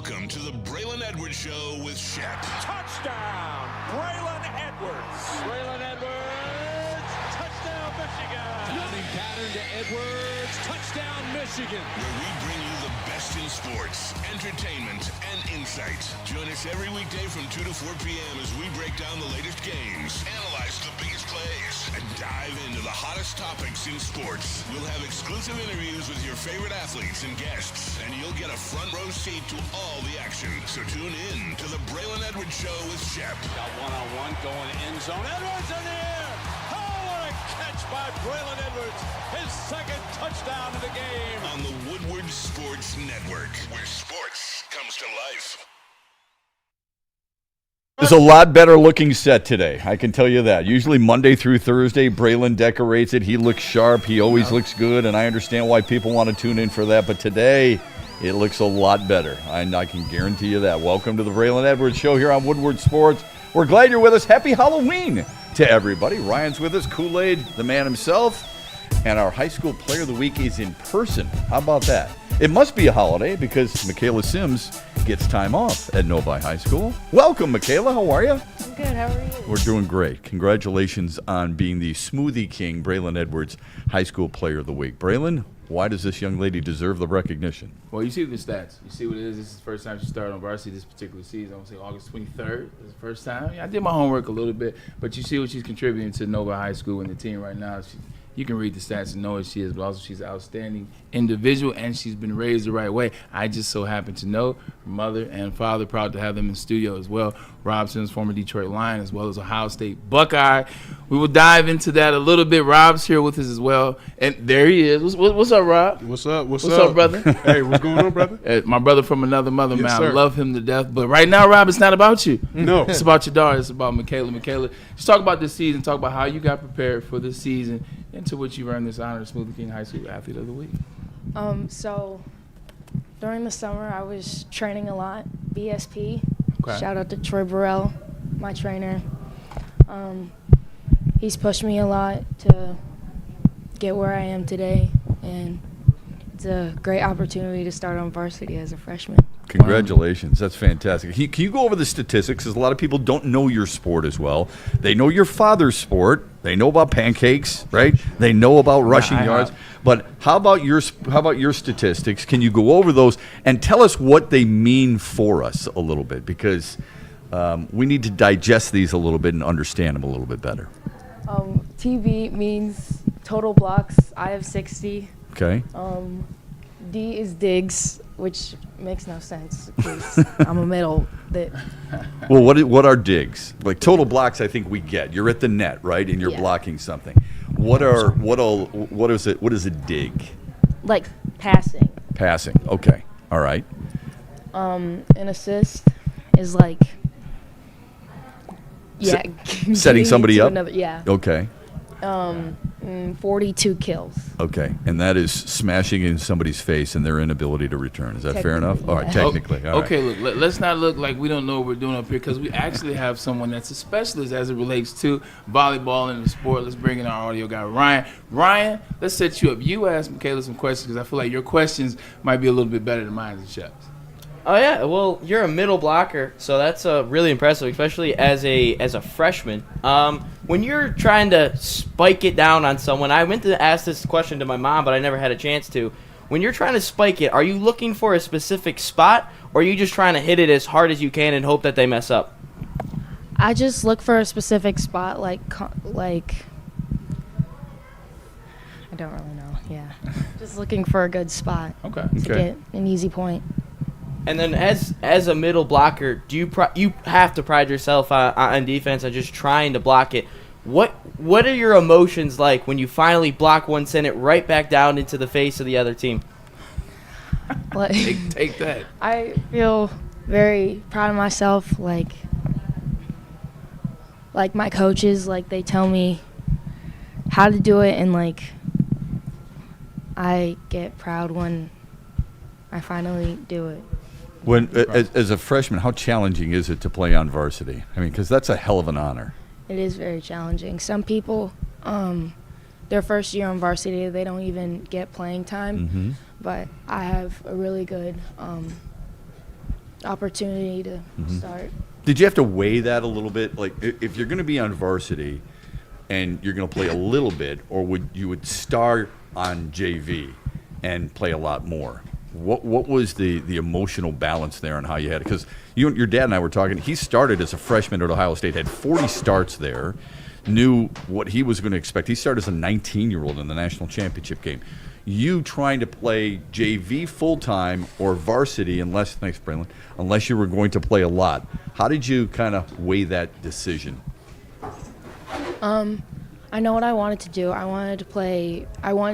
Welcome to the Braylon Edwards Show with Shep. Touchdown, Braylon Edwards. Braylon Edwards, touchdown, Michigan. Passing pattern to Edwards, touchdown, Michigan. Where we bring you the best in sports, entertainment, and insight. Join us every weekday from 2 to 4 p.m. as we break down the latest games, analyze the biggest plays, and dive into the hottest topics in sports. We'll have exclusive interviews with your favorite athletes and guests, and you'll get a front row seat to all the action. So tune in to the Braylon Edwards Show with Shep. Got one-on-one going end zone. Edwards in the air. Oh, what a catch by Braylon Edwards. His second touchdown of the game. On the Woodward Sports Network, where sports comes to life. It's a lot better looking set today, I can tell you that. Usually Monday through Thursday, Braylon decorates it. He looks sharp. He always looks good, and I understand why people want to tune in for that. But today, it looks a lot better. I can guarantee you that. Welcome to the Braylon Edwards Show here on Woodward Sports. We're glad you're with us. Happy Halloween to everybody. Ryan's with us, Kool-Aid, the man himself. And our high school player of the week is in person. How about that? It must be a holiday because Michaela Sims gets time off at Novi High School. Welcome, Michaela. How are you? I'm good. How are you? We're doing great. Congratulations on being the Smoothie King, Braylon Edwards, High School Player of the Week. Braylon, why does this young lady deserve the recognition? Well, you see the stats. You see what it is. This is the first time she started on varsity this particular season. I would say August 23rd is the first time. Yeah, I did my homework a little bit, but you see what she's contributing to Nova High School and the team right now. You can read the stats and know what she is, but also she's an outstanding individual, and she's been raised the right way. I just so happen to know her mother and father, proud to have them in studio as well. Rob Sims, former Detroit Lion, as well as Ohio State Buckeye. We will dive into that a little bit. Rob's here with us as well, and there he is. What's up, Rob? What's up? What's up, brother? Hey, what's going on, brother? My brother from another mother, Yes, man. sir. I love him to death. But right now, Rob, it's not about you. No. It's about your daughter. It's about Michaela. Michaela, just talk about this season. Talk about how you got prepared for this season and to which you earned this honor of Smoothie King High School Athlete of the Week. So during the summer, I was training a lot. BSP. Okay. Shout out to Troy Burrell, my trainer. He's pushed me a lot to get where I am today, and it's a great opportunity to start on varsity as a freshman. Congratulations. That's fantastic. Can you go over the statistics? Because a lot of people don't know your sport as well. They know your father's sport. They know about pancakes, right? They know about rushing yards. But how about your statistics? Can you go over those and tell us what they mean for us a little bit? Because we need to digest these a little bit and understand them a little bit better. TB means total blocks. I have 60. Okay. D is digs, which makes no sense because I'm a middle. Well, what are digs? Like total blocks, I think we get. You're at the net, right, and you're blocking something. What is it? What is a dig? Like passing. Passing. Okay. All right. An assist is like setting somebody up. Yeah. Okay. 42 kills. Okay, and that is smashing in somebody's face and their inability to return. Is that fair enough? All right, yeah. technically. All right. Okay, look, let's not look like we don't know what we're doing up here because we actually have someone that's a specialist as it relates to volleyball and the sport. Let's bring in our audio guy, Ryan. Ryan, let's set you up. You ask Michaela some questions because I feel like your questions might be a little bit better than mine and Shep's. Oh yeah, well you're a middle blocker, so that's really impressive, especially as a freshman. When you're trying to spike it down on someone, I meant to ask this question to my mom, but I never had a chance to. When you're trying to spike it, are you looking for a specific spot, or are you just trying to hit it as hard as you can and hope that they mess up? I just look for a specific spot, like I don't really know. Yeah, just looking for a good spot. Okay. To get an easy point. And then as a middle blocker, do you have to pride yourself on defense and just trying to block it? What are your emotions like when you finally block one, send it right back down into the face of the other team? Take that. I feel very proud of myself. Like my coaches, like they tell me how to do it, and like I get proud when I finally do it. When as a freshman, how challenging is it to play on varsity? I mean, because that's a hell of an honor. It is very challenging. Some people, their first year on varsity, they don't even get playing time. Mm-hmm. But I have a really good opportunity to start. Did you have to weigh that a little bit? Like, if you're going to be on varsity and you're going to play a little bit, or would you start on JV and play a lot more? What was the emotional balance there and how you had it? Because your dad and I were talking. He started as a freshman at Ohio State, had 40 starts there, knew what he was going to expect. He started as a 19-year-old in the national championship game. You trying to play JV full-time or varsity, unless you were going to play a lot. How did you kind of weigh that decision? I know what I wanted to do. I wanted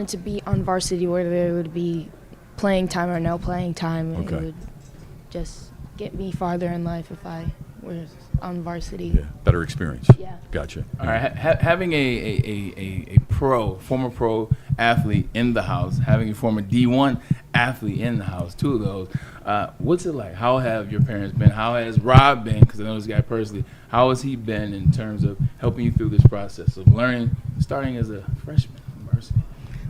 to be on varsity where there would be playing time or no playing time. Okay. It would just get me farther in life if I was on varsity. Yeah, better experience. Yeah. Gotcha. All right, having a former pro athlete in the house, having a former D1 athlete in the house, two of those, what's it like? How have your parents been? How has Rob been? Because I know this guy personally. How has he been in terms of helping you through this process of learning, starting as a freshman in varsity?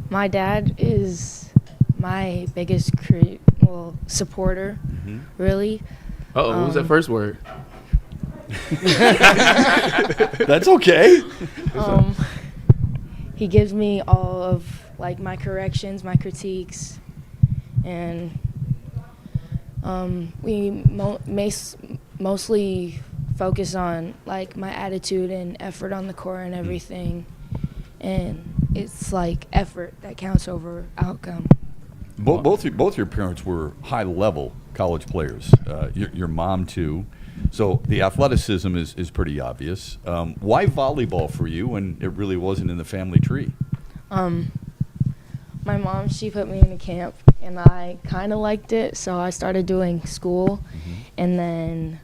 My dad is my biggest supporter, really. What was that first word? That's okay. He gives me all of my corrections, my critiques, and we mostly focus on my attitude and effort on the court and everything, and it's effort that counts over outcome. Both your parents were high-level college players. Your mom too. So the athleticism is pretty obvious. Why volleyball for you when it really wasn't in the family tree? My mom, she put me in a camp, and I kind of liked it, so I started doing school, and then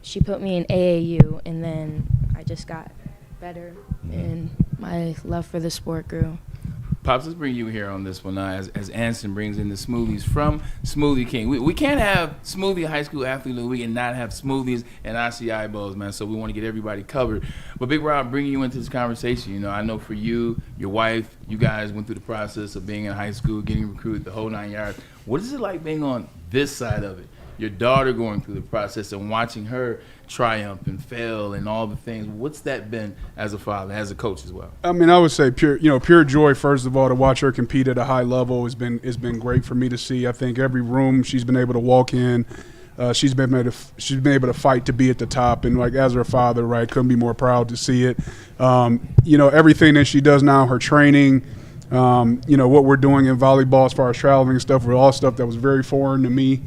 she put me in AAU, and then I just got better, and my love for the sport grew. Pops, let's bring you here on this one as Anson brings in the smoothies from Smoothie King. We can't have Smoothie High School Athlete of the Week and not have smoothies and acai bowls, man, so we want to get everybody covered. But Big Rob, bringing you into this conversation, I know for you, your wife, you guys went through the process of being in high school, getting recruited, the whole 9 yards. What is it like being on this side of it? Your daughter going through the process and watching her triumph and fail and all the things. What's that been as a father, as a coach as well? I mean, I would say pure joy, first of all, to watch her compete at a high level has been great for me to see. I think every room she's been able to walk in, she's been able to fight to be at the top, and as her father, right, couldn't be more proud to see it. Everything that she does now, her training, what we're doing in volleyball as far as traveling and stuff, were all stuff that was very foreign to me.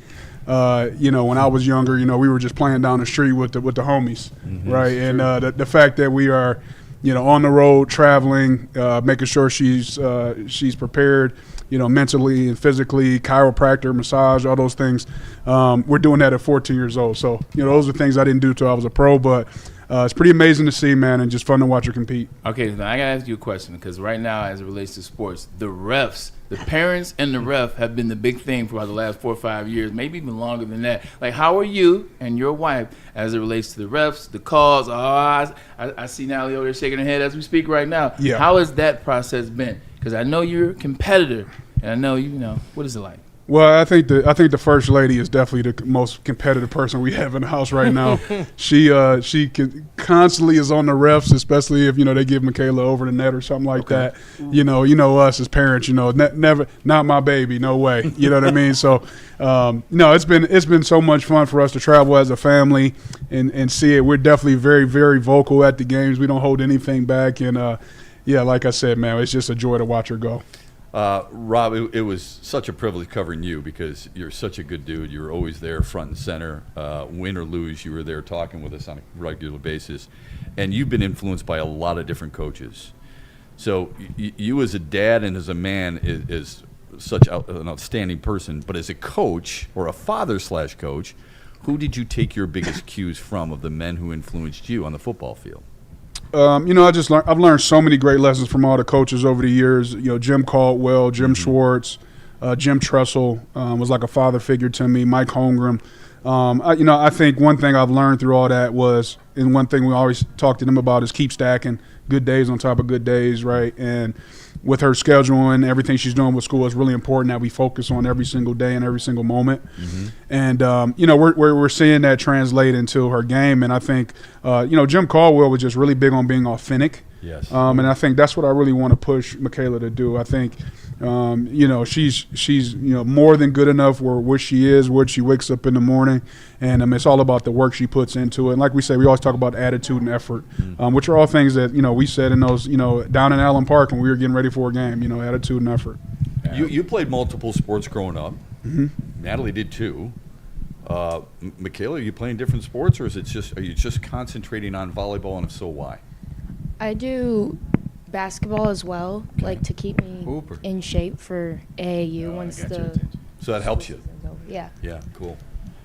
When I was younger, we were just playing down the street with the homies, right? And the fact that we are, on the road, traveling, making sure she's prepared, mentally and physically, chiropractor, massage, all those things. We're doing that at 14 years old. So, those are things I didn't do till I was a pro, but it's pretty amazing to see, man, and just fun to watch her compete. Okay, now I got to ask you a question, because right now, as it relates to sports, the refs, the parents and the ref have been the big thing for about the last 4 or 5 years, maybe even longer than that. How are you and your wife as it relates to the refs, the calls? I see Natalie over there shaking her head as we speak right now. Yeah. How has that process been? Because I know you're a competitor, and I know what is it like? Well, I think the first lady is definitely the most competitive person we have in the house right now. She constantly is on the refs, especially if they give Michaela over the net or something like that. Us as parents, never, not my baby, no way. You know what I mean? So, it's been so much fun for us to travel as a family and see it. We're definitely very, very vocal at the games. We don't hold anything back, and like I said, man, it's just a joy to watch her go. Rob, it was such a privilege covering you because you're such a good dude. You were always there front and center. Win or lose, you were there talking with us on a regular basis. And you've been influenced by a lot of different coaches. So you as a dad and as a man is such an outstanding person. But as a coach or a father/coach, who did you take your biggest cues from of the men who influenced you on the football field? I've learned so many great lessons from all the coaches over the years. Jim Caldwell, Jim Schwartz, Jim Tressel was like a father figure to me. Mike Holmgren. I think one thing I've learned through all that was, and one thing we always talk to them about is keep stacking good days on top of good days, right? And with her schedule and everything she's doing with school, it's really important that we focus on every single day and every single moment. And we're seeing that translate into her game. And I think Jim Caldwell was just really big on being authentic. Yes. And I think that's what I really want to push Michaela to do. I think she's more than good enough where she is, where she wakes up in the morning, and it's all about the work she puts into it. And like we say, we always talk about attitude and effort, which are all things that we said in those down in Allen Park when we were getting ready for a game. Attitude and effort. You played multiple sports growing up. Natalie did too. Michaela, are you playing different sports, or are you just concentrating on volleyball, and if so, why? I do basketball as well, like to keep me in shape for AAU once the. So that helps you. Yeah. Yeah, cool.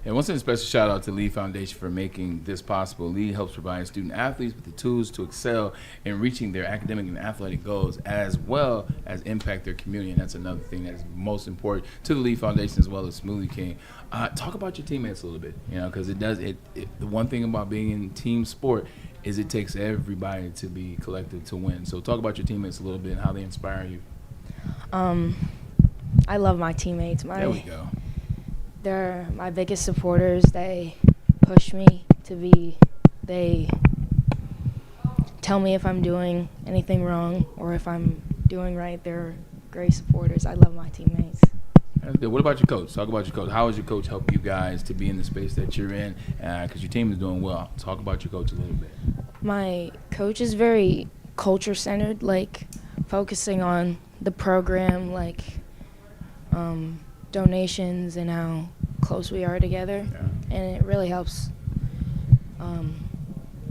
And once again, a special shout out to Lee Foundation for making this possible. Lee helps provide student athletes with the tools to excel in reaching their academic and athletic goals, as well as impact their community. And that's another thing that is most important to the Lee Foundation as well as Smoothie King. Talk about your teammates a little bit, because the one thing about being in team sport is it takes everybody to be collective to win. So talk about your teammates a little bit and how they inspire you. I love my teammates. There we go. They're my biggest supporters. They push me to be. They tell me if I'm doing anything wrong or if I'm doing right. They're great supporters. I love my teammates. That's good. What about your coach? Talk about your coach. How has your coach helped you guys to be in the space that you're in? Because your team is doing well. Talk about your coach a little bit. My coach is very culture-centered, like focusing on the program, like donations and how close we are together. Yeah. And it really helps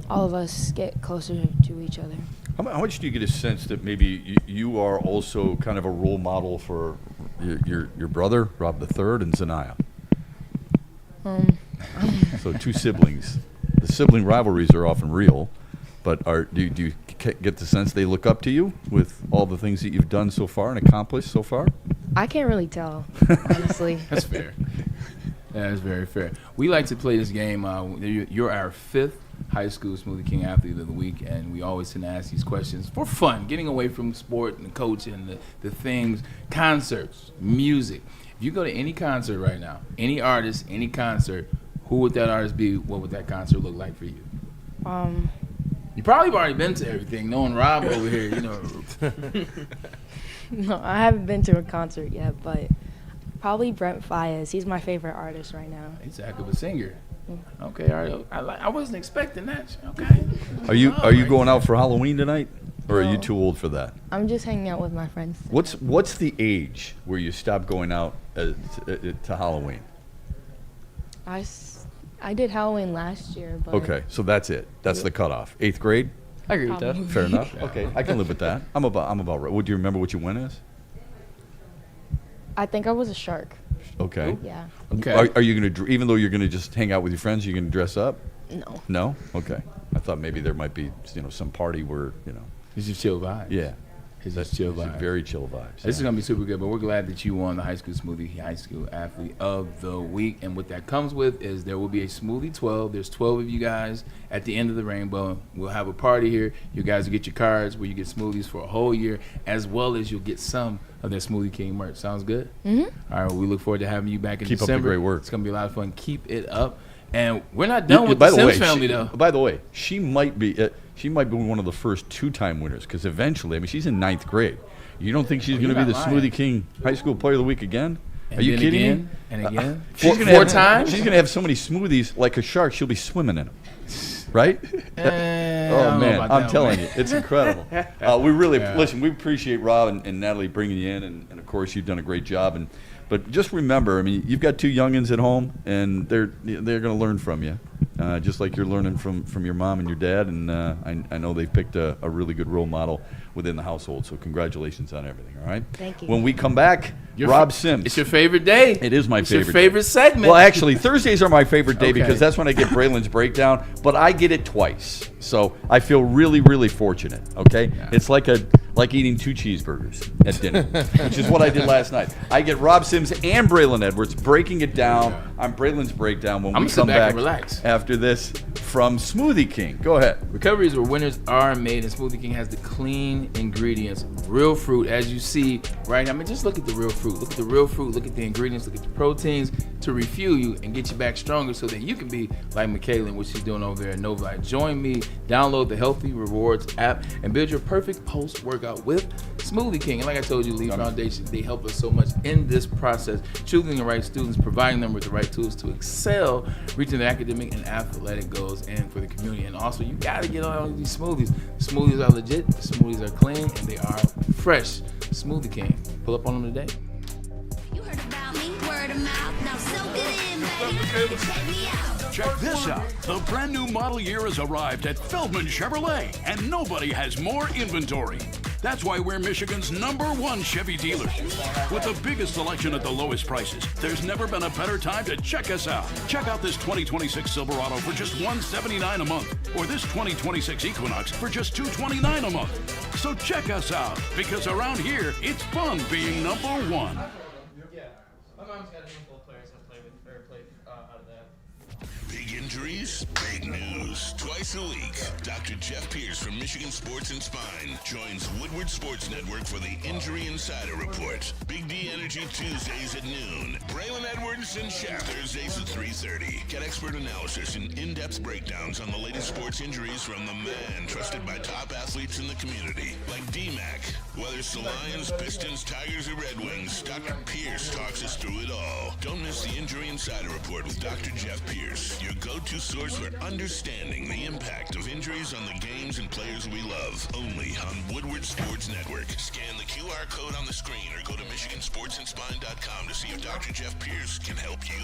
all of us get closer to each other. How much do you get a sense that maybe you are also kind of a role model for your brother, Rob III, and Zanaya? So two siblings. The sibling rivalries are often real, but do you get the sense they look up to you with all the things that you've done so far and accomplished so far? I can't really tell, honestly. That's fair. That is very fair. We like to play this game. You're our fifth high school Smoothie King Athlete of the Week, and we always tend to ask these questions for fun, getting away from sport and the coach and the things, concerts, music. If you go to any concert right now, any artist, any concert, who would that artist be? What would that concert look like for you? You probably have already been to everything, knowing Rob over here, No, I haven't been to a concert yet, but probably Brent Faiyaz. He's my favorite artist right now. He's a heck of a singer. Okay, all right. I wasn't expecting that. Okay. Are you going out for Halloween tonight, or are you too old for that? I'm just hanging out with my friends. What's the age where you stop going out to Halloween? I did Halloween last year, but okay, so that's it. That's the cutoff. 8th grade. I agree with that. Fair enough. Yeah. Okay, I can live with that. I'm about right. Would you remember what you went as? I think I was a shark. Okay. Yeah. Okay. Are you going to, even though you're going to just hang out with your friends, you're going to dress up? No. No? Okay. I thought maybe there might be, some party where, It's just chill vibes. Yeah. It's just chill vibes. Very chill vibes. This is going to be super good, but we're glad that you won the High School Smoothie High School Athlete of the Week. And what that comes with is there will be a Smoothie 12. There's 12 of you guys at the end of the rainbow. We'll have a party here. You guys will get your cards where you get smoothies for a whole year, as well as you'll get some of their Smoothie King merch. Sounds good? Mm-hmm. All right, well, we look forward to having you back in December. Keep up the great work. It's going to be a lot of fun. Keep it up. And we're not done with the Sims family, though. By the way, she might be one of the first 2-time winners, because eventually, she's in 9th grade. You don't think she's going to be the Smoothie King High School Player of the Week again? And are you kidding again, me? And again? Four times? She's going to have so many smoothies, like a shark, she'll be swimming in them. Right? Oh, man, I'm telling you, it's incredible. Listen, we appreciate Rob and Natalie bringing you in, and of course, you've done a great job. But just remember, you've got 2 youngins at home, and they're going to learn from you, just like you're learning from your mom and your dad. And I know they've picked a really good role model within the household. So congratulations on everything. All right. Thank you. When we come back, Rob Sims. It's your favorite day. It is my favorite. It's your favorite segment. Well, actually, Thursdays are my favorite day because that's when I get Braylon's breakdown. But I get it twice, so I feel really, really fortunate. Okay, yeah. It's like eating 2 cheeseburgers at dinner, which is what I did last night. I get Rob Sims and Braylon Edwards breaking it down on Braylon's breakdown when we come back and relax after this from Smoothie King. Go ahead. Recovery is where winners are made, and Smoothie King has the clean ingredients real fruit, as you see right now. I mean, just look at the real fruit. Look at the real fruit. Look at the ingredients. Look at the proteins to refuel you and get you back stronger so that you can be like Michaela, what she's doing over there at Novi. Join me. Download the Healthy Rewards app and build your perfect post-workout with Smoothie King. And like I told you, Lee Foundation, they help us so much in this process, choosing the right students, providing them with the right tools to excel, reaching their academic and athletic goals, and for the community. And also, you got to get on all of these smoothies. The smoothies are legit, the smoothies are clean, and they are fresh. Smoothie King. Pull up on them today. You heard about me, word of mouth. Now soak it in, baby. Check me out. Check this out. The brand new model year has arrived at Feldman Chevrolet, and nobody has more inventory. That's why we're Michigan's #1 Chevy dealer. With the biggest selection at the lowest prices, there's never been a better time to check us out. Check out this 2026 Silverado for just $179 a month, or this 2026 Equinox for just $229 a month. So check us out, because around here, it's fun being #1. Yeah, my mom's got a handful of players I play with, or play out of that. Big injuries, big news. Twice a week, Dr. Jeff Pierce from Michigan Sports and Spine joins Woodward Sports Network for the Injury Insider Report. Big D Energy Tuesdays at noon. Braylon Edwards and Shep Thursdays at 3:30. Get expert analysis and in-depth breakdowns on the latest sports injuries from the man trusted by top athletes in the community, like D-Mac. Whether it's the Lions, Pistons, Tigers, or Red Wings, Dr. Pierce talks us through it all. Don't miss the Injury Insider Report with Dr. Jeff Pierce, your go-to source for understanding the impact of injuries on the games and players we love. Only on Woodward Sports Network. Scan the QR code on the screen or go to MichiganSportsandSpine.com to see if Dr. Jeff Pierce can help you.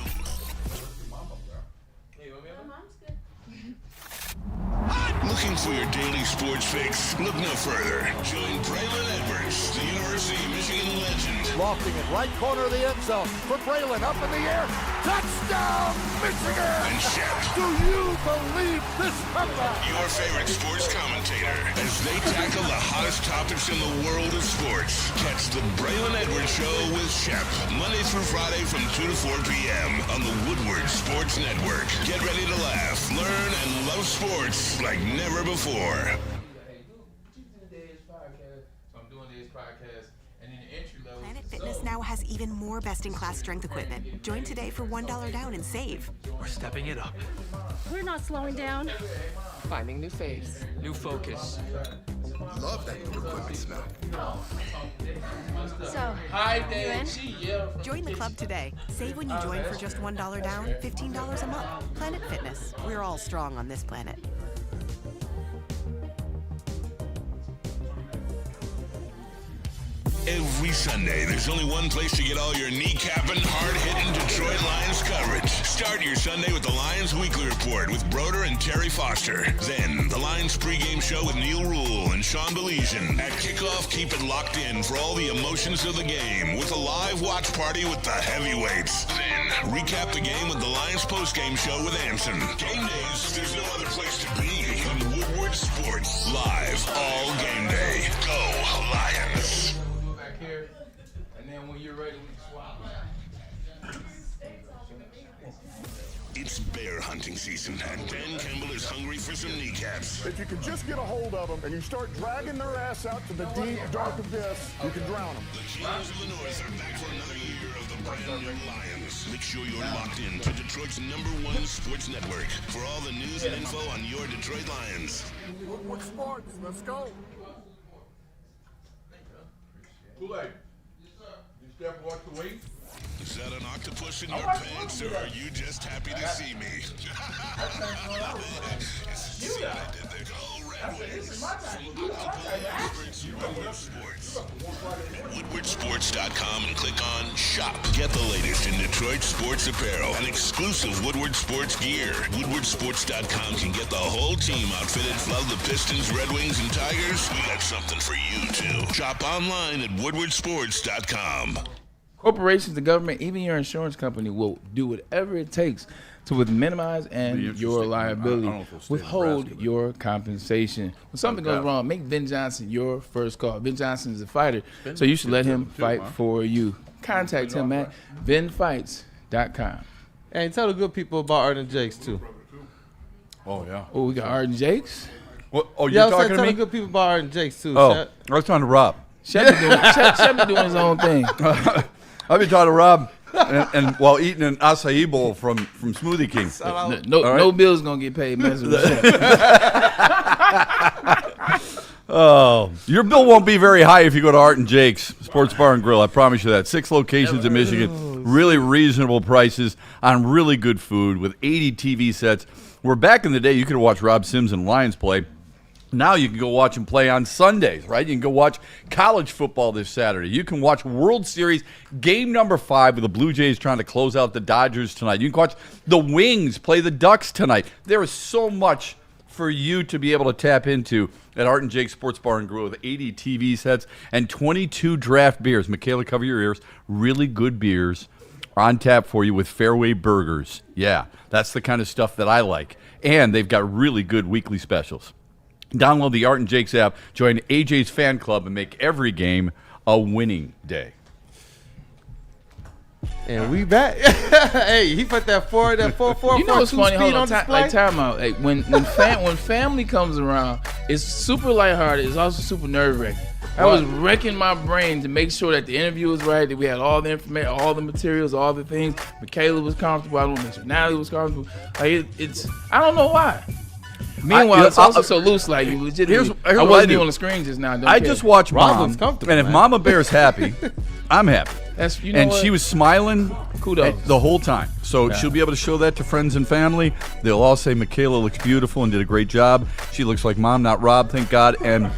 Looking for your daily sports fix? Look no further. Join Braylon Edwards, the University of Michigan legend. Lofting it right corner of the end zone for Braylon, up in the air. Touchdown, Michigan! And Shep, Do you believe this comeback? your favorite sports commentator, as they tackle the hottest topics in the world of sports. Catch the Braylon Edwards Show with Shep, Monday through Friday from 2 to 4 p.m. on the Woodward Sports Network. Get ready to laugh, learn, and love sports like never before. Planet Fitness now has even more best-in-class strength equipment. Join today for $1 down and save. We're stepping it up. We're not slowing down. Finding new faith, new focus. Love that new equipment smell. So, Hi, you in? Dave. Join the club today. Save when you join for just $1 down, $15 a month. Planet Fitness. We're all strong on this planet. Every Sunday, there's only one place to get all your kneecapping, hard-hitting Detroit Lions coverage. Start your Sunday with the Lions Weekly Report with Broder and Terry Foster. Then, the Lions pregame show with Neil Rule and Sean Baligian. At kickoff, keep it locked in for all the emotions of the game with a live watch party with the heavyweights. Then, recap the game with the Lions postgame show with Anson. Game days, there's no other place to be than Woodward Sports. Live all game day. Go Lions. Here, and then when you're ready, we can swap. It's bear hunting season, and Dan Campbell is hungry for some kneecaps. If you can just get a hold of them and you start dragging their ass out to the deep, dark abyss, you can drown them. The Kings of the North are back for another year of the brand new Lions. Make sure you're locked in to Detroit's #1 sports network for all the news and info on your Detroit Lions. Woodward Sports, let's go. Kool-Aid. You step watch the weight. Is that an octopus in your pants, or are you just happy to see me? See what I did there? All Red Wings. From experts in Woodward Sports. WoodwardSports.com and click on Shop. Get the latest in Detroit sports apparel and exclusive Woodward Sports gear. WoodwardSports.com can get the whole team outfitted. Love the Pistons, Red Wings, and Tigers? We got something for you, too. Shop online at WoodwardSports.com. Corporations, the government, even your insurance company will do whatever it takes to minimize and your liability, withhold your compensation. When something goes wrong, make Ben Johnson your first call. Ben Johnson is a fighter, so you should let him fight for you. Contact him at benfights.com. And tell the good people about Art and Jakes too. Oh yeah. Oh, we got Art and Jakes. What? Oh, Yeah, you're talking to tell me? the good people about Art and Jakes too. Oh, Shep. I was talking to Rob. Shep be doing his own thing. I've been talking to Rob, and while eating an acai bowl from Smoothie King. No bills gonna get paid. Messing with Shep. Oh, your bill won't be very high if you go to Art and Jake's Sports Bar and Grill. I promise you that. 6 locations in Michigan, really reasonable prices on really good food with 80 TV sets. Where back in the day, you could watch Rob Sims and Lions play. Now you can go watch him play on Sundays, right? You can go watch college football this Saturday. You can watch World Series game number 5 with the Blue Jays trying to close out the Dodgers tonight. You can watch the Wings play the Ducks tonight. There is so much for you to be able to tap into at Art and Jake's Sports Bar and Grill with 80 TV sets and 22 draft beers. Michaela, cover your ears. Really good beers on tap for you with Fairway Burgers. Yeah, that's the kind of stuff that I like. And they've got really good weekly specials. Download the Art and Jake's app, join AJ's fan club, and make every game a winning day. And we back. Hey, he put that 4 You know what's funny? Hold on, display. like time out. Hey, when family comes around, it's super lighthearted. It's also super nerve wracking. I was wrecking my brain to make sure that the interview was right, that we had all the information, all the materials, all the things. Michaela was comfortable. I don't make sure Natalie was comfortable. Like it's I don't know why. Meanwhile, it's also so loose. Like you legitimately, I wasn't even on the screen just now. I just watched Mom, and if Mama Bear's happy, I'm happy. That's you know and what? she was smiling Kudos. the whole time. So she'll be able to show that to friends and family. They'll all say Michaela looks beautiful and did a great job. She looks like Mom, not Rob, thank God. And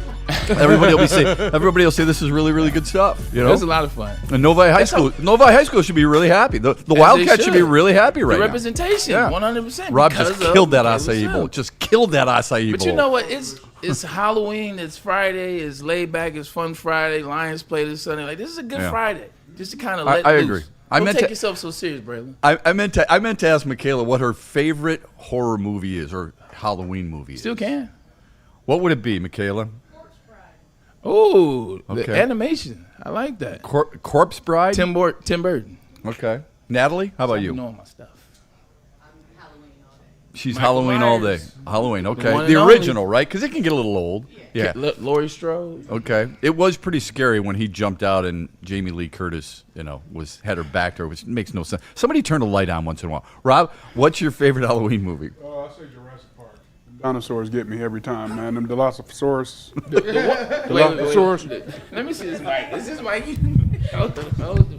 everybody will say this is really, really good stuff. You know, it's a lot of fun. And Novi High School should be really happy. The Wildcats should be really happy right the now. representation, 100%. Rob just killed that acai bowl. Just killed that acai bowl. But you know what? It's Halloween. It's Friday. It's laid back. It's fun Friday. Lions play this Sunday. Like this is a good Friday. Just to kind of let I loose. agree. Don't take yourself so serious, Braylon. I meant to ask Michaela what her favorite horror movie is or Halloween movie is. Still can. What would it be, Michaela? Oh, the animation. I like that. Corpse Bride? Tim Burton. Okay. Natalie, how about you? Knowing my stuff. She's Michael Halloween Myers. all day. Halloween, okay. one The and original, right? Because it can get a little old. Yeah. Laurie Strode. Okay. It was pretty scary when he jumped out and Jamie Lee Curtis, had her back to her, which makes no sense. Somebody turn a light on once in a while. Rob, what's your favorite Halloween movie? I say Jurassic Park. Dinosaurs get me every time, man. Them Dilophosaurus. Dilophosaurus. Let me see this mic. Is this mic? Hold the phone.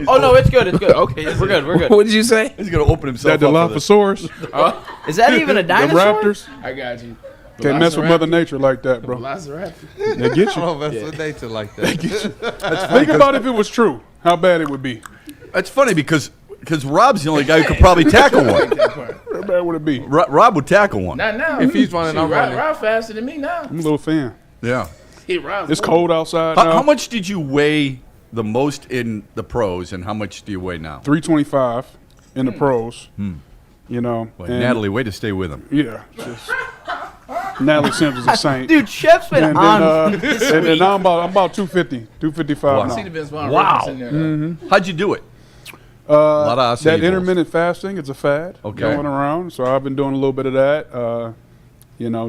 Oh no, it's good. It's good. Okay, we're good. We're good. What did you say? He's gonna open himself That up. Dilophosaurus. Is that even a The dinosaur? raptors. I got you. Can't mess with Mother Nature like that, bro. Velociraptor. They get you. Oh, that's what they do like that. Think about if it was true, how bad it would be. That's funny because Rob's the only guy who could probably tackle one. How bad would it be? Rob would tackle one. Not now. If he's running, I'm running. Rob faster than me now. I'm a little fan. Yeah. It's cold outside now. How much did you weigh the most in the pros, and how much do you weigh now? 325 in the pros. You know. Well, and Natalie, way to stay with him. Yeah. Natalie Sims is a saint. Dude, Shep's been on this and week. now I'm about 250, 255 now. See the Vince Vaughn Wow. reference in there, though. How'd you do it? A lot of acai that bowls. intermittent fasting, it's a fad going around. So I've been doing a little bit of that.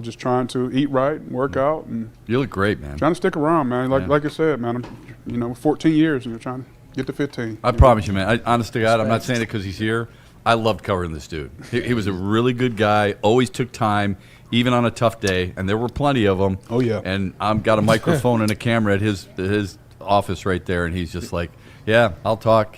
Just trying to eat right, and work out, and You look great, man. trying to stick around, man. Like I said, man, I'm 14 years, and you're trying to get to 15. I promise you, man. Honest to God, I'm not saying it because he's here. I loved covering this dude. He was a really good guy, always took time, even on a tough day, and there were plenty of them. Oh, yeah. And I've got a microphone and a camera at his office right there, and he's just like, yeah, I'll talk,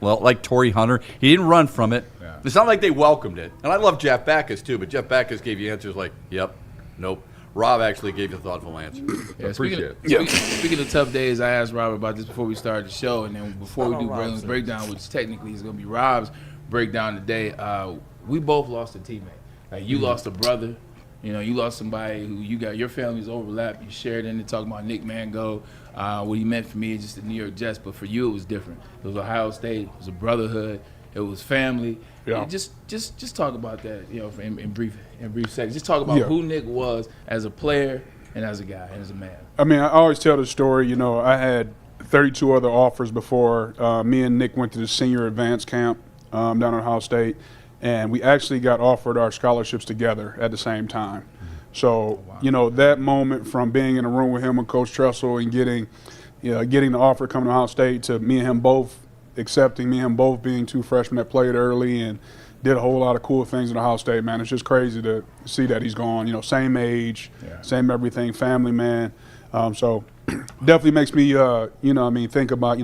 Well, like Torrey Hunter, he didn't run from it. Yeah. It's not like they welcomed it. And I love Jeff Backus, too, but Jeff Backus gave you answers like, yep, nope. Rob actually gave you a thoughtful answer. I appreciate it. Speaking of tough days, I asked Rob about this before we started the show, and then before we do Braylon's breakdown, which technically is going to be Rob's breakdown today, we both lost a teammate. Like you lost a brother, you lost somebody who your families overlap. You shared in it, talking about Nick Mango. What he meant for me is just the New York Jets, but for you it was different. It was Ohio State. It was a brotherhood. It was family. Yeah. Just talk about that, in brief seconds. Just talk about who Nick was as a player and as a guy and as a man. I mean, I always tell the story. I had 32 other offers before me and Nick went to the senior advance camp down at Ohio State, and we actually got offered our scholarships together at the same time. So, that moment from being in a room with him and Coach Tressel and getting getting the offer coming to Ohio State to me and him both accepting, me and him both being two freshmen that played early and did a whole lot of cool things at Ohio State, man. It's just crazy to see that he's gone. Same age, same everything, family man. So definitely makes me, think about,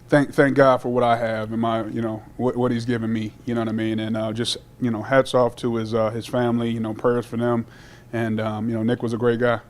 thank God for what I have and my, what he's given me, you know what I mean? And just, hats off to his family, prayers for them. And, Nick was a great guy.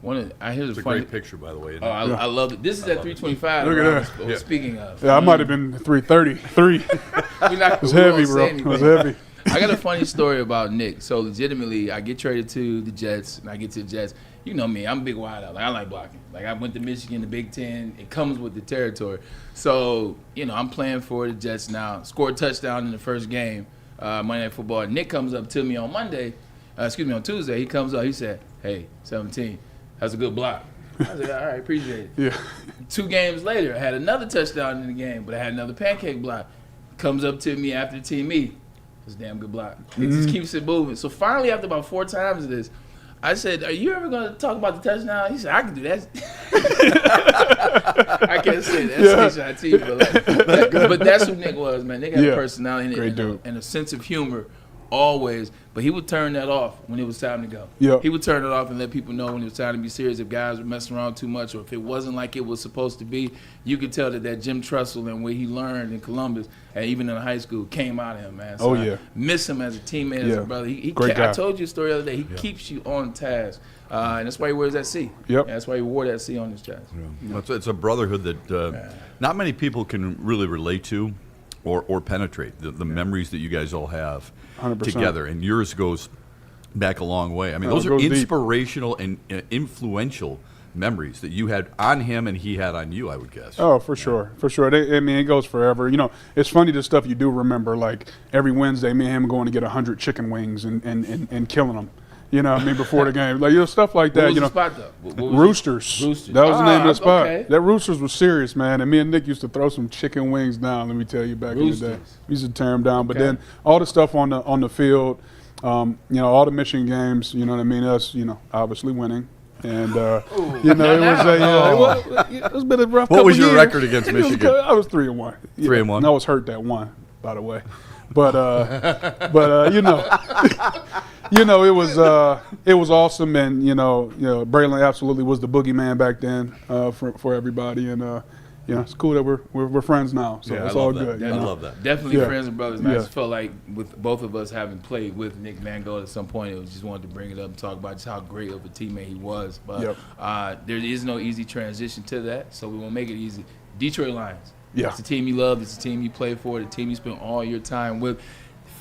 It's a great picture, by the way. Oh, I love it. This is at 325. Look at that. Speaking of. Yeah, I might have been 333. It was heavy, bro. It was heavy. I got a funny story about Nick. So legitimately, I get traded to the Jets, and I get to the Jets. You know me, I'm a big wideout. I like blocking. I went to Michigan, the Big Ten. It comes with the territory. So, I'm playing for the Jets now. Scored a touchdown in the first game, Monday Night Football. Nick comes up to me on on Tuesday. He comes up, he said, "Hey, 17. That's a good block." I said, "All right, appreciate it." Yeah. 2 games later, I had another touchdown in the game, but I had another pancake block. Comes up to me after the team meet. It's a damn good block. It just keeps it moving. So finally, after about 4 times of this, I said, "Are you ever going to talk about the touchdown?" He said, "I can do that." I can't say that. Yeah. But that's who Nick was, man. Nick had a personality and a sense of humor always, but he would turn that off when it was time to go. Yep. He would turn it off and let people know when it was time to be serious. If guys were messing around too much or if it wasn't like it was supposed to be, you could tell that Jim Tressel and what he learned in Columbus and even in high school came out of him, man. So I miss him as a teammate, as a brother. I told you a story the other day. He keeps you on task. And that's why he wears that C. Yep. And that's why he wore that C on his chest. Yeah. It's a brotherhood that not many people can really relate to or penetrate, the memories that you guys all have 100%. Together. And yours goes back a long way. I mean, those are inspirational and influential memories that you had on him and he had on you, I would guess. Oh, for sure. For sure. It goes forever. It's funny the stuff you do remember, like every Wednesday, me and him going to get 100 chicken wings and killing them. Before the game. Stuff like that. What was the spot, though? Roosters. That was the name of the spot. Okay. That Roosters was serious, man. And me and Nick used to throw some chicken wings down, let me tell you, back in the day. We used to tear them down. But then all the stuff on the field, all the Michigan games, you know what I mean? Us, obviously winning. And, it was been a rough couple What was your years. record against Michigan? I was 3-1. 3-1? And I was hurt that one, by the way. But it was awesome, and Braylon absolutely was the boogeyman back then for everybody, and it's cool that we're friends now, so it's all good. I love that. Definitely friends and brothers. Man. I just felt like with both of us having played with Nick Van Gogh at some point, it was just wanted to bring it up and talk about just how great of a teammate he was. But there is no easy transition to that, so we won't make it easy. Detroit Lions. Yeah. It's the team you love. It's the team you play for. The team you spend all your time with.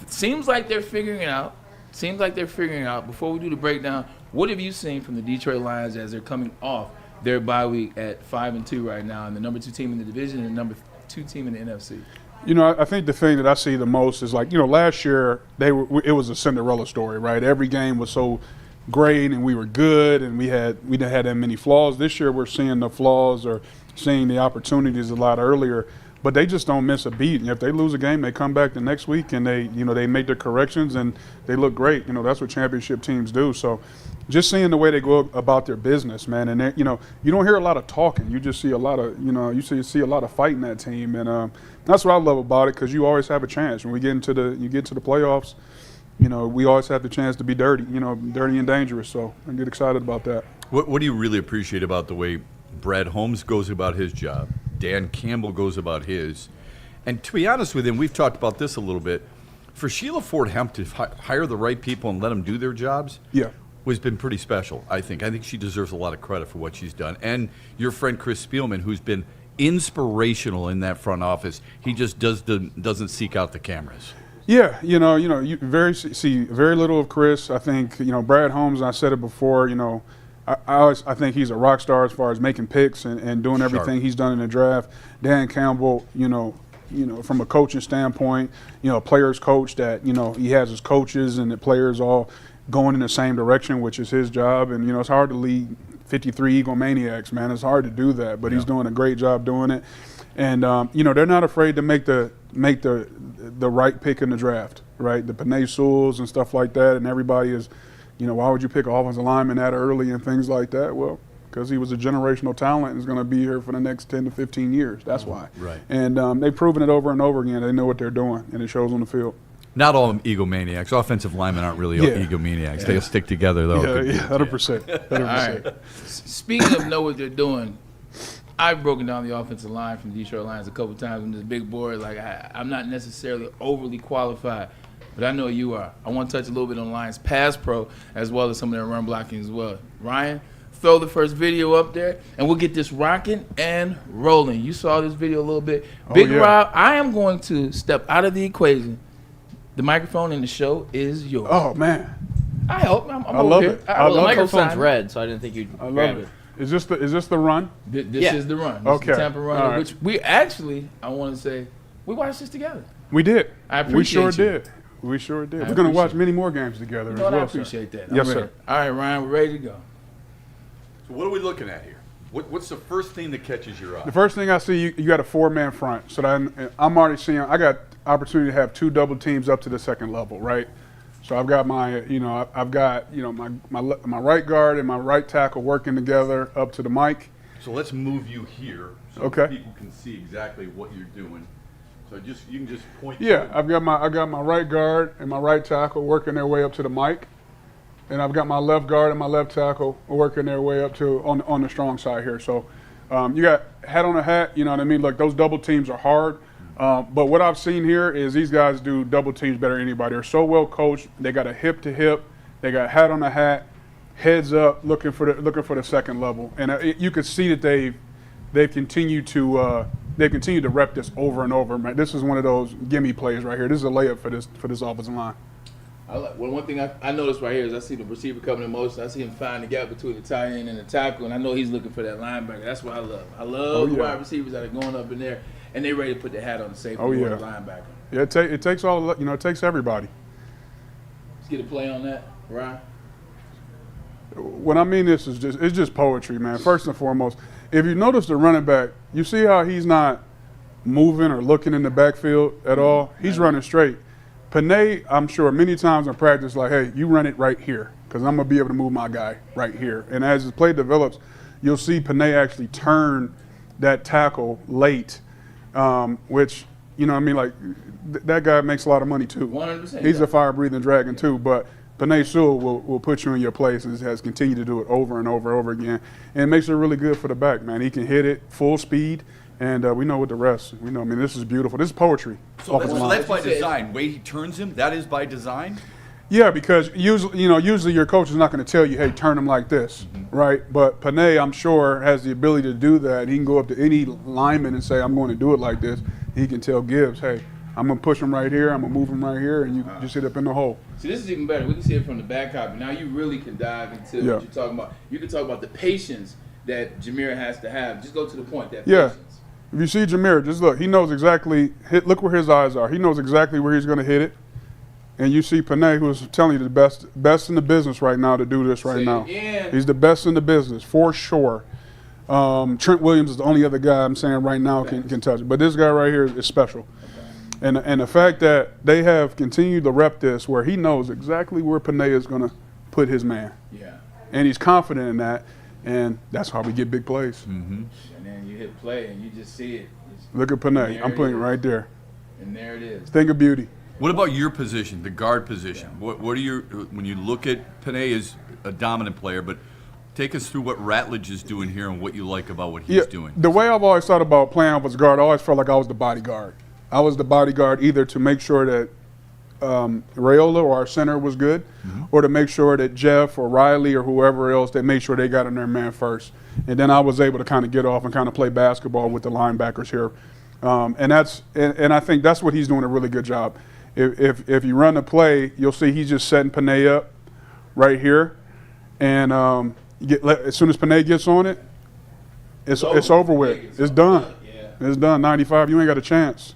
Seems like they're figuring it out. Before we do the breakdown, what have you seen from the Detroit Lions as they're coming off their bye week at 5-2 right now, and the number 2 team in the division and the number 2 team in the NFC? I think the thing that I see the most is last year it was a Cinderella story, right? Every game was so great and we were good and we didn't have that many flaws. This year we're seeing the flaws or seeing the opportunities a lot earlier. But they just don't miss a beat. And if they lose a game, they come back the next week and they make their corrections and they look great. That's what championship teams do. So just seeing the way they go about their business, man. And you don't hear a lot of talking. You just see a lot of, you see a lot of fight in that team. And that's what I love about it, because you always have a chance. When you get into the playoffs, we always have the chance to be dirty, dirty and dangerous. So I get excited about that. What do you really appreciate about the way Brad Holmes goes about his job, Dan Campbell goes about his, and to be honest with him, we've talked about this a little bit, for Sheila Ford Hemp to hire the right people and let them do their jobs has been pretty special, I think. I think she deserves a lot of credit for what she's done. And your friend Chris Spielman, who's been inspirational in that front office, he just doesn't seek out the cameras. Yeah, you see very little of Chris. I think, Brad Holmes, I said it before, I think he's a rock star as far as making picks and doing everything he's done in the draft. Dan Campbell, from a coaching standpoint, players coach that, he has his coaches and the players all going in the same direction, which is his job. And, it's hard to lead 53 egomaniacs, man. It's hard to do that, but he's doing a great job doing it. And, they're not afraid to make the right pick in the draft, right? The Penei Sewells and stuff like that, and everybody is, why would you pick an offensive lineman that early and things like that? Well, because he was a generational talent and is going to be here for the next 10 to 15 years. That's why. Right. And they've proven it over and over again. They know what they're doing, and it shows on the field. Not all egomaniacs. Offensive linemen aren't really egomaniacs. They'll stick together, though. Yeah, 100%. All right. Speaking of know what they're doing, I've broken down the offensive line from the Detroit Lions a couple times on this big board. Like, I'm not necessarily overly qualified, but I know you are. I want to touch a little bit on Lions pass pro as well as some of their run blocking as well. Ryan, throw the first video up there, and we'll get this rocking and rolling. You saw this video a little bit. Big Rob, I am going to step out of the equation. The microphone in the show is yours. Oh, man. I hope. I'm I love it. Well, the microphone's red, so I didn't think you'd grab it. Is this the run? This is the run. This is the Tampa run, which we actually, I want to say, we watched this together. We did. I appreciate We sure did. We sure did. We're going to watch many more games together as well. I appreciate that. Yes, sir. All right, Ryan, we're ready to go. So what are we looking at here? What's the first thing that catches your eye? The first thing I see, you got a 4-man front. So I'm already seeing, I got opportunity to have 2 double teams up to the second level, right? So I've got my right guard and my right tackle working together up to the mic. So let's move you here so people can see exactly what you're doing. So you can just point. Yeah, I got my right guard and my right tackle working their way up to the mic, and I've got my left guard and my left tackle working their way up to on the strong side here. So you got hat on a hat. You know what I mean? Look, those double teams are hard. But what I've seen here is these guys do double teams better than anybody. They're so well coached. They got a hip to hip. They got hat on a hat, heads up, looking for the second level. And you could see that they've continued to rep this over and over. Man, this is one of those gimme plays right here. This is a layup for this offensive line. One thing I noticed right here is I see the receiver coming in motion. I see him find the gap between the tight end and the tackle, and I know he's looking for that linebacker. That's what I love. I love the wide receivers that are going up in there. And they ready to put their hat on the safety or the linebacker. Yeah, it takes all. It takes everybody. Let's get a play on that, Ryan. What I mean it's just poetry, man. First and foremost, if you notice the running back, you see how he's not moving or looking in the backfield at all. He's running straight. Panay, I'm sure many times in practice, like, hey, you run it right here because I'm gonna be able to move my guy right here. And as the play develops, you'll see Panay actually turn that tackle late. Which, like that guy makes a lot of money too. 100%. He's a fire-breathing dragon too, but Panay Sewell will put you in your place and has continued to do it over and over and over again. And it makes it really good for the back, man. He can hit it full speed, and we know what the rest. This is beautiful. This is poetry. So that's by design. Way he turns him, that is by design? Yeah, because usually your coach is not going to tell you, hey, turn him like this, right? But Panay, I'm sure, has the ability to do that. He can go up to any lineman and say, I'm going to do it like this. He can tell Gibbs, hey, I'm going to push him right here, I'm going to move him right here, and you just hit up in the hole. See, this is even better. We can see it from the back copy. Now you really can dive into what you're talking about. You can talk about the patience that Jameer has to have. Just go to the point, that patience. If you see Jameer, just look. He knows exactly, look where his eyes are. He knows exactly where he's going to hit it. And you see Panay, who's telling you the best in the business right now to do this right now. He's the best in the business, for sure. Trent Williams is the only other guy I'm saying right now can touch it. But this guy right here is special. Okay. And the fact that they have continued to rep this where he knows exactly where Panay is going to put his man. Yeah. And he's confident in that. And that's how we get big plays. Mm-hmm. And then you hit play and you just see it. Look at Panay. I'm putting it right there. And there it is. Thing of beauty. What about your position, the guard position? What are your, when you look at Panay is a dominant player, but take us through what Ratledge is doing here and what you like about what he's doing. The way I've always thought about playing off as guard, I always felt like I was the bodyguard. I was the bodyguard either to make sure that Rayola or our center was good, or to make sure that Jeff or Riley or whoever else, they made sure they got in their man first. And then I was able to kind of get off and kind of play basketball with the linebackers here. And I think that's what he's doing a really good job. If you run the play, you'll see he's just setting Panay up right here. And as soon as Panay gets on it, it's over with. It's done. It's done. 95, you ain't got a chance.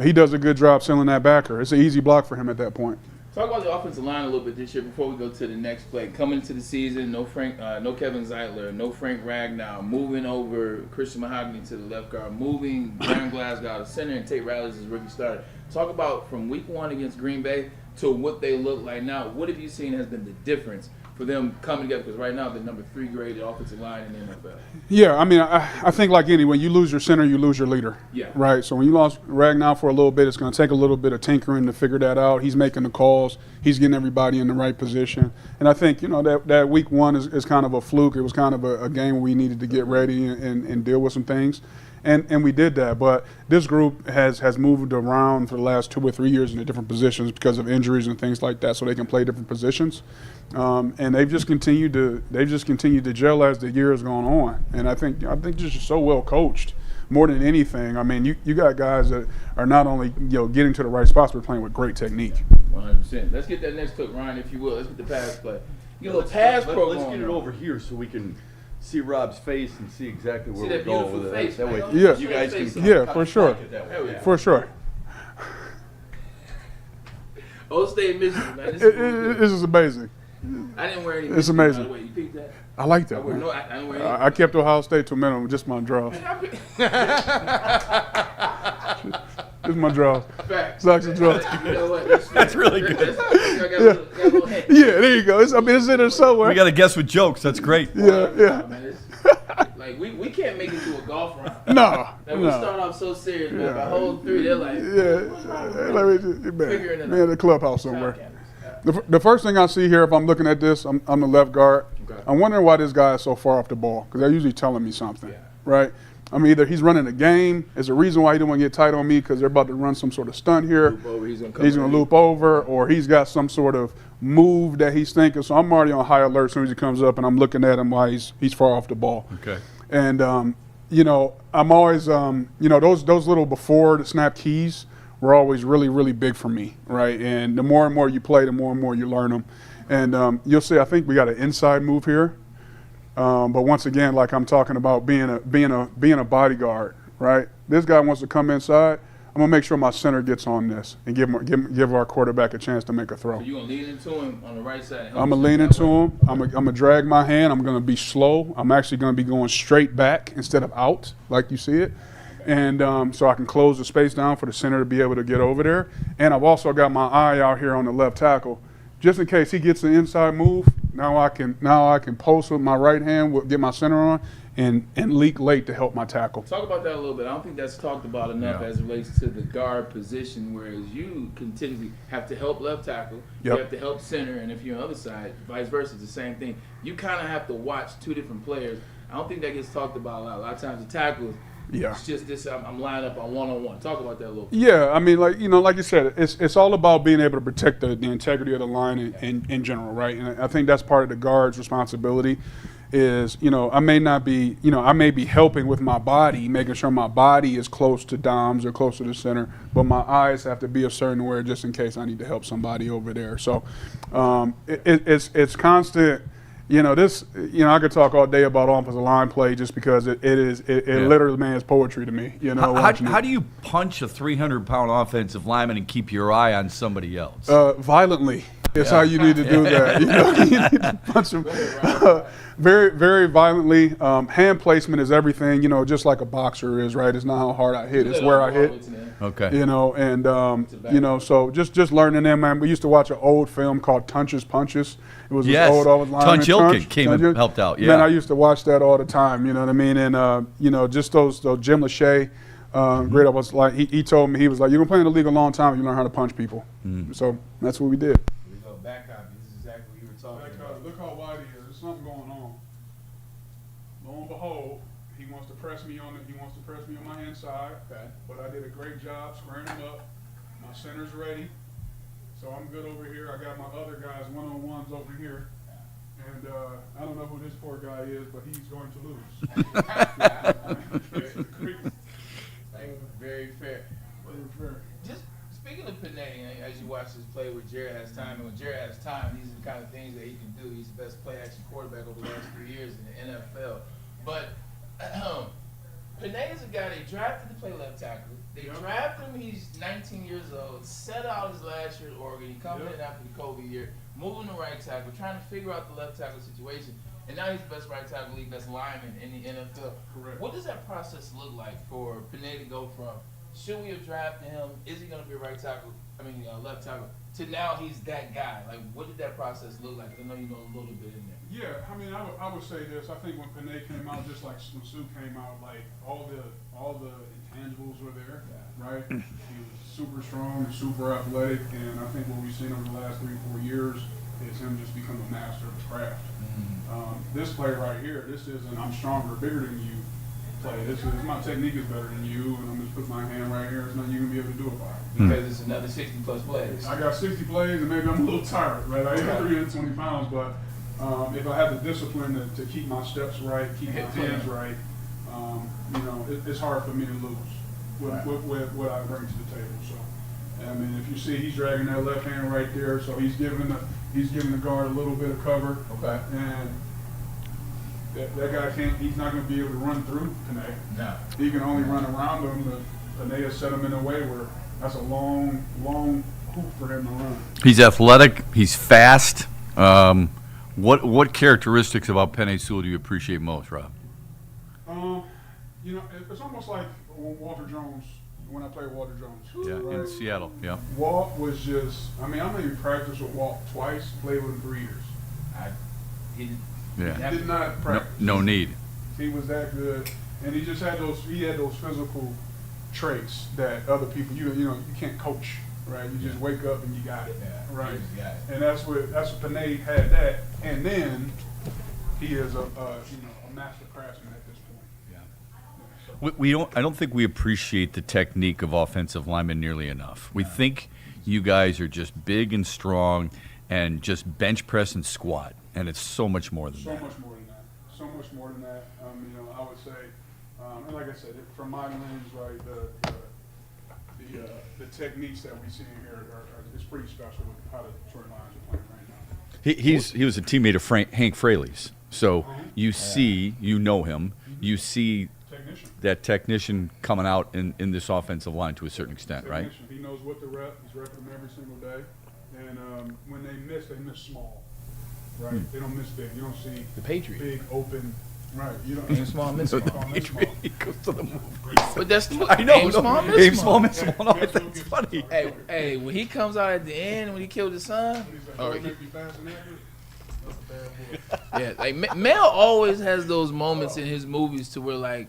He does a good job sealing that backer. It's an easy block for him at that point. Talk about the offensive line a little bit this year before we go to the next play. Coming into the season, no Kevin Zeitler, no Frank Ragnow, moving over Christian Mahogany to the left guard, moving Graham Glasgow to center, and Tate Riley as rookie starter. Talk about from week 1 against Green Bay to what they look like now. What have you seen has been the difference for them coming together? Because right now they're number 3 graded offensive line in the NFL. Yeah, I mean, I think like when you lose your center, you lose your leader. Yeah. Right. So when you lost Ragnar for a little bit, it's going to take a little bit of tinkering to figure that out. He's making the calls. He's getting everybody in the right position. And I think that week 1 is kind of a fluke. It was kind of a game where we needed to get ready and deal with some things. And we did that, but this group has moved around for the last 2 or 3 years into different positions because of injuries and things like that, so they can play different positions. And they've just continued to gel as the year has gone on. And I think just so well coached, more than anything. I mean, you got guys that are not only getting to the right spots, but playing with great technique. 100%. Let's get that next hook, Ryan, if you will. Let's get the pass play. Get a little pass program. Let's get it over here so we can see Rob's face and see exactly where we're that going beautiful with face, it. That way, Yeah. you guys can for sure. For sure. Old State, Michigan, man. This is amazing. I didn't wear any. It's amazing. By the way. You peeped that? I like that. I didn't wear any. I kept Ohio State to a minimum, just my draws. Just my draws. Socks and draws. You know what? That's really good. Yeah, there you go. It's in there somewhere. We got to guess with jokes. That's great. Yeah. Like we can't make it to a golf round. No. We start off so serious, man. By hole 3, they're like, figuring it out. Man, the clubhouse somewhere. The first thing I see here, if I'm looking at this, I'm the left guard. Okay. I'm wondering why this guy is so far off the ball, because they're usually telling me something, right? I mean, either he's running a game. There's a reason why he didn't want to get tight on me, because they're about to run some sort of stunt here. He's going to loop over, or he's got some sort of move that he's thinking. So I'm already on high alert as soon as he comes up, and I'm looking at him while he's far off the ball. Okay. And I'm always those little before the snap keys were always really, really big for me, right? And the more and more you play, the more and more you learn them. And you'll see, I think we got an inside move here. But once again, like I'm talking about being a bodyguard, right? This guy wants to come inside. I'm gonna make sure my center gets on this and give our quarterback a chance to make a throw. So you're gonna lean into him on the right side. I'm gonna lean into him. I'm gonna drag my hand. I'm gonna be slow. I'm actually gonna be going straight back instead of out, like you see it. And so I can close the space down for the center to be able to get over there. And I've also got my eye out here on the left tackle, just in case he gets the inside move. Now I can post with my right hand, get my center on, and leak late to help my tackle. Talk about that a little bit. I don't think that's talked about enough as it relates to the guard position, whereas you continually have to help left tackle, you have to help center, and if you're on the other side, vice versa, it's the same thing. You kind of have to watch 2 different players. I don't think that gets talked about a lot. A lot of times the tackles, it's just this, I'm lined up on one-on-one. Talk about that a little bit. Yeah, I mean, like you said, it's all about being able to protect the integrity of the line in general, right? And I think that's part of the guard's responsibility is, I may not be, I may be helping with my body, making sure my body is close to Doms or close to the center, but my eyes have to be a certain way just in case I need to help somebody over there. So it's constant. I could talk all day about offensive line play just because it literally, man, is poetry to me. How do you punch a 300-pound offensive lineman and keep your eye on somebody else? Violently. It's how you need to do that. You need to punch them very, very violently. Hand placement is everything. Just like a boxer is, right? It's not how hard I hit; it's where I hit. Okay. So just learning them, man. We used to watch an old film called Tunch's Punches. It was this old lineman. Tunch Ilkin came and helped out. Yeah. Man, I used to watch that all the time. You know what I mean? And just those Jim Lachey. Great. I was like, he told me, he was like, you're gonna play in the league a long time. You learn how to punch people. So that's what we did. Back copy. This is exactly what you were talking about. Look how wide he is. There's something going on. Lo and behold, he wants to press me on my inside. Okay. But I did a great job squaring him up. My center's ready. So I'm good over here. I got my other guys one-on-ones over here. And I don't know who this poor guy is, but he's going to lose. Very fair. Just speaking of Panay, as you watch this play where Jared has time, and when Jared has time, these are the kind of things that he can do. He's the best play-action quarterback over the last 3 years in the NFL. But Panay is a guy they drafted to play left tackle. They drafted him, he's 19 years old, set out his last year at Oregon. He comes in after the COVID year, moving to right tackle, trying to figure out the left tackle situation. And now he's the best right tackle league, best lineman in the NFL. Correct. What does that process look like for Panay to go from, should we have drafted him? Is he going to be a left tackle? to now he's that guy? Like, what did that process look like? I know you know a little bit in there. Yeah, I mean, I would say this. I think when Panay came out, just like when Sue came out, like all the intangibles were there, right? He was super strong and super athletic, and I think what we've seen over the last 3-4 years is him just become a master of his craft. This play right here, this isn't I'm stronger, bigger than you play. This is my technique is better than you, and I'm just put my hand right here. There's nothing you can be able to do about it. Because it's another 60+ plays. I got 60 plays, and maybe I'm a little tired, right? I am 320 pounds, but if I have the discipline to keep my steps right, keep my hands right, you know, it's hard for me to lose with what I bring to the table. So, I mean, if you see, he's dragging that left hand right there, so he's giving the guard a little bit of cover. Okay. And that guy he's not going to be able to run through Panay. No. He can only run around him. Panay has set him in a way where that's a long hoop for him to run. He's athletic. He's fast. What characteristics about Penei Sewell do you appreciate most, Rob? You know, it's almost like Walter Jones, when I played Walter Jones. Yeah, right? in Seattle, yeah. Walt was just, I mean, I maybe practiced with Walt twice, played with him 3 years. He did not practice. No need. He was that good, and he just had those physical traits that other people, you know, you can't coach, right? You just wake up and you got it, right? And that's what Panay had that, and then he is a master craftsman at this point. I don't think we appreciate the technique of offensive linemen nearly enough. We think you guys are just big and strong and just bench press and squat, and it's so much more than that. So much more than that. So much more than that. You know, I would say, and like I said, from my lens, right, the techniques that we see in here is pretty special with how the Detroit Lions are playing right now. He was a teammate of Hank Fraley's, so you know him, you see that technician coming out in this offensive line to a certain extent, right? He knows what to rep. He's repping them every single day. And when they miss small, right? They don't miss big. You don't see the Patriot big open. Right, you don't aim small, miss small. He goes to the movie. But that's I know. Aim small, miss Aim small, miss Hey, small. No, that's that's funny. Hey, when he comes out at the end, when he killed his son, yeah, like Mel always has those moments in his movies to where like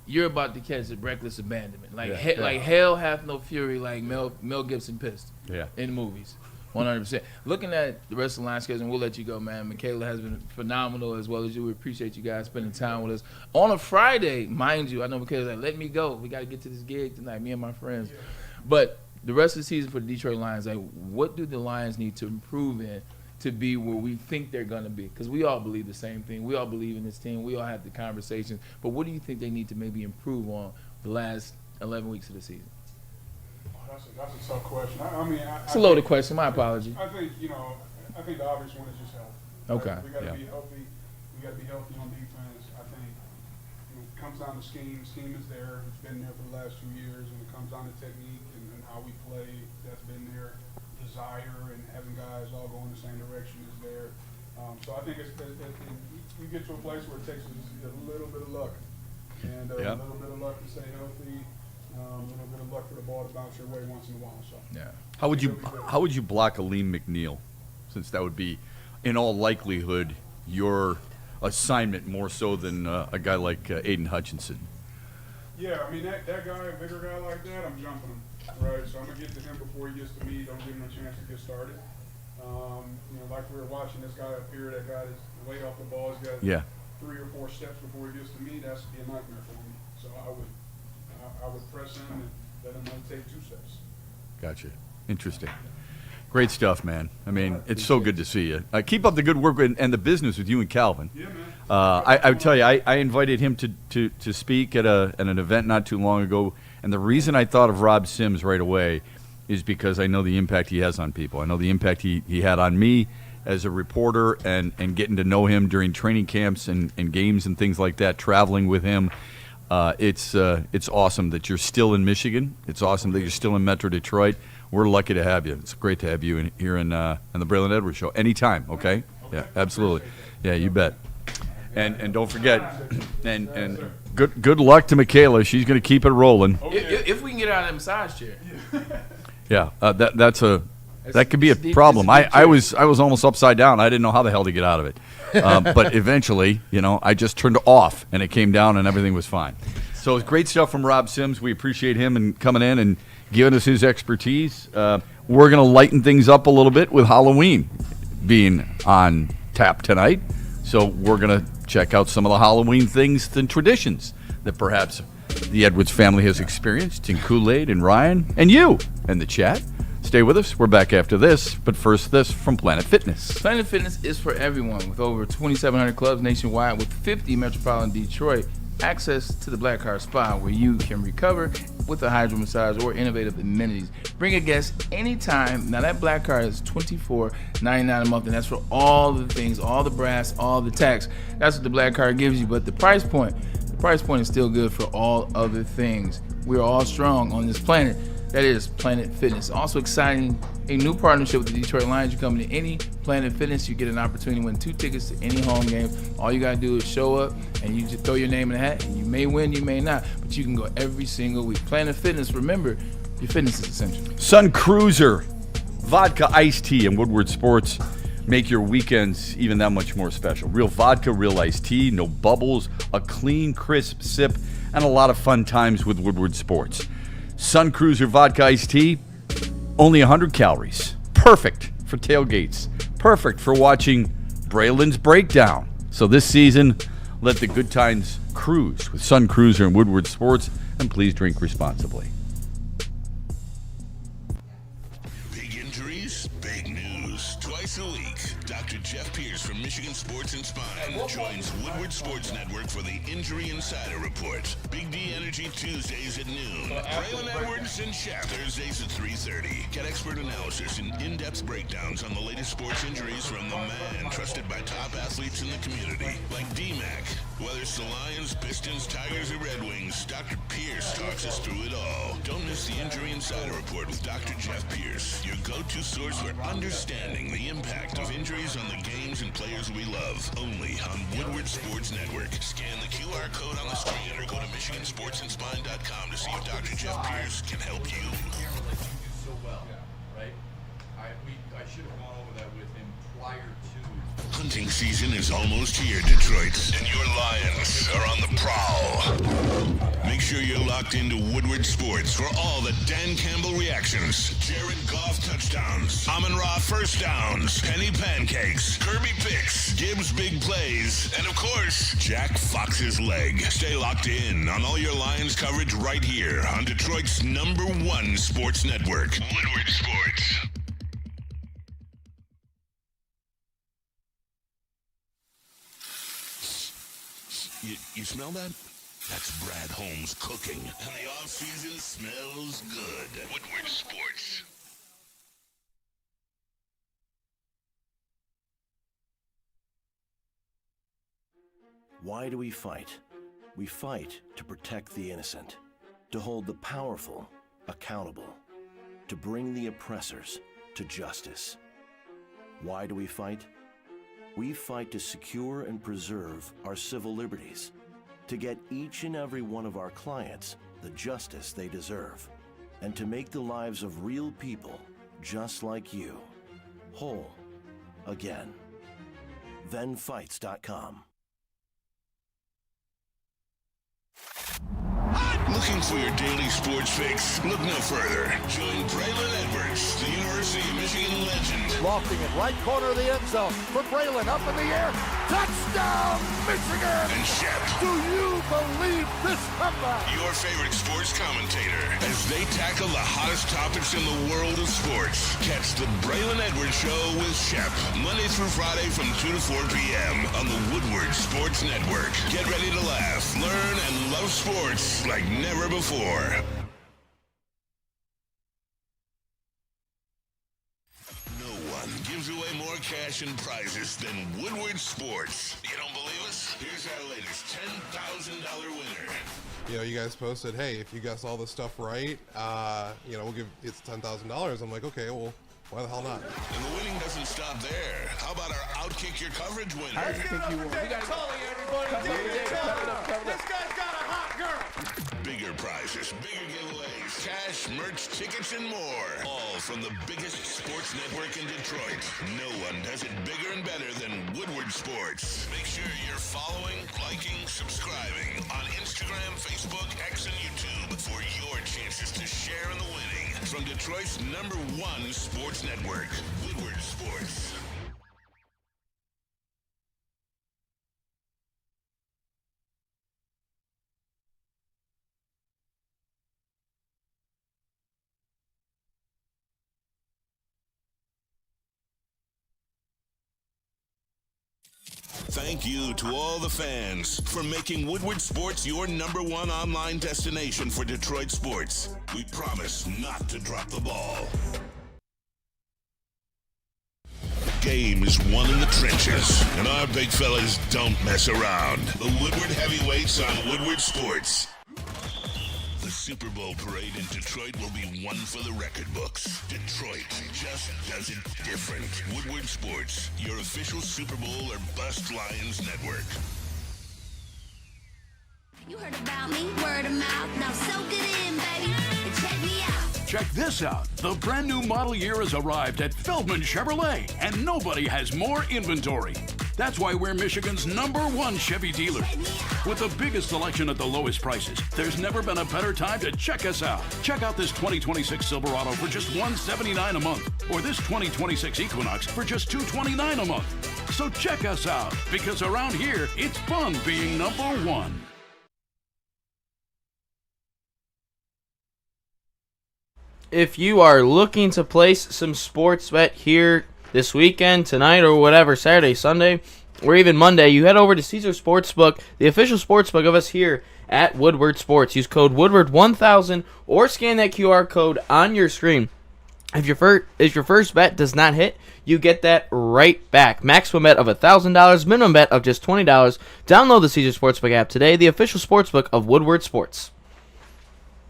you're about to catch a reckless abandonment, like like Hell Hath No Fury, like Mel Gibson pissed in movies. 100%. Looking at the rest of the line schedule, and we'll let you go, man. Michaela has been phenomenal as well as you. We appreciate you guys spending time with us. On a Friday, mind you, I know Michaela's like, let me go. We got to get to this gig tonight, me and my friends. But the rest of the season for the Detroit Lions, like, what do the Lions need to improve in to be where we think they're going to be? Because we all believe the same thing. We all believe in this team. We all have the conversations. But what do you think they need to maybe improve on the last 11 weeks of the season? That's a tough question. I mean, it's a loaded question. My apology. I think the obvious one is just health. Okay. Right? We got to be healthy. We got to be healthy on defense. I think it comes down to scheme. Scheme is there. It's been there for the last 2 years, and it comes down to technique and how we play. That's been there. Desire and having guys all go in the same direction is there. So I think we get to a place where it takes us a little bit of luck and a little bit of luck to stay healthy. A little bit of luck for the ball to bounce your way once in a while. So How would you block Aleem McNeil, since that would be, in all likelihood, your assignment more so than a guy like Aiden Hutchinson? Yeah, I mean that guy, a bigger guy like that, I'm jumping him, right? So I'm gonna get to him before he gets to me. Don't give him a chance to get started. Like we were watching this guy up here, that guy that's way off the ball. He's got 3 or 4 steps before he gets to me. That's be a nightmare for me. So I would press him and let him only take 2 steps. Gotcha. Interesting. Great stuff, man. I mean, it's so good to see you. Keep up the good work and the business with you and Calvin. Yeah, man. I would tell you, I invited him to speak at an event not too long ago, and the reason I thought of Rob Sims right away is because I know the impact he has on people. I know the impact he had on me as a reporter and getting to know him during training camps and games and things like that, traveling with him. It's awesome that you're still in Michigan. It's awesome that you're still in Metro Detroit. We're lucky to have you. It's great to have you here in the Braylon Edwards Show. Anytime, okay? Yeah, absolutely. Yeah, you bet. And don't forget, and good luck to Michaela. She's going to keep it rolling. If we can get out of that massage chair. Yeah, that's That could be a problem. I was almost upside down. I didn't know how the hell to get out of it. But eventually, I just turned it off, and it came down, and everything was fine. So it's great stuff from Rob Sims. We appreciate him and coming in and giving us his expertise. We're going to lighten things up a little bit with Halloween being on tap tonight. So we're going to check out some of the Halloween things and traditions that perhaps the Edwards family has experienced, and Kool-Aid and Ryan and you in the chat. Stay with us. We're back after this. But first, this from Planet Fitness. Planet Fitness is for everyone. With over 2,700 clubs nationwide, with 50 metropolitan Detroit, access to the Black Card Spa, where you can recover with a hydro massage or innovative amenities. Bring a guest anytime. Now, that Black Card is $24.99 a month, and that's for all the things, all the brass, all the tax. That's what the Black Card gives you. But the price point is still good for all other things. We're all strong on this planet. That is Planet Fitness. Also exciting, a new partnership with the Detroit Lions. You come to any Planet Fitness, you get an opportunity to win 2 tickets to any home game. All you got to do is show up, and you just throw your name in the hat, and you may win, you may not, but you can go every single week. Planet Fitness, remember, your fitness is essential. Sun Cruiser, vodka, iced tea, and Woodward Sports make your weekends even that much more special. Real vodka, real iced tea, no bubbles, a clean, crisp sip, and a lot of fun times with Woodward Sports. Sun Cruiser Vodka Iced Tea, only 100 calories. Perfect for tailgates. Perfect for watching Braylon's Breakdown. So this season, let the good times cruise with Sun Cruiser and Woodward Sports, and please drink responsibly. Big injuries, big news. Twice a week, Dr. Jeff Pierce from Michigan Sports and Spine joins Woodward Sports Network for the Injury Insider Report. Big D Energy Tuesdays at noon. Braylon Edwards and Shep Thursdays at 3:30. Get expert analysis and in-depth breakdowns on the latest sports injuries from the man trusted by top athletes in the community, like D-Mac. Whether it's the Lions, Pistons, Tigers, or Red Wings, Dr. Pierce talks us through it all. Don't miss the Injury Insider Report with Dr. Jeff Pierce, your go-to source for understanding the impact of injuries on the games and players we love. Only on Woodward Sports Network. Scan the QR code on the screen or go to MichiganSportsandSpine.com to see if Dr. Jeff Pierce can help you. So well, right? I should have gone over that with him prior to. Hunting season is almost here, Detroit, and your Lions are on the prowl. Make sure you're locked into Woodward Sports for all the Dan Campbell reactions, Jared Goff touchdowns, Amon-Ra first downs, Penny pancakes, Kirby picks, Gibbs big plays, and of course, Jack Fox's leg. Stay locked in on all your Lions coverage right here on Detroit's #1 sports network, Woodward Sports. You smell that? That's Brad Holmes cooking. And the off-season smells good. Woodward Sports. Why do we fight? We fight to protect the innocent, to hold the powerful accountable, to bring the oppressors to justice. Why do we fight? We fight to secure and preserve our civil liberties, to get each and every one of our clients the justice they deserve, and to make the lives of real people just like you whole again. ThenFights.com. Looking for your daily sports fix? Look no further. Join Braylon Edwards, the University of Michigan legend. Lofting it right corner of the end zone for Braylon, up in the air. Touchdown, Michigan! And Shep. Do you believe this comeback? Your favorite sports commentator as they tackle the hottest topics in the world of sports. Catch the Braylon Edwards Show with Shep, Monday through Friday from 2 to 4 p.m. on the Woodward Sports Network. Get ready to laugh, learn, and love sports like never before. No one gives away more cash and prizes than Woodward Sports. You don't believe us? Here's our latest $10,000 winner. You guys posted, hey, if you guess all this stuff right, we'll give it's $10,000. I'm like, okay, well, why the hell not? And the winning doesn't stop there. How about our Outkick Your Coverage winner? I think you won. We got to everybody. This guy's got a hot girl. Bigger prizes, bigger giveaways, cash, merch, tickets, and more. All from the biggest sports network in Detroit. No one does it bigger and better than Woodward Sports. Make sure you're following, liking, subscribing on Instagram, Facebook, X, and YouTube for your chances to share in the winning. From Detroit's #1 sports network, Woodward Sports. Thank you to all the fans for making Woodward Sports your #1 online destination for Detroit sports. We promise not to drop the ball. Game is won in the trenches, and our big fellas don't mess around. The Woodward Heavyweights on Woodward Sports. The Super Bowl parade in Detroit will be one for the record books. Detroit just does it different. Woodward Sports, your official Super Bowl or Bust Lions network. You heard about me, word of mouth. Now soak it in, baby, and check me out. Check this out. The brand new model year has arrived at Feldman Chevrolet, and nobody has more inventory. That's why we're Michigan's #1 Chevy dealer. With the biggest selection at the lowest prices, there's never been a better time to check us out. Check out this 2026 Silverado for just $179 a month, or this 2026 Equinox for just $229 a month. So check us out, because around here, it's fun being #1. If you are looking to place some sports bet here this weekend, tonight, or whatever, Saturday, Sunday, or even Monday, you head over to Caesar Sportsbook, the official sportsbook of us here at Woodward Sports. Use code Woodward1000 or scan that QR code on your screen. If your first bet does not hit, you get that right back. Maximum bet of $1,000, minimum bet of just $20. Download the Caesar Sportsbook app today, the official sportsbook of Woodward Sports.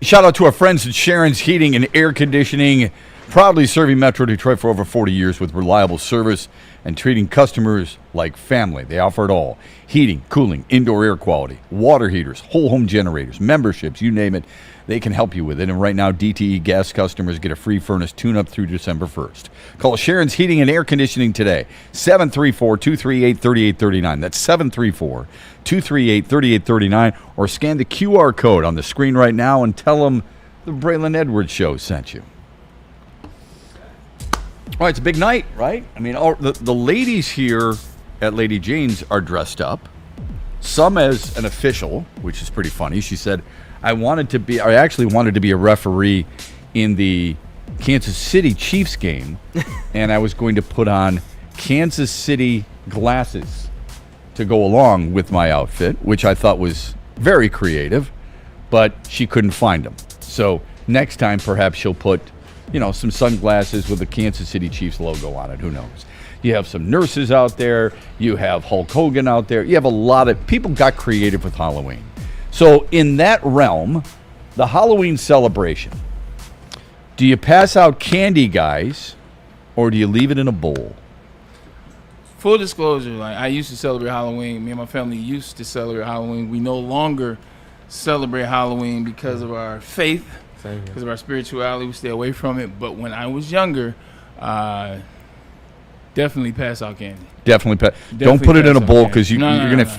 Shout out to our friends at Sharon's Heating and Air Conditioning, proudly serving Metro Detroit for over 40 years with reliable service and treating customers like family. They offer it all: heating, cooling, indoor air quality, water heaters, whole home generators, memberships, you name it, they can help you with it. And right now, DTE gas customers get a free furnace tune-up through December 1st. Call Sharon's Heating and Air Conditioning today, 734-238-3839. That's 734-238-3839. Or scan the QR code on the screen right now and tell them the Braylon Edwards Show sent you. All right, it's a big night, right? I mean, the ladies here at Lady Jane's are dressed up. Some as an official, which is pretty funny. She said, I actually wanted to be a referee in the Kansas City Chiefs game, and I was going to put on Kansas City glasses to go along with my outfit, which I thought was very creative, but she couldn't find them. So next time, perhaps she'll put, some sunglasses with the Kansas City Chiefs logo on it. Who knows? You have some nurses out there. You have Hulk Hogan out there. You have a lot of people got creative with Halloween. So in that realm, the Halloween celebration, do you pass out candy, guys, or do you leave it in a bowl? Full disclosure, I used to celebrate Halloween. Me and my family used to celebrate Halloween. We no longer celebrate Halloween because of our faith, because of our spirituality. We stay away from it. But when I was younger, definitely pass out candy. Definitely don't put it in a bowl, because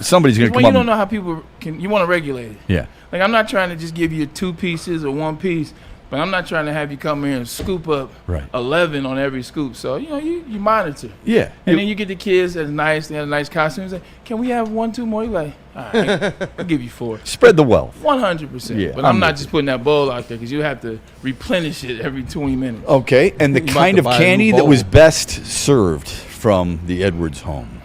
somebody's gonna come up. You don't know how people can. You want to regulate it. Yeah. Like, I'm not trying to just give you 2 pieces or 1 piece, but I'm not trying to have you come here and scoop up 11 on every scoop. So you monitor. Yeah. And then you get the kids that's nice. They have nice costumes. Like, can we have 1, 2 more? You're like, all right, I'll give you 4. Spread the wealth. 100%. Yeah, but I'm not just putting that bowl out there, because you have to replenish it every 20 minutes. Okay. And the kind of candy that was best served from the Edwards home.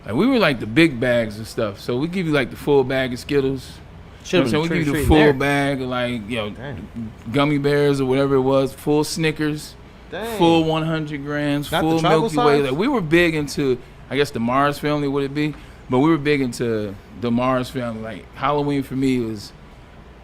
Like, we were like the big bags and stuff. So we give you like the full bag of Skittles. We give you the full bag of gummy bears or whatever it was, full Snickers, full 100 grams, full Milky Way. Like, we were big into, I guess the Mars family would it be, but we were big into the Mars family. Like, Halloween for me was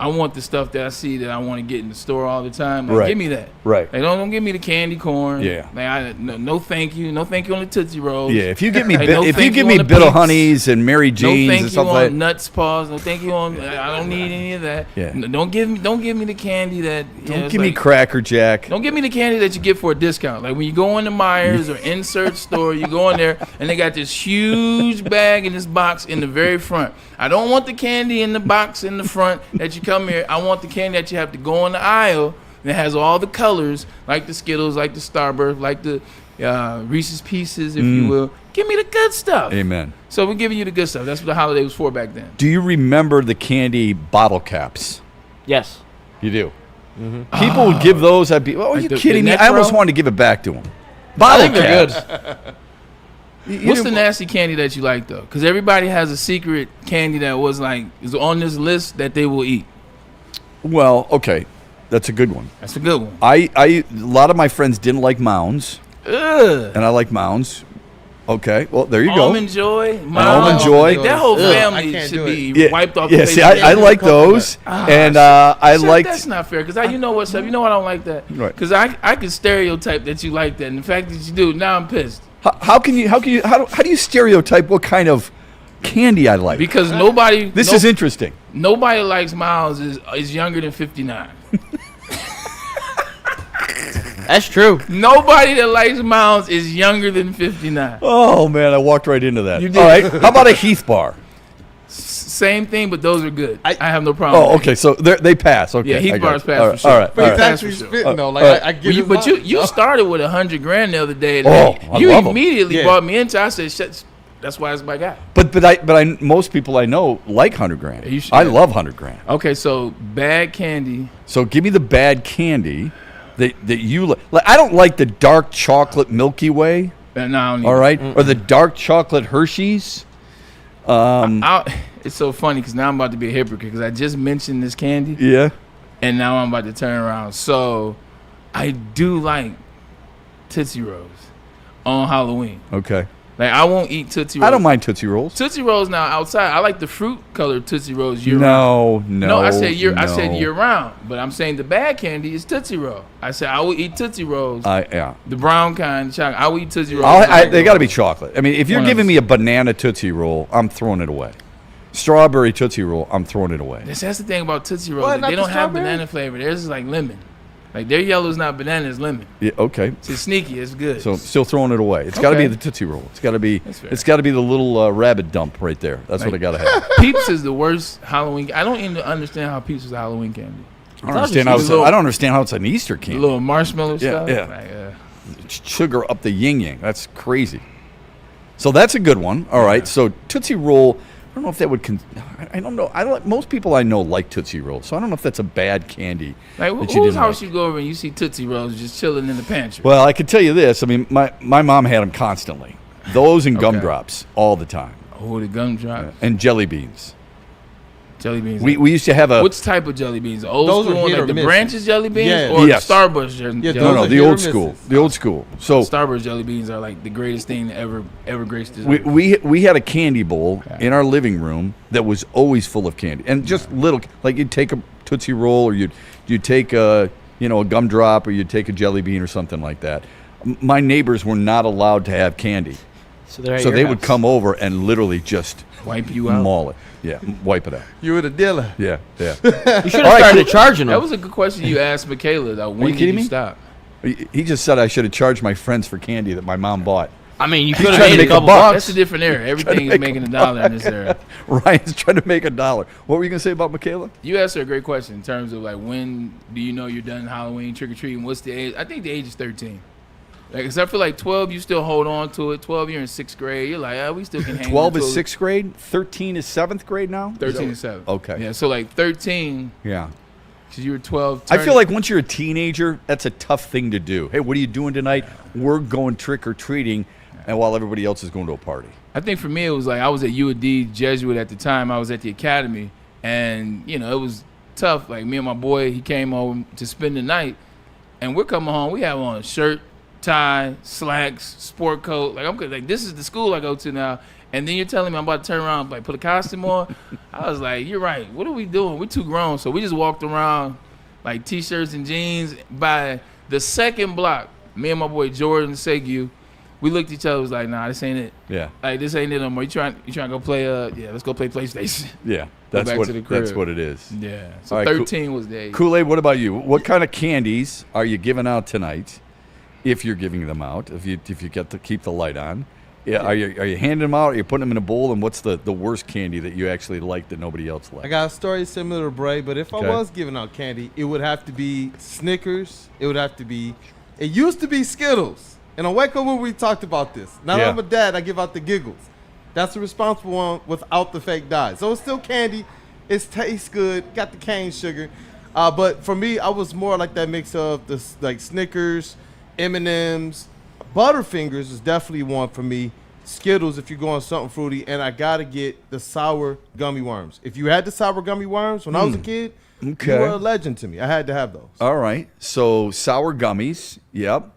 I want the stuff that I see that I want to get in the store all the time. Like, Right. give me that. Right. Like, don't give me the candy corn. Yeah. Like, no thank you. No thank you on the Tootsie Rolls. Yeah, if you give me Like, no if you thank give on me the Biddle Peeps. Honeys and Mary No Janes thank and you stuff on like Nuts Paws. No thank you on. I don't need any of that. Yeah. Don't give me the candy that. don't give me Cracker Jack. Don't give me the candy that you get for a discount. Like when you go into Myers or Insert Store, you go in there and they got this huge bag in this box in the very front. I don't want the candy in the box in the front that you come here. I want the candy that you have to go in the aisle that has all the colors, like the Skittles, like the Starburst, like the Reese's Pieces, if you will. Give me the good stuff. Amen. So we're giving you the good stuff. That's what the holiday was for back then. Do you remember the candy bottle caps? Yes. You do. People would give those. I'd be, oh, are Like you the kidding me? I Necro? almost wanted to give it back to them. I Bottle think they're caps. good. What's the nasty candy that you like though? Because everybody has a secret candy that was like is on this list that they will eat. Well, okay, that's a good one. That's a good one. A lot of my friends didn't like Mounds, Ugh. and I like Mounds. Okay, well there you go. Almond Joy, Almond Joy. Like, that whole Ugh. family I can't should do be it. wiped off. Yeah, the face see, of the I earth. like those, and I Shep, liked. That's not fair because you know what, Shep? You know I don't like that. Right. Because I could stereotype that you like that, and the fact that you do, now I'm pissed. How do you stereotype what kind of candy I like? Because nobody. This is interesting. Nobody likes Miles is younger than 59. That's true. Nobody that likes Miles is younger than 59. Oh man, I walked right into that. You did. All right, how about a Heath bar? Same thing, but those are good. I have no problem. Oh, okay, so they pass. Okay, Yeah, I Heath got bars you. pass All for right, sure. all right, But all he's right. actually Pass for spitting sure. though. all Like right. I get his But vibe. you started with $100,000 the other day. Oh, I you love 'em. immediately Yeah. brought me into. I said, "Shit, that's why it's my guy." But most people I know like $100,000. You should- I love $100,000. Okay, so bad candy. So give me the bad candy that you like. I don't like the dark chocolate Milky Way. No, I don't need All it. right, or the dark chocolate Hershey's. It's so funny because now I'm about to be a hypocrite because I just mentioned this candy Yeah. and now I'm about to turn around. So I do like Tootsie Rolls on Halloween. Okay. Like I won't eat Tootsie Rolls. I don't mind Tootsie Rolls. Tootsie Rolls now outside. I like the fruit colored Tootsie Rolls year round. No. I said I said no. year round, but I'm saying the bad candy is Tootsie Roll. I said I will eat Tootsie Rolls, Yeah. the brown kind, chocolate. I will eat Tootsie Rolls. They got to be chocolate. I mean, if you're giving me a banana Tootsie Roll, I'm throwing it away. Strawberry Tootsie Roll, I'm throwing it away. That's the thing about Tootsie Rolls. What, Like, not they the don't have strawberry? banana flavor. Theirs is like lemon. Like their yellow's not banana, it's lemon. Yeah, okay. So it's sneaky. It's good. So still throwing it away. It's got to be Okay. the Tootsie Roll. It's got to be. That's fair. It's got to be the little rabbit dump right there. That's what I got to have. Peeps is the worst Halloween. I don't even understand how Peeps is a Halloween candy. I don't understand how it's an Easter The candy. little marshmallow stuff. yeah. Like, Sugar up the yin yang. That's crazy. So that's a good one. All right. So Tootsie Roll. I don't know if that would. I don't know. Most people I know like Tootsie Rolls, so I don't know if that's a bad candy. Like that you whose didn't house like. you go over and you see Tootsie Rolls just chilling in the pantry? Well, I can tell you this. I mean, my mom had them constantly. Those and gumdrops all the time. Oh, the gumdrops. And jelly beans. Jelly beans. We used to have a. Which type of jelly beans? Old Those school, are hit like or the miss. branches jelly beans, Yeah. or Yes. the Starburst jelly Yeah, beans? those No, are the hit or old school. misses. The old school. So Starburst jelly beans are like the greatest thing to ever graced this earth. we had a candy bowl in our living room that was always full of candy, and just little, like you'd take a Tootsie Roll, or you'd take a gumdrop, or you'd take a jelly bean or something like that. My neighbors were not allowed to have candy, So they would come over and literally just Wipe you out. maul it. Yeah, wipe it out. You were the dealer. Yeah. You should have All right, started cool. charging That them. was a good question you asked Michaela. Though. When you did kidding you me? stop? He just said I should have charged my friends for candy that my mom bought. I mean, you He's could have trying to made a make a couple buck. bucks. That's a different era. Everything is making $1 in this era. Ryan's trying to make $1. What were you gonna say about Michaela? You asked her a great question in terms of like when do you know you're done Halloween trick or treating? What's the age? I think the age is 13. Like, 'cause I feel like 12, you still hold on to it. 12, you're in 6th grade. You're like, we still can hang 12 on to is it. 6th grade. 13 is 7th grade now. 13 is 7th. Okay. Yeah, so like 13, Yeah. because you were 12. I feel like once you're a teenager, that's a tough thing to do. Hey, what are you doing tonight? We're going trick or treating, and while everybody else is going to a party. I think for me, it was like I was at UAD Jesuit at the time. I was at the academy, and, it was tough. Like, me and my boy, he came home to spend the night, and we're coming home. We have on a shirt, tie, slacks, sport coat. Like I'm good. Like this is the school I go to now. And then you're telling me I'm about to turn around, like put a costume on. I was like, you're right. What are we doing? We're too grown. So we just walked around like t-shirts and jeans. By the second block, me and my boy Jordan Segu, we looked at each other. Was like, nah, this ain't it. Yeah. Like this ain't it no more. You trying to go play? Yeah, let's go play PlayStation. Yeah, Go that's back what to the crib. that's what it is. Yeah. So All right, 13 was the age. Kool-Aid, what about you? What kind of candies are you giving out tonight? If you're giving them out, if you get to keep the light on. Yeah, are you handing them out? Are you putting them in a bowl? And what's the worst candy that you actually like that nobody else likes? I got a story similar to Bray, but if I was giving out candy, it would have to be Snickers. It used to be Skittles. And on Wake Up When we talked about this. Now that I'm a dad, I give out the Giggles. That's the responsible one without the fake dye. So it's still candy. It tastes good. Got the cane sugar. But for me, I was more like that mix of like Snickers, M&Ms. Butterfingers is definitely one for me. Skittles if you're going something fruity, and I gotta get the sour gummy worms. If you had the sour gummy worms when I was a kid, you were a legend to me. I had to have those. All right, so sour gummies, yep.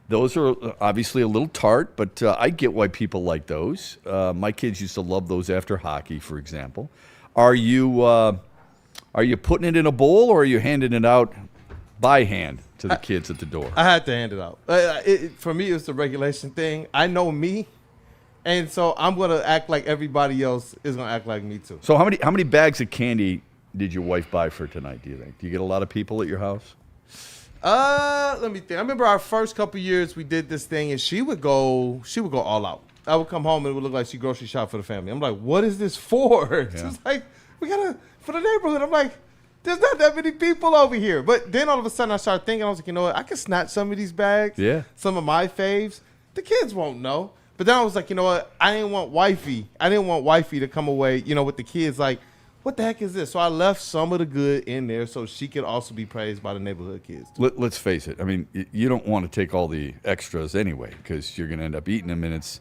Those are obviously a little tart, but I get why people like those. My kids used to love those after hockey, for example. Are you putting it in a bowl, or are you handing it out by hand to the kids at the door? I had to hand it out. For me, it's the regulation thing. I know me, and so I'm gonna act like everybody else is gonna act like me too. So how many bags of candy did your wife buy for tonight, do you think? Do you get a lot of people at your house? Let me think. I remember our first couple years we did this thing, and she would go all out. I would come home and it would look like she grocery shopped for the family. I'm like, what is this for? Yeah. She's like, we gotta for the neighborhood. I'm like, there's not that many people over here. But then all of a sudden I started thinking, I was like, you know what? I could snatch some of these bags. Yeah. Some of my faves. The kids won't know. But then I was like, you know what? I didn't want wifey to come away, with the kids like, what the heck is this? So I left some of the good in there so she could also be praised by the neighborhood kids. Let's face it. I mean, you don't want to take all the extras anyway because you're going to end up eating them, and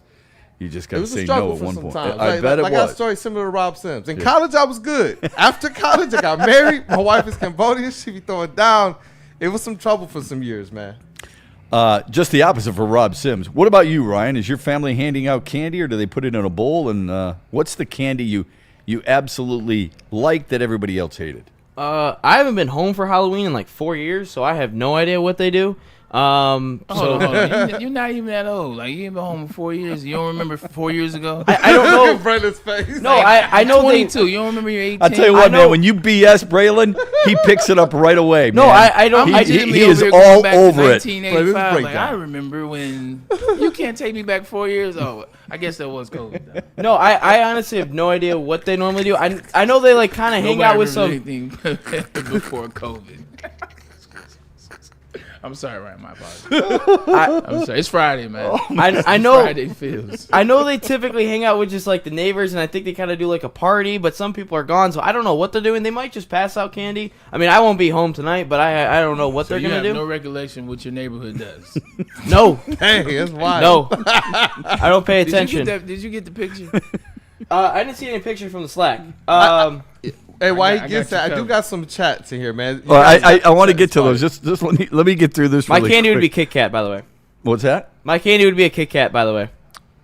you just got to say no at one point. I bet it was. I got a story similar to Rob Sims. In college, I was good. After college, I got married. My wife is Cambodian. She be throwing down. It was some trouble for some years, man. Just the opposite for Rob Sims. What about you, Ryan? Is your family handing out candy, or do they put it in a bowl? And what's the candy you absolutely like that everybody else hated? I haven't been home for Halloween in like 4 years, so I have no idea what they do. Hold on. You're not even that old. Like, you ain't been home for 4 years. You don't remember 4 years ago? I don't know. Braylen's face. No, I know 22. You don't remember you're 18? I'll tell you what, man. When you BS Braylon, he picks it up right away. No, man. I don't. He is all over it. 1985. Like, I remember when you can't take me back 4 years. Oh, I guess that was COVID. Though. No, I honestly have no idea what they normally do. I know they like kind of hang out with some. Anything before COVID. I'm sorry, Ryan. My apologies. I'm sorry. It's Friday, man. I know. Friday feels. I know they typically hang out with just like the neighbors, and I think they kind of do like a party. But some people are gone, so I don't know what they're doing. They might just pass out candy. I mean, I won't be home tonight, but I don't know what they're gonna do. You have no recollection what your neighborhood does. No. Hey, that's wild. No. I don't pay attention. Did you get the picture? I didn't see any picture from the Slack. Hey, why he gets that? I do got some chats in here, man. Well, I want to get to those. Just let me get through this. My really candy quick. would be Kit Kat, by the way. What's that? My candy would be a Kit Kat, by the way.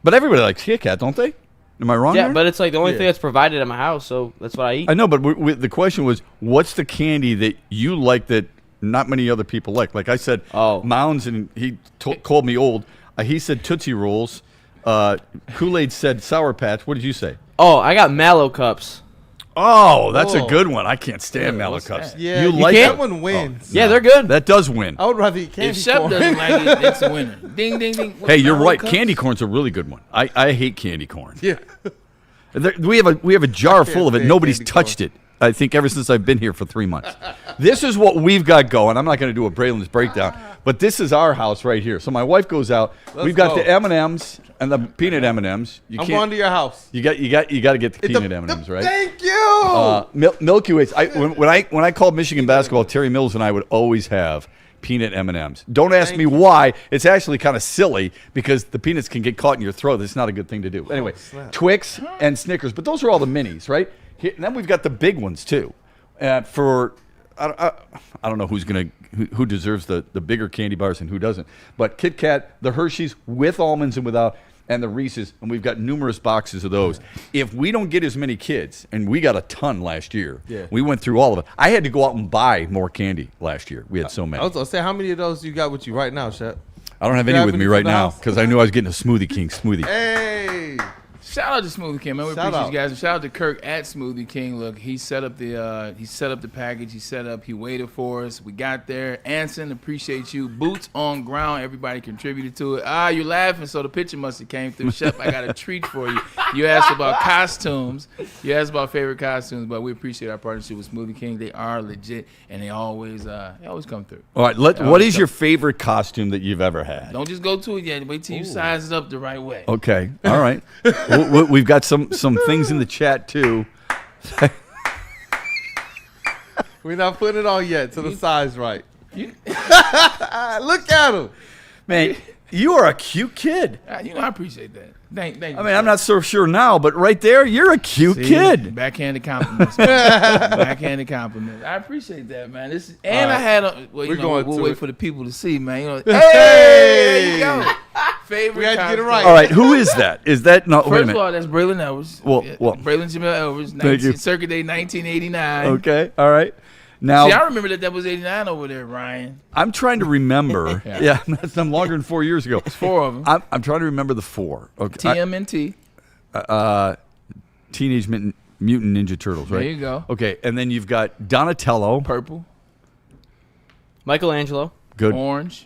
But everybody likes Kit Kat, don't they? Am I wrong? Yeah, there? but it's like the only thing that's provided at my house, so that's what I eat. I know, but the question was, what's the candy that you like that not many other people like? Like I said, Mounds, and he called me old. He said Tootsie Rolls. Kool-Aid said Sour Patch. What did you say? Oh, I got Mallow Cups. Oh, that's a good one. I can't stand Mallow Cups. Yeah, you like that one wins. Yeah, they're good. That does win. I would rather eat candy If Shep corn. doesn't like it, it's a winner. Ding, ding, ding. Hey, you're right. Cups? Candy corn's a really good one. I hate candy corn. Yeah. We have a jar full of it. stand Nobody's candy touched it. I think ever since I've been here for 3 months. This is what we've got going. I'm not going to do a Braylon's breakdown, but this is our house right here. So my wife goes out. We've got the M&Ms and the peanut M&Ms. I'm going to your house. You got to get the peanut M&Ms, right? Thank you. Milky Ways. When I called Michigan basketball, Terry Mills and I would always have peanut M&Ms. Don't ask me why. It's actually kind of silly because the peanuts can get caught in your throat. It's not a good thing to do. Anyway, Twix and Snickers, but those are all the minis, right? And then we've got the big ones too. For I don't know who deserves the bigger candy bars and who doesn't. But Kit Kat, the Hershey's with almonds and without, and the Reese's, and we've got numerous boxes of those. If we don't get as many kids, and we got a ton last year, we went through all of it. I had to go out and buy more candy last year. We had so many. I was going to say, how many of those you got with you right now, Shep? I don't have any with me right now because I knew I was getting a Smoothie King smoothie. Hey! Shout out to Smoothie King, man. We appreciate you guys. And shout out to Kirk at Smoothie King. Look, he set up the package. He waited for us. We got there. Anson, appreciate you. Boots on ground. Everybody contributed to it. You're laughing, so the picture must have came through. Shep, I got a treat for you. You asked about costumes. You asked about favorite costumes, but we appreciate our partnership with Smoothie King. They are legit, and they always come through. All right, what is your favorite costume that you've ever had? Don't just go to it yet. Wait till you size it up the right way. Okay, all right. We've got some things in the chat too. We're not putting it on yet, so the size right. Look at him, man. You are a cute kid. I appreciate that. Thank you. I mean, I'm not so sure now, but right there, you're a cute kid. Backhanded compliments. Backhanded compliments. I appreciate that, man. I had we'll wait for the people to see, man. Hey, there you go. Favorite. We had to get it right. All right, who is that? Is that no? First wait a minute. of all, that's Braylon Edwards. Well, Braylon Jamel Edwards. Circuit Day 1989. Okay, all right. Now, see, I remember that was 89 over there, Ryan. I'm trying to remember. Yeah, that's longer than 4 years ago. It's 4 of them. I'm trying to remember the 4. Okay. TMNT. Teenage Mutant Ninja Turtles, right? There you go. Okay, and then you've got Donatello. Purple. Michelangelo. Good. Orange.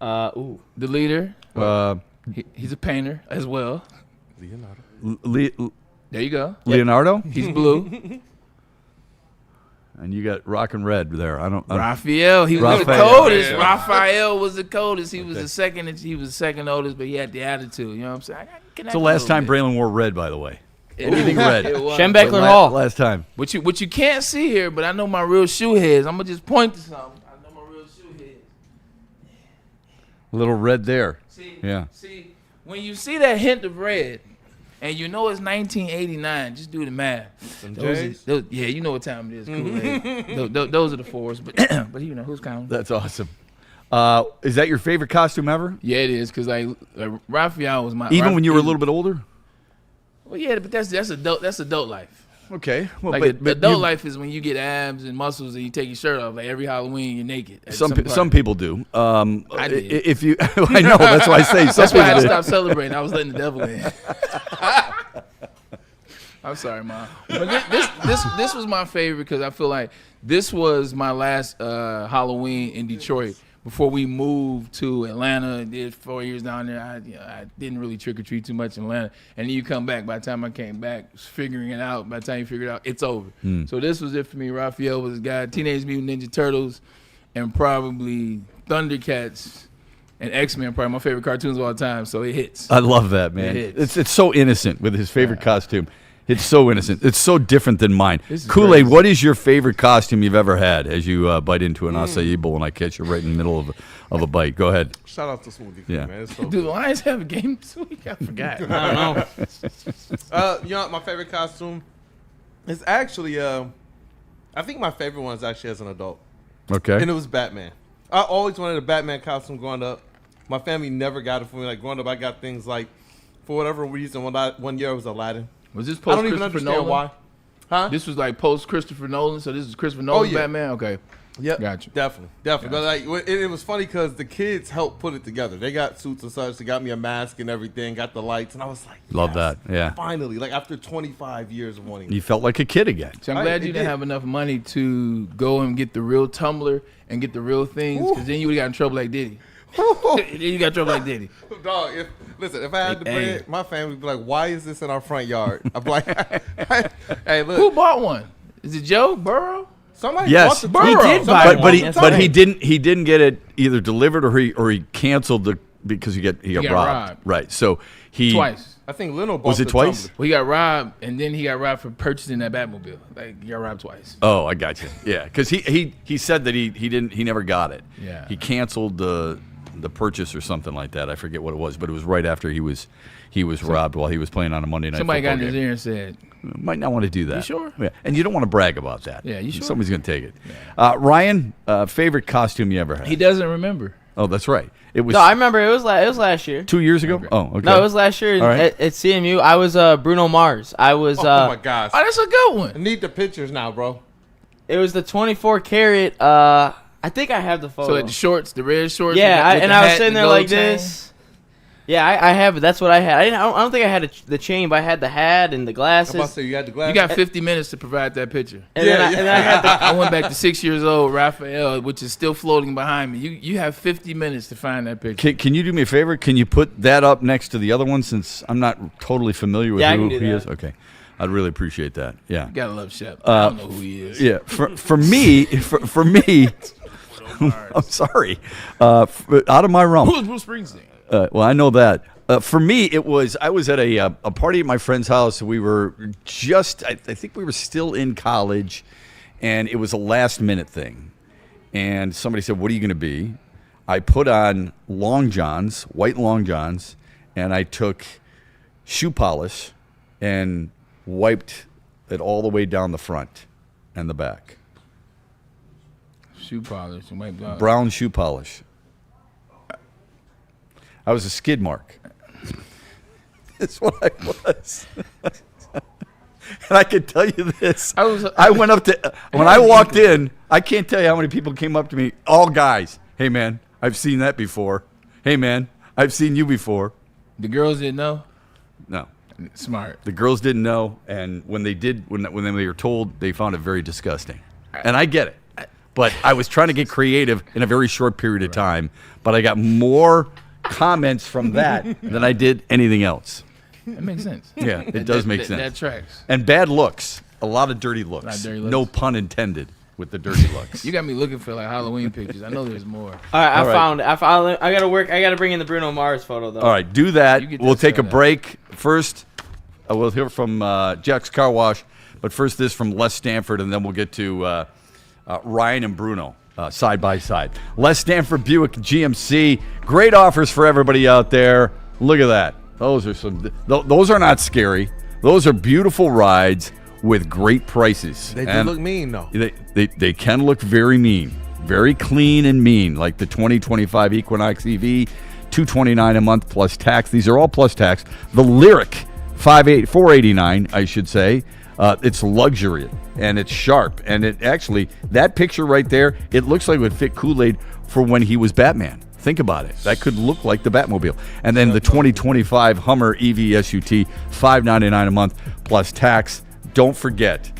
The leader. He's a painter as well. Leonardo. There you go. Leonardo. He's blue. And you got rock and red there. Raphael. He was the coldest. Yeah. Raphael was the coldest. He was the second. He was the second oldest, but he had the attitude. You know what I'm saying? It's the last time Braylon wore red, by the way. Anything red. Schembeckler Hall. Last time. What you can't see here, but I know my real shoe heads. I'm gonna just point to something. I know my real shoe heads. A little red there. See, when you see that hint of red, and you know it's 1989, just do the math. Those, you know what time it is. Those are the 4s, but you know who's counting. That's awesome. Is that your favorite costume ever? Yeah, it is, because like Raphael was my. Even when you were a little bit older. Well, yeah, but that's adult life. Okay, well, like but adult life is when you get abs and muscles and you take your shirt off. Like every Halloween, you're naked. Some people do. I did. If you, I know that's why I say. That's why I had to stop celebrating. I was letting the devil in. I'm sorry, Mom. But this was my favorite because I feel like this was my last Halloween in Detroit before we moved to Atlanta and did 4 years down there. I didn't really trick or treat too much in Atlanta. And then you come back. By the time I came back, figuring it out. By the time you figure it out, it's over. So this was it for me. Raphael was the guy. Teenage Mutant Ninja Turtles, and probably Thundercats. And X-Men, probably my favorite cartoons of all time, so it hits. I love that, man. It's so innocent with his favorite costume. It's so innocent. It's so different than mine. Kool-Aid, what is your favorite costume you've ever had as you bite into an acai bowl and I catch you right in the middle of a bite? Go ahead. Shout out to Smoothie King, man. It's so Do the Lions have a game this week? I forgot. I don't know. You know what my favorite costume is actually, I think my favorite one is actually as an adult. Okay. And it was Batman. I always wanted a Batman costume growing up. My family never got it for me. Like growing up, I got things like, for whatever reason, one year it was Aladdin. Was this post Christopher Nolan? Why. Huh? This was like post Christopher Nolan, so this is Christopher Nolan's Batman? Okay. Yep. Gotcha. Definitely. But like, it was funny because the kids helped put it together. They got suits and such. They got me a mask and everything, got the lights, and I was like, love that. Yeah. Finally, like after 25 years of wanting it. You felt like a kid again. So I'm glad you didn't have enough money to go and get the real tumbler and get the real things, because then you would have got in trouble like Diddy. You got in trouble like Diddy. Dog, if I had the bread, my family would be like, why is this in our front yard? I'm like, hey, look. Who bought one? Is it Joe Burrow? Somebody yes, bought the Burrow. He did buy one. But he didn't get it either delivered or he canceled because he got robbed. Right. So he twice. I think Leno bought was it twice? Well, he got robbed, and then he got robbed for purchasing that Batmobile. Like he got robbed twice. Oh, I got you. Yeah, because he said that he never got it. Yeah. He canceled the the purchase or something like that. I forget what it was, but it was right after he was robbed while he was playing on a Monday night Somebody football got in his game. ear and said, Might not want to do that. You sure? Yeah, and you don't want to brag about that. Yeah, you sure? Somebody's going to take it. Yeah. Ryan, favorite costume you ever had? He doesn't remember. Oh, that's right. It was. No, I remember it was last year. 2 years ago. Oh, okay. No, it was last year All right. at CMU. I was Bruno Mars. I was. Oh my gosh. Oh, that's a good one. I need the pictures now, bro. It was the 24 karat. I think I have the photo. So the shorts, the red shorts. Yeah, with the I was hat, sitting the there gold like chain. this. Yeah, I have it. That's what I had. I don't think I had the chain, but I had the hat and the glasses. I'm about to say, you had the glasses? You got 50 minutes to provide that picture. And then I had the. I went back to 6 years old, Raphael, which is still floating behind me. You have 50 minutes to find that picture. Can you do me a favor? Can you put that up next to the other one since I'm not totally familiar with Yeah, I who can do he that. is? Okay. I'd really appreciate that. Yeah. You gotta love Shep. I don't know who he is. Yeah. For me, for me, I'm sorry. Out of my realm. Who is Bruce Springsteen? Well, I know that. For me, I was at a party at my friend's house. We were I think we were still in college, and it was a last minute thing. And somebody said, "What are you going to be?" I put on long johns, white long johns, and I took shoe polish and wiped it all the way down the front and the back. Shoe polish and white blood. Brown shoe polish. I was a skid mark. That's what I was. And I can tell you this. I went up to, when I walked in, I can't tell you how many people came up to me, all guys. Hey, man, I've seen that before. Hey, man, I've seen you before. The girls didn't know? No. Smart. The girls didn't know, and when they did, when they were told, they found it very disgusting. And I get it. But I was trying to get creative in a very short period of time, but I got more comments from that than I did anything else. That makes sense. Yeah, it does make sense. That tracks. And bad looks. A lot of dirty looks. A lot of dirty looks. No pun intended with the dirty looks. You got me looking for like Halloween pictures. I know there's more. All right, I found it. I gotta work. I gotta bring in the Bruno Mars photo though. All right, do that. You get We'll this take a set up. break. First, we'll hear from Jack's Car Wash. But first, this from Les Stanford, and then we'll get to Ryan and Bruno side by side. Les Stanford Buick GMC. Great offers for everybody out there. Look at that. Those are not scary. Those are beautiful rides with great prices. They do And look mean, though. They can look very mean, very clean and mean, like the 2025 Equinox EV, $229 a month plus tax. These are all plus tax. The Lyric, $489, I should say. It's luxury and it's sharp, and it actually, that picture right there, it looks like it would fit Kool-Aid for when he was Batman. Think about it. That could look like the Batmobile. And then the 2025 Hummer EV SUT, $599 a month plus tax. Don't forget,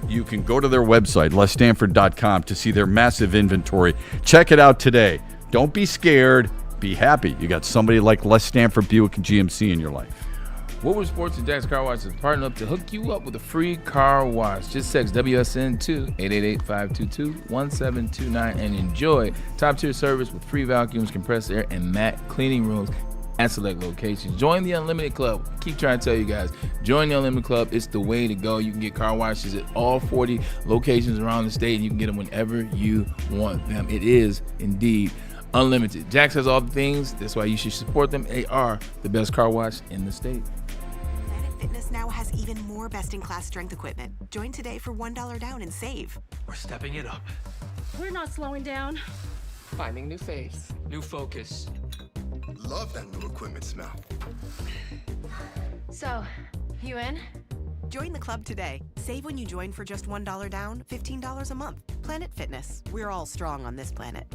you can go to their website, lesstanford.com, to see their massive inventory. Check it out today. Don't be scared. Be happy. You got somebody like Les Stanford Buick and GMC in your life. Woodward Sports and Jack's Car Wash is partnered up to hook you up with a free car wash. Just text WSN to 888-522-1729 and enjoy top-tier service with free vacuums, compressed air, and matte cleaning rooms at select locations. Join the Unlimited Club. Keep trying to tell you guys, join the Unlimited Club. It's the way to go. You can get car washes at all 40 locations around the state, and you can get them whenever you want them. It is indeed unlimited. Jack's has all the things. That's why you should support them. They are the best car wash in the state. Fitness now has even more best-in-class strength equipment. Join today for $1 down and save. We're stepping it up. We're not slowing down. Finding new faith, new focus. Love that new equipment smell. So, you in? Join the club today. Save when you join for just $1 down, $15 a month. Planet Fitness. We're all strong on this planet.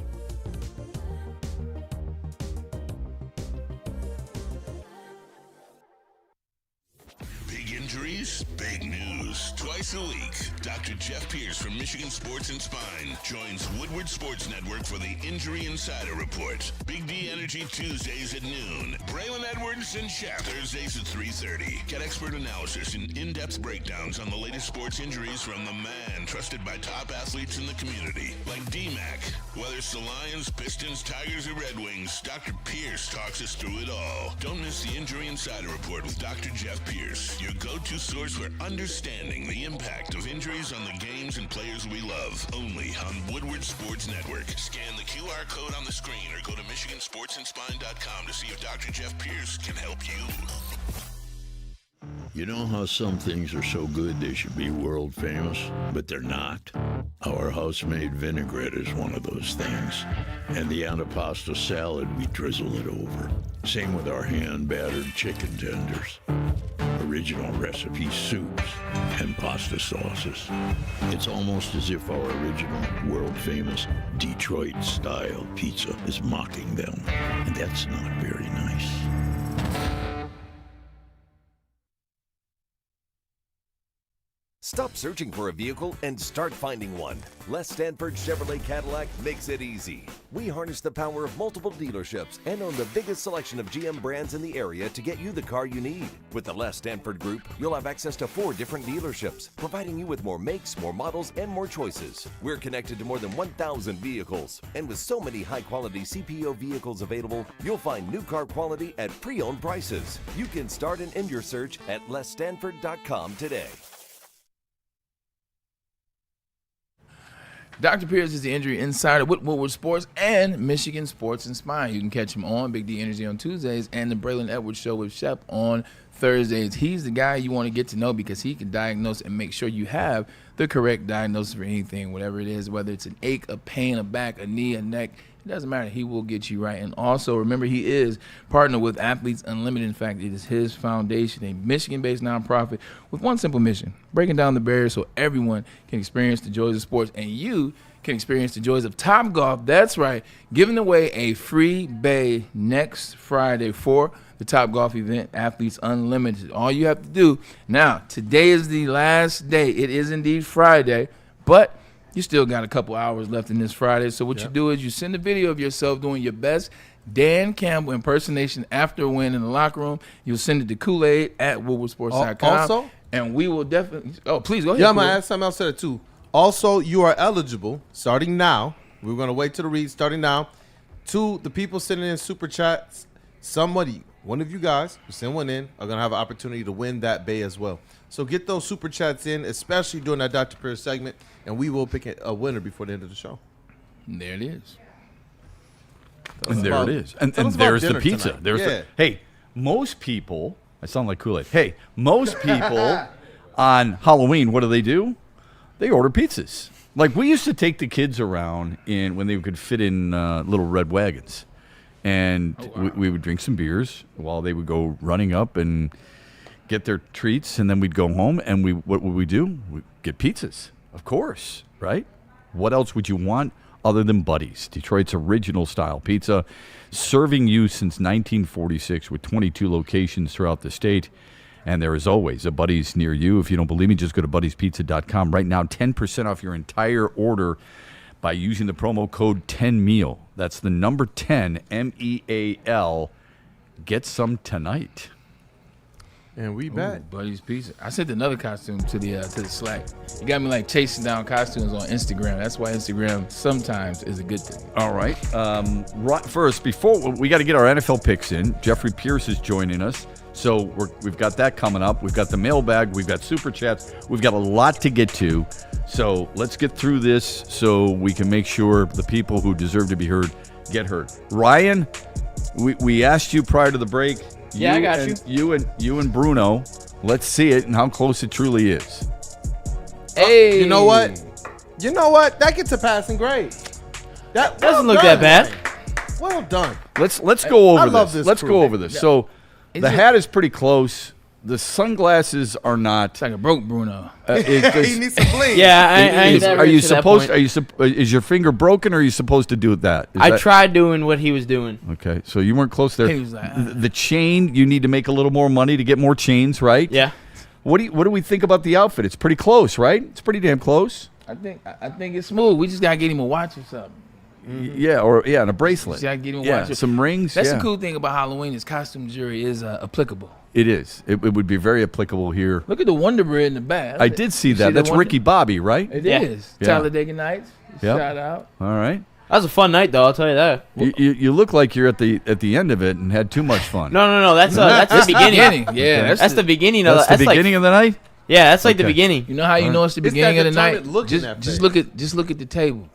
Big injuries, big news. Twice a week, Dr. Jeff Pierce from Michigan Sports and Spine joins Woodward Sports Network for the Injury Insider Report. Big D Energy Tuesdays at noon. Braylon Edwards and Shep Thursdays at 3:30. Get expert analysis and in-depth breakdowns on the latest sports injuries from the man trusted by top athletes in the community, like D-Mac. Whether it's the Lions, Pistons, Tigers, or Red Wings, Dr. Pierce talks us through it all. Don't miss the Injury Insider Report with Dr. Jeff Pierce. You're the go-to source for understanding the impact of injuries on the games and players we love. Only on Woodward Sports Network. Scan the QR code on the screen or go to MichiganSportsAndSpine.com to see if Dr. Jeff Pierce can help you. You know how some things are so good they should be world famous, but they're not? Our house-made vinaigrette is one of those things. And the antipasta salad, we drizzle it over. Same with our hand-battered chicken tenders. Original recipe soups and pasta sauces. It's almost as if our original, world-famous Detroit-style pizza is mocking them. And that's not very nice. Stop searching for a vehicle and start finding one. Les Stanford Chevrolet Cadillac makes it easy. We harness the power of multiple dealerships and own the biggest selection of GM brands in the area to get you the car you need. With the Les Stanford Group, you'll have access to 4 different dealerships, providing you with more makes, more models, and more choices. We're connected to more than 1,000 vehicles. And with so many high-quality CPO vehicles available, you'll find new car quality at pre-owned prices. You can start and end your search at lesstanford.com today. Dr. Pierce is the injury insider with Woodward Sports and Michigan Sports and Spine. You can catch him on Big D Energy on Tuesdays and the Braylon Edwards Show with Shep on Thursdays. He's the guy you want to get to know because he can diagnose and make sure you have the correct diagnosis for anything, whatever it is, whether it's an ache, a pain, a back, a knee, a neck. It doesn't matter. He will get you right. And also, remember, he is partnered with Athletes Unlimited. In fact, it is his foundation, a Michigan-based nonprofit with one simple mission, breaking down the barriers so everyone can experience the joys of sports and you can experience the joys of Topgolf. That's right, giving away a free bay next Friday for the Topgolf event, Athletes Unlimited. All you have to do, now, today is the last day. It is indeed Friday, but you still got a couple hours left in this Friday. So what you do is you send a video of yourself doing your best Dan Campbell impersonation after a win in the locker room. You'll send it to Kool-Aid at woodwardsports.com. Also, and we will definitely – oh, please, go ahead. Yeah, I'm going to add something else to that, too. Also, you are eligible, starting now. We're going to wait till the read, starting now. To the people sending in super chats, somebody, one of you guys who send one in, are going to have an opportunity to win that bay as well. So get those super chats in, especially during that Dr. Pierce segment, and we will pick a winner before the end of the show. And there it is. And there it is. And there's the pizza. There's hey, most people, I sound like Kool-Aid. Hey, most people on Halloween, what do? They order pizzas. Like we used to take the kids around when they could fit in little red wagons. And we would drink some beers while they would go running up and get their treats, and then we'd go home, and what would we do? We'd get pizzas, of course, right? What else would you want other than Buddy's, Detroit's original style pizza, serving you since 1946 with 22 locations throughout the state. And there is always a Buddy's near you. If you don't believe me, just go to buddyspizza.com right now. 10% off your entire order by using the promo code 10MEAL. That's the number 10, MEAL. Get some tonight. And we back. Buddy's Pizza. I sent another costume to the Slack. You got me like chasing down costumes on Instagram. That's why Instagram sometimes is a good thing. All right. First, before we got to get our NFL picks in, Jeffrey Pierce is joining us. So we've got that coming up. We've got the mailbag. We've got super chats. We've got a lot to get to. So let's get through this so we can make sure the people who deserve to be heard get heard. Ryan, we asked you prior to the break. Yeah, I got you. You and Bruno. Let's see it and how close it truly is. Hey, you know what? That gets a passing grade. That doesn't look that bad. Well done. Let's go over I this. love this Let's crew. go over this. So the hat is pretty close. The sunglasses are not. It's like a broke Bruno. He needs some bling. Yeah, are you supposed? Is your finger broken, or are you supposed to do that? I tried doing what he was doing. Okay, so you weren't close there. He was like, the chain, you need to make a little more money to get more chains, right? Yeah. What do we think about the outfit? It's pretty close, right? It's pretty damn close. I think it's smooth. We just gotta get him a watch or something. Mm-hmm. Yeah, and a bracelet. Just gotta get him a watch. Some rings. That's the cool thing about Halloween is costume jewelry is applicable. It is. It would be very applicable here. Look at the Wonder Bread in the back. I did see that. That's Ricky Bobby, right? It is. Yeah. Talladega Nights. Yep. Shout out. All right. That was a fun night, though. I'll tell you that. You look like you're at the end of it and had too much fun. No. That's the beginning. Yeah, that's the beginning of the beginning of the night. Yeah, that's like the beginning. You know how you know it's the beginning of the night? Just look at the table.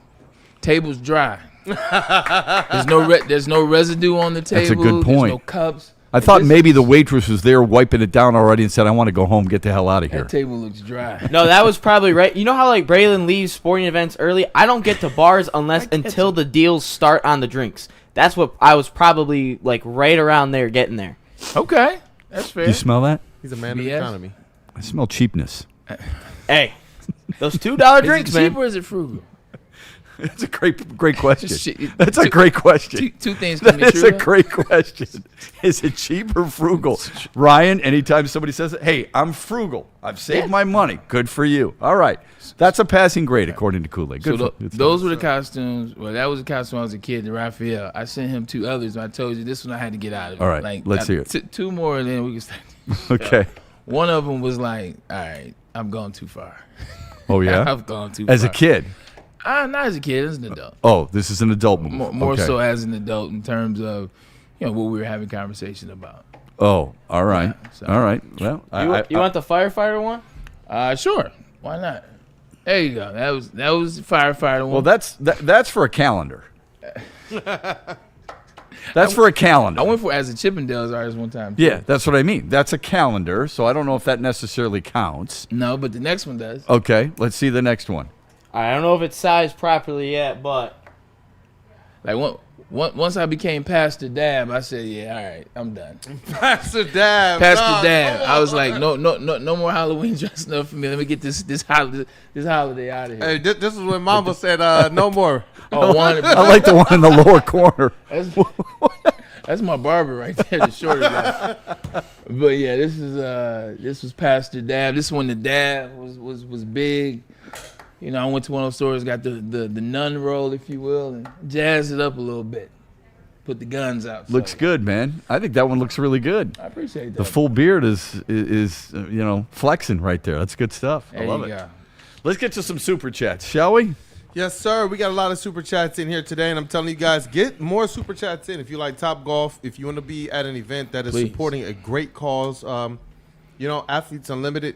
Table's dry. There's no residue on the table. That's a good point. There's no cups. I thought maybe the waitress was there wiping it down already and said, "I want to go home, get the hell out of here." That table looks dry. No, that was probably right. You know how like Braylon leaves sporting events early? I don't get to bars until the deals start on the drinks. That's what I was probably like right around there getting there. Okay, that's fair. Do you smell that? He's a man of the economy. I smell cheapness. Hey, those $2 drinks, is it man. cheap or is it frugal? That's a great question. That's a great question. Two things can be That's true. a great question. Is it cheap or frugal? Ryan, anytime somebody says, "Hey, I'm frugal. I've saved my money." Good for you. All right. That's a passing grade according to Kool-Aid. Good So for those were the costumes. Well, that was the costume I was a kid, the Raphael. I sent him 2 others, and I told you this one I had to get out of it. All right, let's hear it. 2 more, and then we can start. Okay. One of them was like, all right, I'm going too far. Oh, yeah? I've gone too far. As a kid? Not as a kid, as an adult. Oh, this is an adult movie. More so as an adult in terms of, what we were having conversation about. Oh, all right. Yeah, so. All right. Well, You want the firefighter one? Sure. Why not? There you go. That was the firefighter one. Well, that's for a calendar. That's for a calendar. I went for as a Chippendales artist one time. Too. Yeah, that's what I mean. That's a calendar, so I don't know if that necessarily counts. No, but the next one does. Okay, let's see the next one. I don't know if it's sized properly yet, but like once I became Pastor Dab, I said, "Yeah, all right, I'm done." Pastor Dab. Pastor Dab. I was like, "No more Halloween dressing up for me. Let me get this holiday out of here." Hey, this is when Mama said, "No more." Oh, I like the one in the lower corner. That's my barber right there, the shorter guy. But yeah, this was Pastor Dab. This one, the dab was big. I went to one of those stores, got the nun roll, if you will, and jazzed it up a little bit. Put the guns out. Looks good, man. I think that one looks really good. I appreciate that. The full beard is flexing right there. That's good stuff. I love it. Go. Let's get to some super chats, shall we? Yes, sir. We got a lot of super chats in here today, and I'm telling you guys, get more super chats in if you like Top Golf. If you want to be at an event that is supporting a great cause, Athletes Unlimited.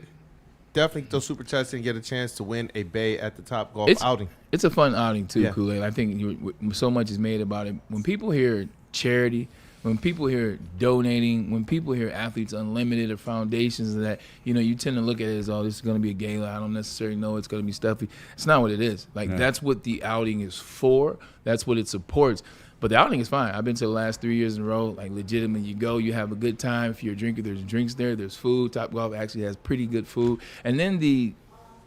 Definitely get those super chats and get a chance to win a bay at the Top Golf outing. It's a fun outing too, Yeah. Kool-Aid. I think so much is made about it. When people hear charity, when people hear donating, when people hear Athletes Unlimited or foundations and that, you tend to look at it as, oh, this is going to be a gala. I don't necessarily know it's going to be stuffy. It's not what it is. That's what the outing is for. That's what it supports. But the outing is fine. I've been to the last 3 years in a row. Like, legitimately, you go, you have a good time. If you're a drinker, there's drinks there. There's food. Top Golf actually has pretty good food. And then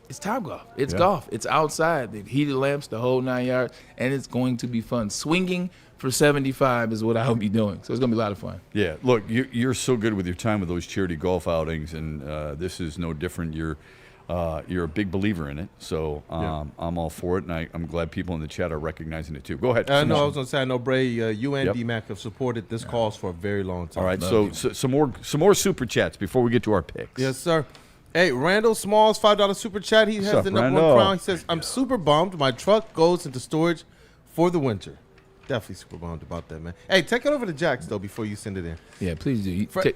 it's Top Golf. It's golf. It's outside. They've heated lamps, the whole 9 yards, and it's going to be fun. Swinging for 75 is what I'll be doing. So it's going to be a lot of fun. Yeah. Look, you're so good with your time with those charity golf outings, and this is no different. You're a big believer in it, so I'm all for it, and I'm glad people in the chat are recognizing it too. Go ahead. I was going to say, I know Bray, you and D-Mac have supported this cause for a very long time. All right, so some more super chats before we get to our picks. Yes, sir. Hey, Randall Smalls, $5 super chat. He has the number one crown. He says, "I'm super bummed. My truck goes into storage for the winter." Definitely super bummed about that, man. Hey, take it over to Jax though before you send it in. Yeah, please do.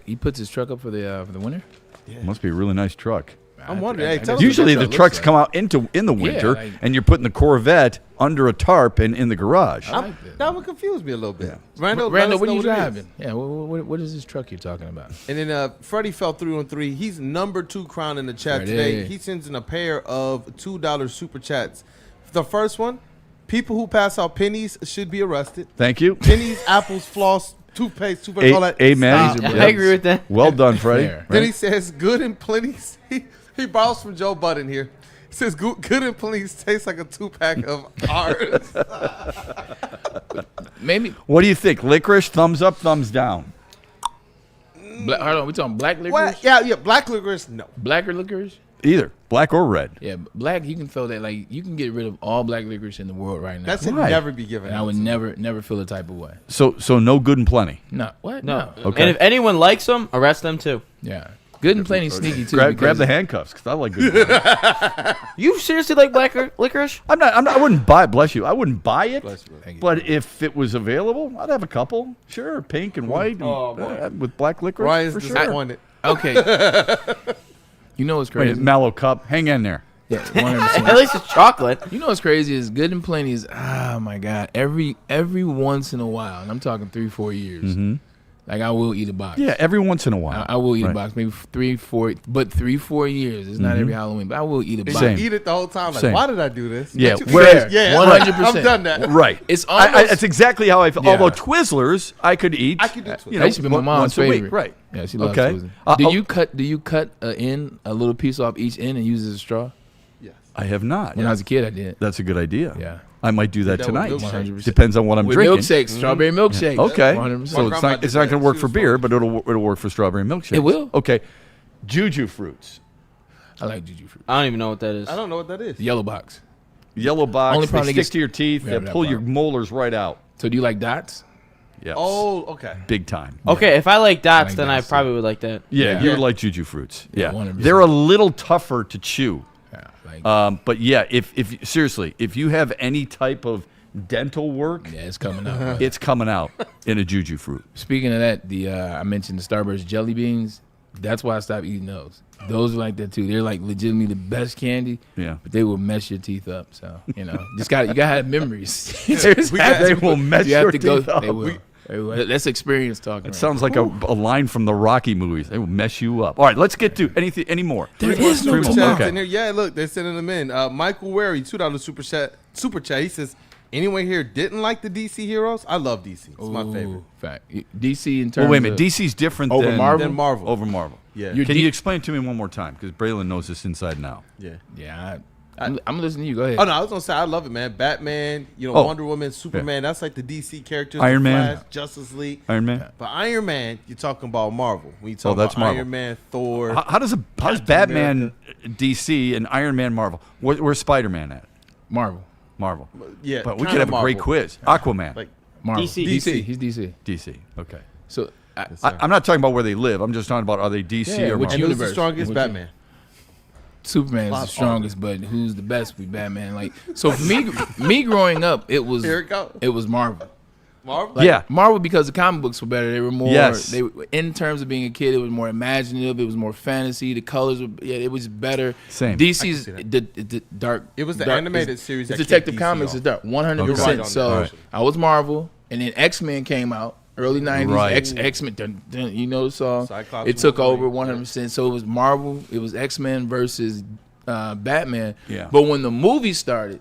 He puts his truck up for the winter. Yeah. Must be a really nice truck. I'm wondering. Usually the trucks come out in the winter, and you're putting the Corvette under a tarp and in the garage. That would confuse me a little bit. Yeah. Randall, what are you driving? Yeah, what is this truck you're talking about? And then Freddie fell through on 3. He's number 2 crown in the chat today. He sends in a pair of $2 super chats. The first one, people who pass out pennies should be arrested. Thank you. Pennies, apples, floss, toothpaste, all that. Amen. I agree with that. Well done, Freddie. Fair. Then he says, "Good and plenty." He borrows from Joe Budden here. He says, "Good and plenty tastes like a 2-pack of ours." Maybe. What do you think? Licorice, thumbs up, thumbs down? Hold on, we talking black licorice? What? Yeah, black licorice, no. Black or licorice? Either black or red. Yeah, black. You can throw that. Like, you can get rid of all black licorice in the world right now. That should never be given. And I would never feel the type of way. So no good and plenty. No. What? No. Okay. And if anyone likes them, arrest them too. Yeah. Good and plenty sneaky too. Grab the handcuffs because I like good. You seriously like black licorice? I'm not. I wouldn't buy it. Bless you. I wouldn't buy it. But if it was available, I'd have a couple. Sure, pink and white and, with black licorice. Ryan's for sure. disappointed. Okay. You know what's crazy? Wait, Mallow Cup. Hang in there. Yeah, 100%. At least it's chocolate. You know what's crazy is Good and Plenty is, oh my God, every once in a while, and I'm talking 3-4 years, like I will eat a box. Yeah, every once in a while. I will eat a box, maybe 3-4, but 3-4 years. It's not every Halloween, but I will eat a box. You eat it the whole time. Like, why did I do this? Yeah, whereas, yeah, 100%. I've done that. Right. It's almost. That's exactly how I feel. Yeah. Although Twizzlers, I could eat. I could do Twizzlers. That used to be my mom's once a favorite. week. Right. Yeah, she loves Okay. Twizzlers. Do you cut a little piece off each end and use it as a straw? I have not. When I was a kid, I did. That's a good idea. Yeah. I might do that with tonight. milkshake. Depends on what I'm With drinking. milkshakes, strawberry milkshake. Yeah. Okay. 100%. So it's not going to work for beer, but it'll work for strawberry milkshake. It will. Okay. Juju fruits. I like juju fruit. I don't even know what that is. I don't know what that is. The yellow box. Yellow box. Only They problem stick gets- to your teeth. Yeah, They that pull your part. molars right out. So do you like dots? Yes. Oh, okay. Big time. Okay, if I like dots, like then dots, I probably would like that. Yeah, you would like juju fruits. Yeah. 100%. They're a little tougher to chew. Yeah, like, But yeah, if seriously, if you have any type of dental work, yeah, it's coming out. it's coming out in a juju fruit. Speaking of that, I mentioned the Starburst jelly beans. That's why I stopped eating those. Those are like that too. They're like legitimately the best candy. Yeah. But they will mess your teeth up. So you gotta have memories. They will mess you have your to go. teeth up. They will. That's experience talking. It sounds like a line from the Rocky movies. They will mess you up. All right, let's get to any more. There is no Three more. Chats Okay. in here. Yeah, look, they're sending them in. Michael Wary, $2 super chat. He says, anyone here didn't like the DC heroes? I love DC. It's my favorite. Fact. DC in terms. Well, wait a minute. of DC's different over than Marvel. Than Marvel. Over Marvel. Yeah. You're Can D- you explain it to me one more time? Because Braylon knows this inside and out. Yeah. Yeah, I'm listening to you. Go ahead. Oh no, I was gonna say I love it, man. Batman, Oh. Wonder Woman, Superman. That's like the DC characters. Iron the Man. Flash, Justice League. Iron Man. But Iron Man, you're talking about Marvel. When you talk that's about Marvel. Iron Man, Thor. How does Batman DC and Iron Man Marvel? Where's Spider-Man at? Marvel. Yeah, But we kinda could have a Marvel. great quiz. Aquaman. Like Marvel. DC. DC. He's DC. DC. Okay. So I'm not talking about where they live. I'm just talking about are they DC Yeah, or which Marvel? and who's the universe? strongest? Which Batman. Superman is the Lot strongest, but who's the best? Be Batman. Like so for me growing up, it was Here it goes. it was Marvel. Marvel. Like, Yeah. Marvel because the comic books were better. They were more. Yes. They in terms of being a kid, it was more imaginative. It was more fantasy. The colors were. Yeah, it was better. Same. DC's I can the dark. It was the dark- animated it's- series It's that Detective kicked DC Comics off. is dark. 100%. You're right on So that. Right. I was Marvel, and then X-Men came out. Early 90s, Right. X-Men, dun, dun, you know the song. Cyclops It took and over Wolverine. 100%. So it was Marvel, it was X-Men versus Batman. Yeah. But when the movie started,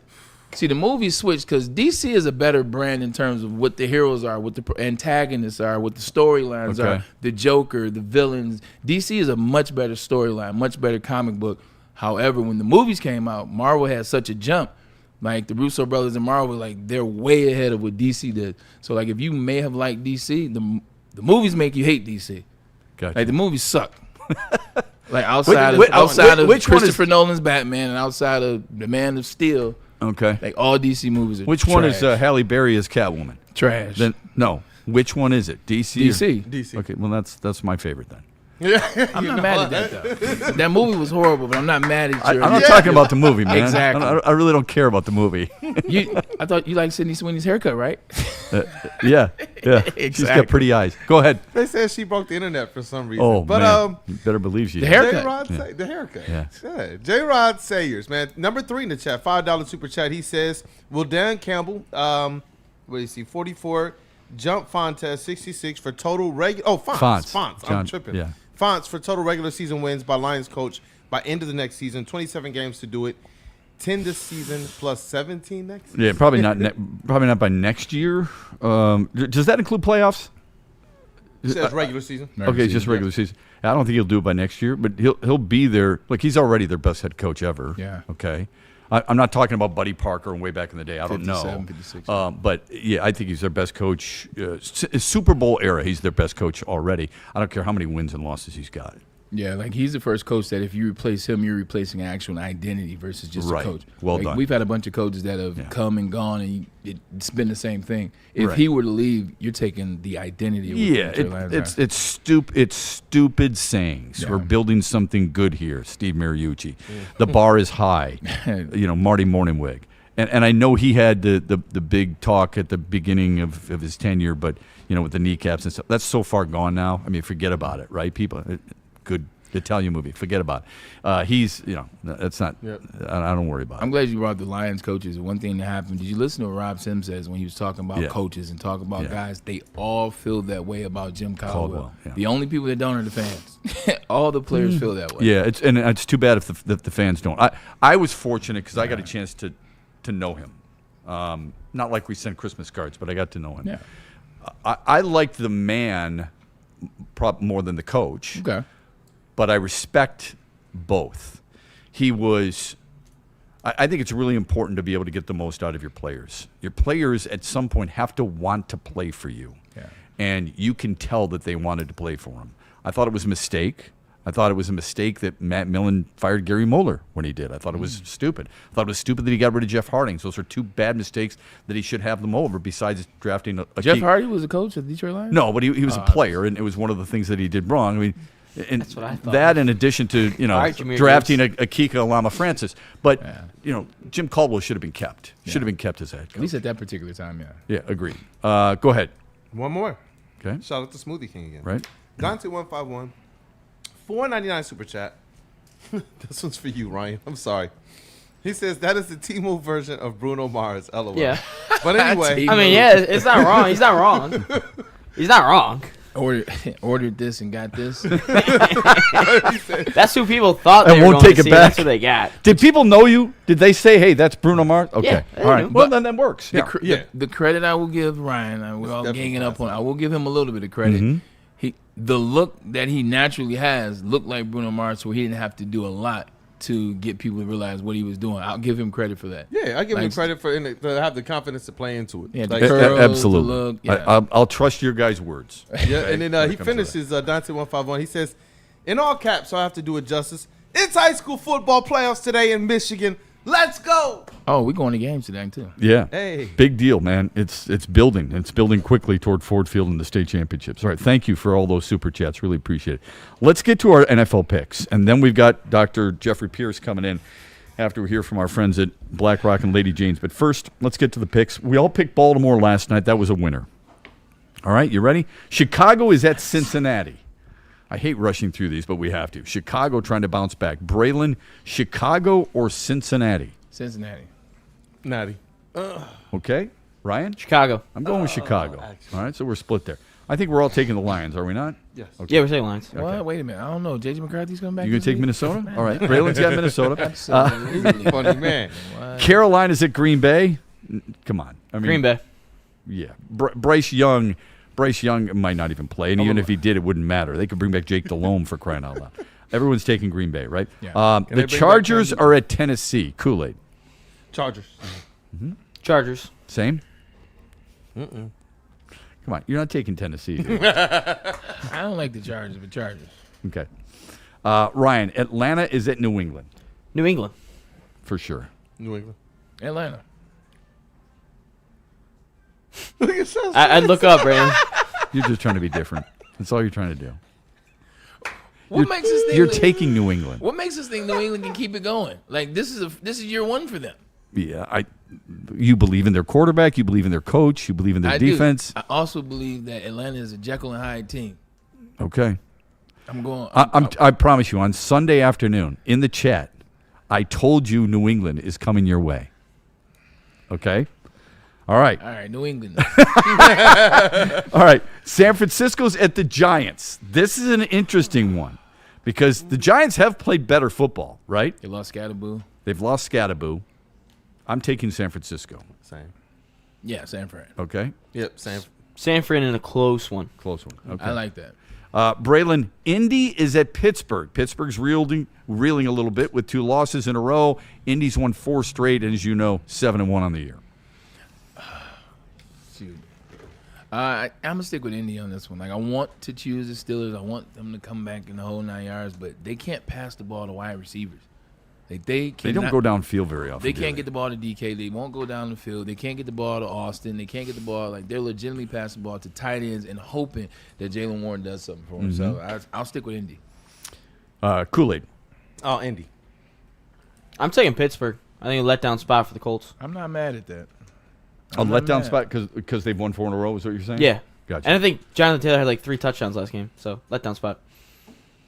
see, the movie switched because DC is a better brand in terms of what the heroes are, what the antagonists are, what the storylines Okay. are, the Joker, the villains. DC is a much better storyline, much better comic book. However, when the movies came out, Marvel had such a jump. Like the Russo brothers and Marvel, like they're way ahead of what DC did. So like if you may have liked DC, the movies make you hate DC. Gotcha. Like the movies suck. Like outside of which one is- Christopher Nolan's Batman and outside of The Man of Steel, Okay. like all DC movies are Which one is trash. Halle Berry as Catwoman? Trash. Then no. Which one is it? DC. DC. DC. Okay. Well, that's my favorite then. I'm not mad at that though. That movie was horrible, but I'm not mad at you. I'm not talking about the movie, man. Exactly. I really don't care about the movie. I thought you liked Sydney Sweeney's haircut, right? Yeah. She's got pretty eyes. Go ahead. They said she broke the internet for some reason. Oh, but man. You better believe she the did. haircut. J-Rod the haircut. Yeah. J-Rod Sayers, man. Number 3 in the chat, $5 super chat. He says, will Dan Campbell, what do you see, 44, jump Fontes, 66 for total regular. Oh, Fonts. I'm John, tripping. yeah. Fonts for total regular season wins by Lions coach by end of the next season. 27 games to do it. 10 this season plus 17 next season. Yeah, probably not. Probably not by next year. Does that include playoffs? It says regular season. Okay, just regular season. I don't think he'll do it by next year, but he'll be there. Like he's already their best head coach ever. Yeah. Okay. I'm not talking about Buddy Parker and way back in the day. I don't 57, know. 56. But yeah, I think he's their best coach. Super Bowl era, he's their best coach already. I don't care how many wins and losses he's got. Yeah, like he's the first coach that if you replace him, you're replacing an actual identity versus just Right. a coach. Well Like, done. We've had a bunch of coaches that have come and gone, and it's been the same thing. If Right. he were to leave, you're taking the identity. Of what Yeah, the Carolinas are. it's stupid sayings. Yeah. We're building something good here, Steve Mariucci. The bar is high. Marty Morningwig. And I know he had the big talk at the beginning of his tenure, but with the kneecaps and stuff, that's so far gone now. I mean, forget about it, right? People, good Italian movie, forget about it. He's, that's not. Yep. I don't worry about it. I'm glad you brought up the Lions coaches. One thing that happened, did you listen to what Rob Sims says when he was talking about coaches and talking about guys? They all feel that way about Jim Caldwell. The only people that don't are the fans. All the players feel that way. Yeah, it's too bad if the fans don't. I was fortunate because I got a chance to know him. Not like we sent Christmas cards, but I got to know him. Yeah. I liked the man more than the coach. Okay. But I respect both. He was. I think it's really important to be able to get the most out of your players. Your players at some point have to want to play for you. Yeah. And you can tell that they wanted to play for him. I thought it was a mistake. I thought it was a mistake that Matt Millen fired Gary Moeller when he did. I thought it was stupid. I thought it was stupid that he got rid of Jeff Harding. So those are two bad mistakes that he should have them over besides drafting a Jeff Harding was a coach of the Detroit Lions? No, but he was a player, and it was one of the things that he did wrong. I mean, and That's what I thought. that in addition to drafting a Kika Lama Francis, but Jim Caldwell should have been kept. Should have been kept as head coach. At least at that particular time, yeah. Yeah, agreed. Go ahead. One more. Okay. Shout out to Smoothie King again. Right. Dante151, $4.99 super chat. This one's for you, Ryan. I'm sorry. He says that is the T-Move version of Bruno Mars. LOL. Yeah. But anyway, I mean, yeah, it's not wrong. He's not wrong. He's not wrong. Ordered this and got this. That's who people thought they I were won't going take to it see. back. That's what they got. Did people know you? Did they say, "Hey, that's Bruno Mars"? Okay. Yeah, they all right. knew. Well, then that works. The credit I will give Ryan, and we're all ganging up on. I will give him a little bit of credit. The look that he naturally has looked like Bruno Mars, so he didn't have to do a lot to get people to realize what he was doing. I'll give him credit for that. Yeah, I give him credit for to have the confidence to play into it. Yeah, Like, absolutely. the look, yeah. I'll trust your guys' words. Yeah, and then he finishes Dante151. He says, in all caps, so I have to do it justice. It's high school football playoffs today in Michigan. Let's go. Oh, we're going to games today too. Yeah. Hey. Big deal, man. It's building. It's building quickly toward Ford Field and the state championships. All right. Thank you for all those super chats. Really appreciate it. Let's get to our NFL picks. And then we've got Dr. Jeffrey Pierce coming in after we hear from our friends at Black Rock and Lady Jane's. But first, let's get to the picks. We all picked Baltimore last night. That was a winner. All right. You ready? Chicago is at Cincinnati. I hate rushing through these, but we have to. Chicago trying to bounce back. Braylon, Chicago or Cincinnati? Cincinnati. Natty. Okay. Ryan? Chicago. I'm going with Chicago. All right, so we're split there. I think we're all taking the Lions, are we not? Yes. Okay. Yeah, we're taking Lions. Okay. What? Wait a minute. I don't know. J.J. McCarthy's coming back. You going to take Minnesota? All right. Braylon's got Minnesota. Absolutely. Funny man. Carolina's at Green Bay. Come on. I mean, Green Bay. Yeah. Bryce Young might not even play, and even if he did, it wouldn't matter. They could bring back Jake Delhomme for crying out loud. Everyone's taking Green Bay, right? Yeah. The Chargers are at Tennessee. Kool-Aid. Chargers. Chargers. Same? Mm-mm. Come on. You're not taking Tennessee, dude. I don't like the Chargers, but Chargers. Okay. Ryan, Atlanta is at New England. New England. For sure. New England. Atlanta. I'd look up, Brandon. You're just trying to be different. That's all you're trying to do. What makes us think you're taking New England? What makes us think New England can keep it going? Like this is year one for them. Yeah, you believe in their quarterback, you believe in their coach, you believe in their defense. I also believe that Atlanta is a Jekyll and Hyde team. Okay. I'm going. I promise you, on Sunday afternoon in the chat, I told you New England is coming your way. Okay. All right. All right, New England. All right. San Francisco's at the Giants. This is an interesting one because the Giants have played better football, right? They lost Scatterboo. They've lost Scatterboo. I'm taking San Francisco. Same. Yeah, San Fran. Okay. Yep, same. San Fran in a close one. Close one. Okay. I like that. Braylon, Indy is at Pittsburgh. Pittsburgh's reeling a little bit with 2 losses in a row. Indy's won 4 straight, and as you know, 7-1 on the year. I'm gonna stick with Indy on this one. Like I want to choose the Steelers. I want them to come back in the whole 9 yards, but they can't pass the ball to wide receivers. Like they don't go downfield very often. They can't get the ball to DK. They won't go down the field. They can't get the ball to Austin. They can't get the ball. Like they're legitimately passing the ball to tight ends and hoping that Jalen Warren does something for him. So I'll stick with Indy. Kool-Aid. Oh, Indy. I'm taking Pittsburgh. I think a letdown spot for the Colts. I'm not mad at that. A letdown spot because they've won 4 in a row. Is what you're saying? Yeah. Gotcha. And I think Jonathan Taylor had like 3 touchdowns last game, so letdown spot.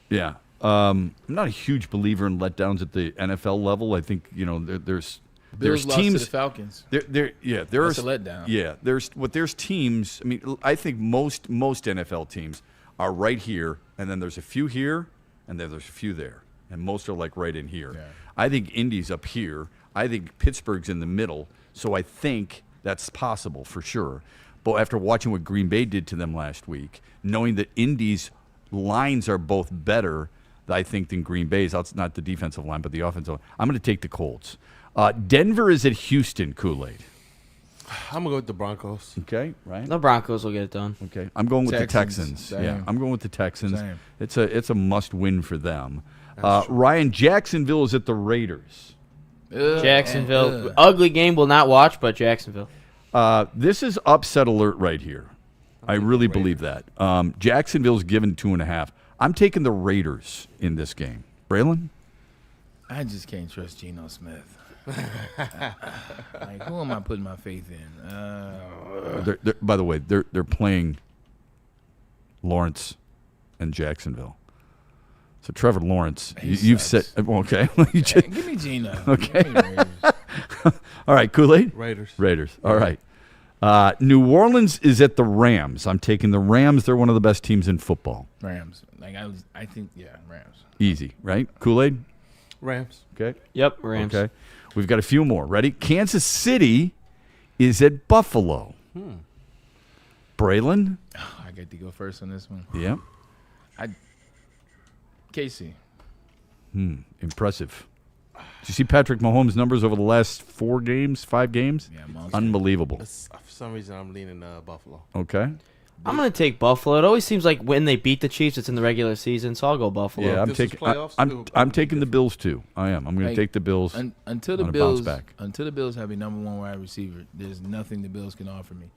Yeah. I'm not a huge believer in letdowns at the NFL level. I think there's Bills lost teams to the Falcons. There's That's a letdown. Yeah, there's teams. I mean, I think most NFL teams are right here, and then there's a few here, and then there's a few there, and most are like right in here. Yeah. I think Indy's up here. I think Pittsburgh's in the middle. So I think that's possible for sure. But after watching what Green Bay did to them last week, knowing that Indy's lines are both better, I think, than Green Bay's. That's not the defensive line, but the offensive line. I'm going to take the Colts. Denver is at Houston, Kool-Aid. I'm going to go with the Broncos. Okay, right. The Broncos will get it done. Okay, I'm going with Texans. the Texans. Same. Yeah, I'm going with the Texans. Same. It's a must-win for them. Ryan, Jacksonville is at the Raiders. Jacksonville. Ugly game, will not watch, but Jacksonville. This is upset alert right here. I really believe that. Jacksonville's given 2.5. I'm taking the Raiders in this game. Braylon? I just can't trust Geno Smith. Like, who am I putting my faith in? By the way, they're playing Lawrence and Jacksonville. So Trevor Lawrence, you've said okay. Give me Geno. Okay. All right, Kool-Aid. Raiders. All right. New Orleans is at the Rams. I'm taking the Rams. They're one of the best teams in football. Rams. Like I think Rams. Easy, right? Kool-Aid. Rams. Okay. Yep, Rams. Okay. We've got a few more. Ready? Kansas City is at Buffalo. Braylon. I get to go first on this one. Yeah. KC. Impressive. Did you see Patrick Mahomes' numbers over the last 5 games? Yeah, monster. Unbelievable. For some reason, I'm leaning Buffalo. Okay. I'm going to take Buffalo. It always seems like when they beat the Chiefs, it's in the regular season, so I'll go Buffalo. Yeah, I'm taking the Bills too. I am. I'm going to take the Bills. Until the Bills have a number 1 wide receiver, there's nothing the Bills can offer me.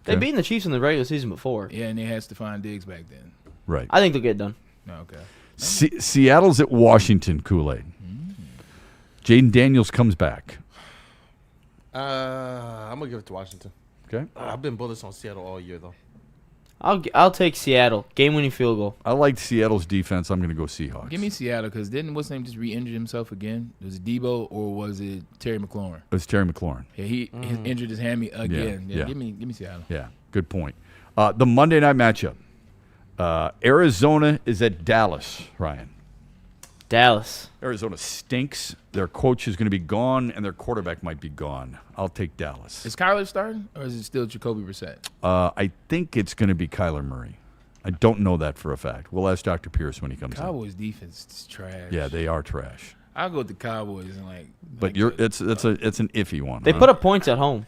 They beat the Chiefs in the regular season before. Yeah, and they had Stephon Diggs back then. Right. I think they'll get it done. Okay. Seattle's at Washington, Kool-Aid. Jaden Daniels comes back. I'm going to give it to Washington. Okay. I've been bullish on Seattle all year, though. I'll take Seattle. Game-winning field goal. I like Seattle's defense. I'm going to go Seahawks. Give me Seattle because didn't what's his name just re-injured himself again? Was it Debo or was it Terry McLaurin? It was Terry McLaurin. Yeah, he injured his hammy again. Yeah. Give me Seattle. Yeah, good point. The Monday night matchup. Arizona is at Dallas, Ryan. Dallas. Arizona stinks. Their coach is going to be gone, and their quarterback might be gone. I'll take Dallas. Is Kyler starting, or is it still Jacoby Brissett? I think it's going to be Kyler Murray. I don't know that for a fact. We'll ask Dr. Pierce when he comes in. Cowboys defense is trash. Yeah, they are trash. I'll go with the Cowboys and But it's an iffy one. They put up points at home.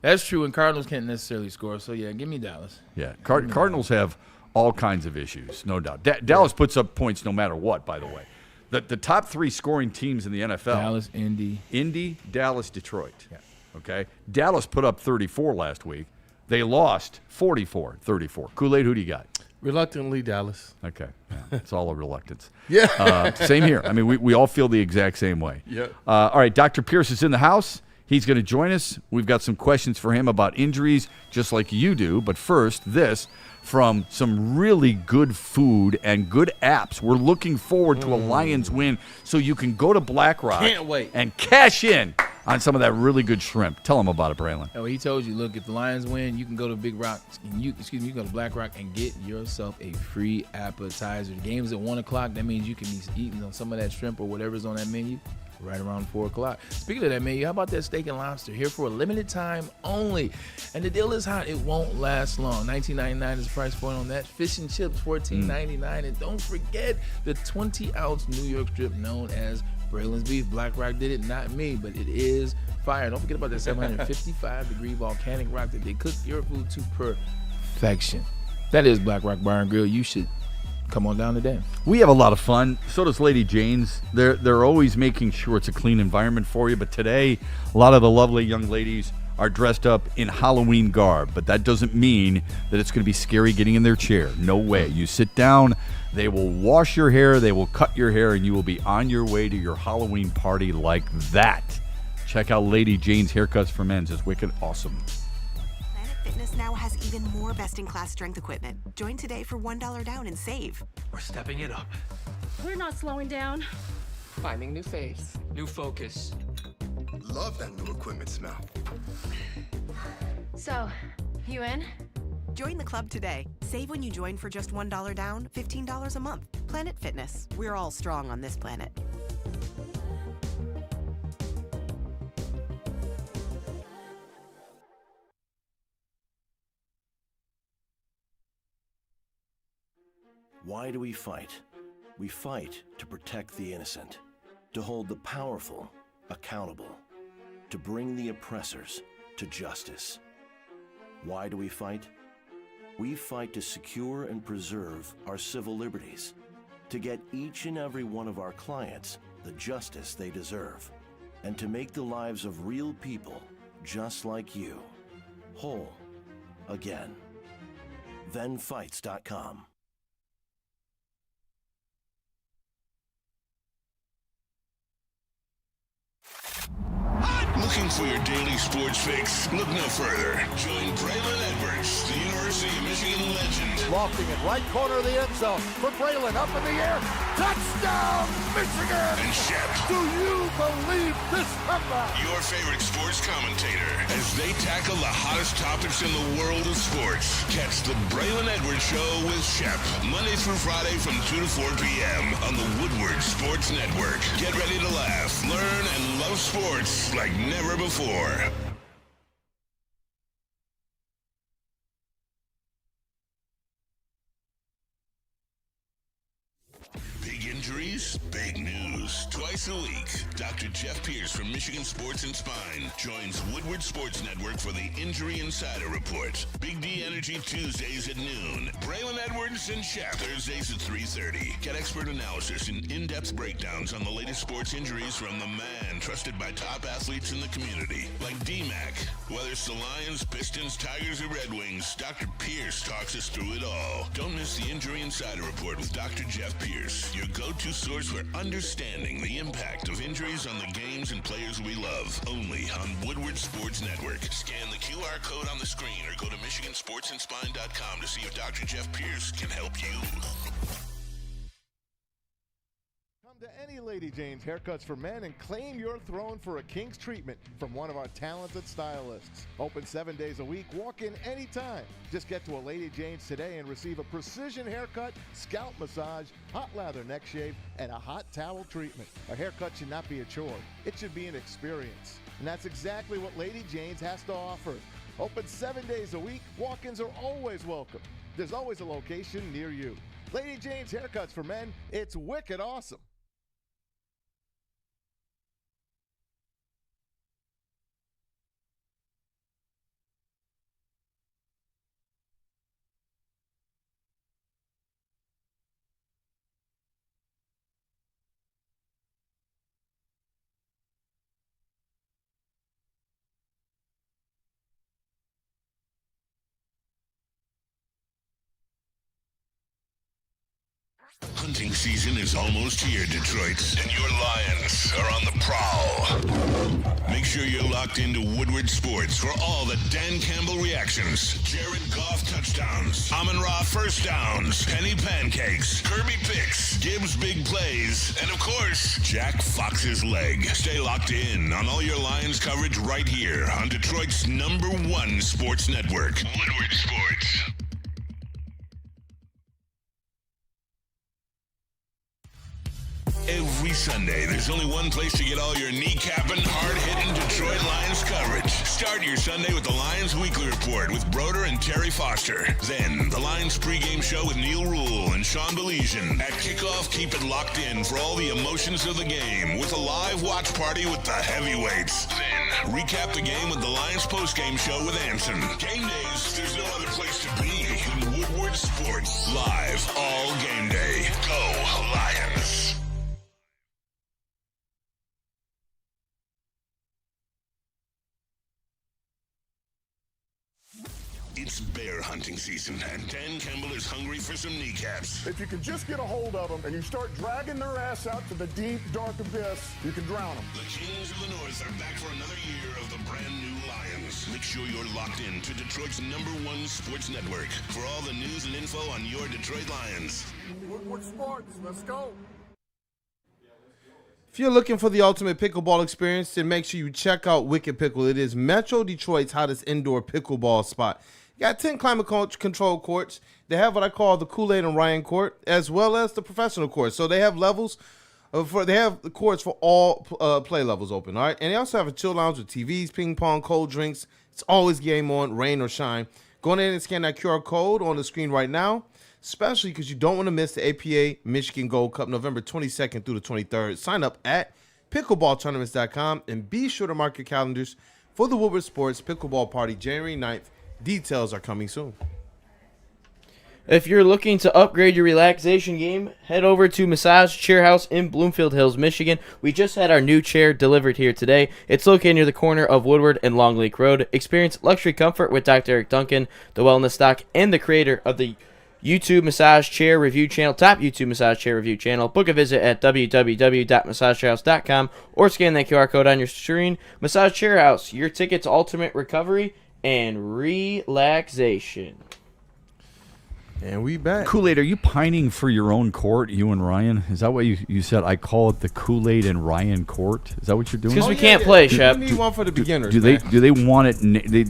That's true, and Cardinals can't necessarily score. So yeah, give me Dallas. Yeah, Cardinals have all kinds of issues, no doubt. Dallas puts up points no matter what. By the way, the top 3 scoring teams in the NFL: Dallas, Indy, Dallas, Detroit. Yeah. Okay. Dallas put up 34 last week. They lost 44-34. Kool-Aid, who do you got? Reluctantly, Dallas. Okay. Yeah, it's all a reluctance. Yeah. Same here. I mean, we all feel the exact same way. Yep. All right, Dr. Pierce is in the house. He's going to join us. We've got some questions for him about injuries, just like you do. But first, this from some really good food and good apps. We're looking forward to a Lions win so you can go to Black Rock Can't wait. and cash in on some of that really good shrimp. Tell him about it, Braylon. Oh, he told you, look, if the Lions win, you can go to Big Rock, and you can go to Black Rock and get yourself a free appetizer. The game's at 1 o'clock. That means you can be eating on some of that shrimp or whatever's on that menu right around 4 o'clock. Speaking of that menu, how about that steak and lobster here for a limited time only? And the deal is hot. It won't last long. $19.99 is the price point on that. Fish and chips, $14.99. And don't forget the 20-ounce New York strip known as Braylon's Beef. Black Rock did it, not me, but it is fire. Don't forget about that 755-degree volcanic rock that they cook your food to perfection. That is Black Rock Bar and Grill. You should come on down today. We have a lot of fun. So does Lady Jane's. They're always making sure it's a clean environment for you. But today, a lot of the lovely young ladies are dressed up in Halloween garb. But that doesn't mean that it's going to be scary getting in their chair. No way. You sit down, they will wash your hair, they will cut your hair, and you will be on your way to your Halloween party like that. Check out Lady Jane's Haircuts for Men's. It's wicked awesome. Planet Fitness now has even more best-in-class strength equipment. Join today for $1 down and save. We're stepping it up. We're not slowing down. Finding new faith. New focus. Love that new equipment smell. So, you in? Join the club today. Save when you join for just $1 down, $15 a month. Planet Fitness. We're all strong on this planet. Why do we fight? We fight to protect the innocent, to hold the powerful accountable, to bring the oppressors to justice. Why do we fight? We fight to secure and preserve our civil liberties, to get each and every one of our clients the justice they deserve, and to make the lives of real people just like you whole again. ThenFights.com. Looking for your daily sports fix? Look no further. Join Braylon Edwards, the University of Michigan legend. Lofting it right corner of the end zone for Braylon, up in the air. Touchdown, Michigan! And Shep. Do you believe this comeback? Your favorite sports commentator as they tackle the hottest topics in the world of sports. Catch the Braylon Edwards Show with Shep, Monday through Friday from 2 to 4 p.m. on the Woodward Sports Network. Get ready to laugh, learn, and love sports like never before. Big injuries, big news. Twice a week, Dr. Jeff Pierce from Michigan Sports and Spine joins Woodward Sports Network for the Injury Insider Report. Big D Energy Tuesdays at noon. Braylon Edwards and Shep Thursdays at 3:30. Get expert analysis and in-depth breakdowns on the latest sports injuries from the man trusted by top athletes in the community, like D-Mac. Whether it's the Lions, Pistons, Tigers, or Red Wings, Dr. Pierce talks us through it all. Don't miss the Injury Insider Report with Dr. Jeff Pierce, your go-to source for understanding the impact of injuries on the games and players we love. Only on Woodward Sports Network. Scan the QR code on the screen or go to MichiganSportsandSpine.com to see if Dr. Jeff Pierce can help you. Come to any Lady Jane's Haircuts for Men and claim your throne for a king's treatment from one of our talented stylists. Open 7 days a week, walk in anytime. Just get to a Lady Jane's today and receive a precision haircut, scalp massage, hot lather neck shave, and a hot towel treatment. A haircut should not be a chore. It should be an experience. And that's exactly what Lady Jane's has to offer. Open 7 days a week, walk-ins are always welcome. There's always a location near you. Lady Jane's Haircuts for Men, it's wicked awesome. Hunting season is almost here, Detroit, and your Lions are on the prowl. Make sure you're locked into Woodward Sports for all the Dan Campbell reactions, Jared Goff touchdowns, Amon-Ra first downs, Penny pancakes, Kirby picks, Gibbs big plays, and of course, Jack Fox's leg. Stay locked in on all your Lions coverage right here on Detroit's #1 sports network, Woodward Sports. Every Sunday, there's only one place to get all your kneecapping, hard-hitting Detroit Lions coverage. Start your Sunday with the Lions Weekly Report with Broder and Terry Foster. Then, the Lions pregame show with Neil Rule and Sean Baligian. At kickoff, keep it locked in for all the emotions of the game with a live watch party with the heavyweights. Then, recap the game with the Lions postgame show with Anson. Game days, there's no other place to be. Sports, live all game day. Go Lions. It's bear hunting season, and Dan Campbell is hungry for some kneecaps. If you can just get a hold of them and you start dragging their ass out to the deep, dark abyss, you can drown them. The Kings of the North are back for another year of the brand new Lions. Make sure you're locked in to Detroit's #1 sports network for all the news and info on your Detroit Lions. Woodward Sports, let's go. If you're looking for the ultimate pickleball experience, then make sure you check out Wicked Pickle. It is Metro Detroit's hottest indoor pickleball spot. You got 10 climate-controlled courts. They have what I call the Kool-Aid and Ryan court, as well as the professional courts. So they have levels. They have the courts for all play levels open, all right? And they also have a chill lounge with TVs, ping pong, cold drinks. It's always game on, rain or shine. Go ahead and scan that QR code on the screen right now, especially because you don't want to miss the APA Michigan Gold Cup November 22nd through the 23rd. Sign up at pickleballtournaments.com and be sure to mark your calendars for the Woodward Sports Pickleball Party January 9th. Details are coming soon. If you're looking to upgrade your relaxation game, head over to Massage Chair House in Bloomfield Hills, Michigan. We just had our new chair delivered here today. It's located near the corner of Woodward and Long Lake Road. Experience luxury comfort with Dr. Eric Duncan, the wellness doc, and the creator of the YouTube Massage Chair Review channel, top YouTube Massage Chair Review channel. Book a visit at www.massagechairhouse.com or scan that QR code on your screen. Massage Chair House, your ticket to ultimate recovery and relaxation. And we back. Kool-Aid, are you pining for your own court, you and Ryan? Is that what you said? I call it the Kool-Aid and Ryan court. Is that what you're doing? Because we can't play, Shep. We need one for the beginners. Do they want it?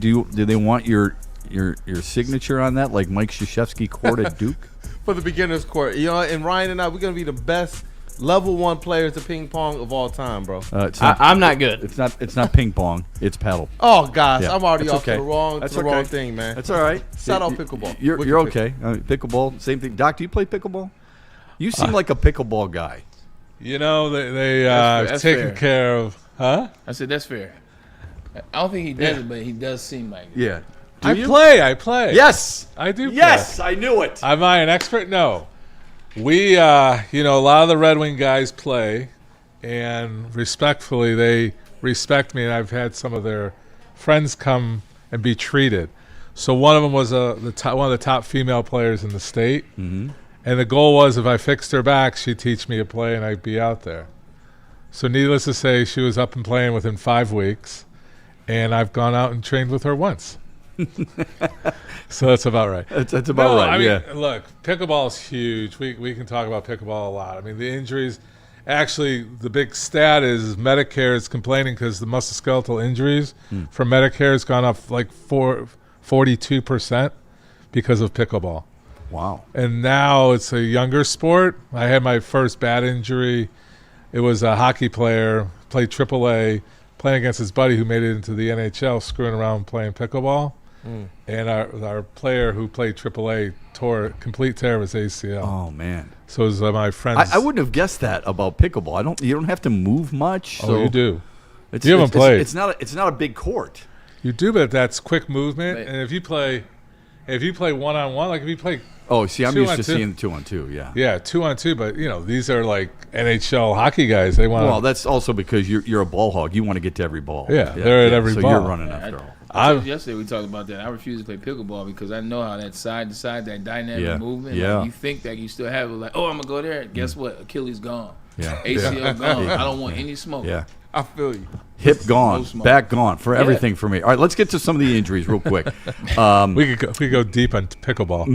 Do they want your signature on that, like Mike Krzyzewski court at Duke? For the beginners court, and Ryan and I, we're gonna be the best level 1 players of ping pong of all time, bro. I'm not good. It's not ping pong. It's paddle. Oh gosh, Yeah. I'm already That's off okay. to the wrong That's wrong okay. thing, man. That's all right. Shout out pickleball. You're okay. Pickleball, same thing. Doc, do you play pickleball? You seem like a pickleball guy. You know, they That's taking fair. care of, huh? I said that's fair. I don't think he does it, but he does seem like it. Yeah. I play. Yes. I do play. Yes, I knew it. Am I an expert? No. We, a lot of the Red Wing guys play, and respectfully, they respect me, and I've had some of their friends come and be treated. So one of them was one of the top female players in the state, and the goal was if I fixed her back, she'd teach me to play, and I'd be out there. So needless to say, she was up and playing within 5 weeks, and I've gone out and trained with her once. So that's about right. That's about right. I mean, yeah. Look, pickleball is huge. We can talk about pickleball a lot. I mean, the injuries. Actually, the big stat is Medicare is complaining because the musculoskeletal injuries for Medicare has gone up like 42% because of pickleball. Wow. And now it's a younger sport. I had my first bad injury. It was a hockey player, played AAA, playing against his buddy who made it into the NHL, screwing around playing pickleball. And our player who played AAA complete tear of his ACL. Oh man! So it was my friends. I wouldn't have guessed that about pickleball. You don't have to move much. Oh, so you do. You haven't played. It's not a big court. You do, but that's quick movement. And if you play one-on-one, like if you play. Oh, see, I'm used to 2-on-2. seeing 2-on-2. Yeah. Yeah, 2-on-2, but these are like NHL hockey guys. They want. Well, that's also because you're a ball hog. You want to get to every ball. Yeah, they're at every so ball. You're running after all. Yesterday we talked about that. I refuse to play pickleball because I know how that side to side, that dynamic movement. Yeah. Like you think that you still have it. Like, oh, I'm gonna go there. Guess what? Achilles gone. Yeah. ACL gone. I don't want any smoke. Yeah. I feel you. Hip gone, back gone, for everything for me. All right, let's get to some of the injuries real quick. We could go deep on pickleball.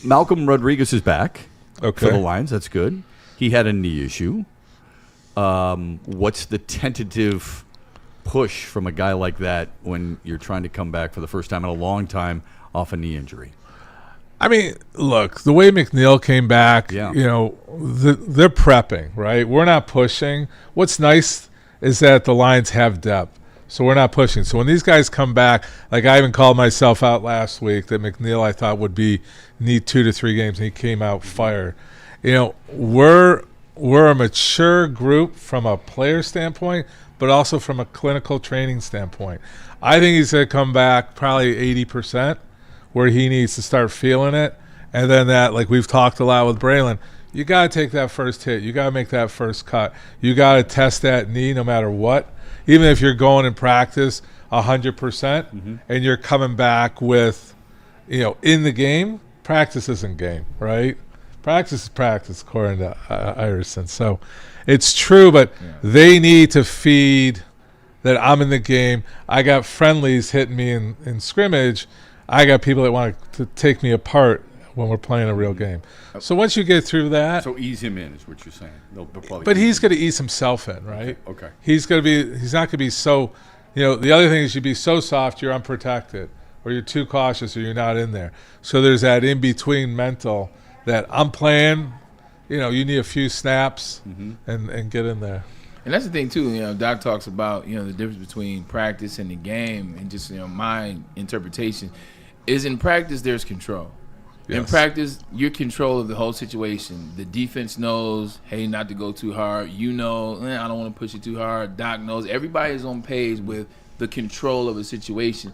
Malcolm Rodriguez is back for Okay. the Lions. That's good. He had a knee issue. What's the tentative push from a guy like that when you're trying to come back for the first time in a long time off a knee injury? I mean, look, the way McNeil came back, they're prepping, right? We're not pushing. What's nice is that the Lions have depth, so we're not pushing. So when these guys come back, like I even called myself out last week that McNeil I thought would need 2 to 3 games, and he came out fired. We're a mature group from a player standpoint, but also from a clinical training standpoint. I think he's going to come back probably 80%, where he needs to start feeling it, And then that, like we've talked a lot with Braylon, you got to take that first hit. You got to make that first cut. You got to test that knee no matter what. Even if you're going in practice 100% and you're coming back with, in the game, practice isn't game, right? Practice is practice, according to Iverson. So it's true, but they need to feed that I'm in the game. I got friendlies hitting me in scrimmage. I got people that want to take me apart when we're playing a real game. So once you get through that, so ease him in is what you're saying. But he's going to ease himself in, right? Okay. He's not going to be so. The other thing is you be so soft, you're unprotected, or you're too cautious, or you're not in there. So there's that in between mental that I'm playing. You need a few snaps and get in there. And that's the thing too. Doc talks about the difference between practice and the game, and just my interpretation is in practice there's control. Yes. In practice, you're control of the whole situation. The defense knows, hey, not to go too hard. I don't want to push it too hard. Doc knows. Everybody is on page with the control of a situation.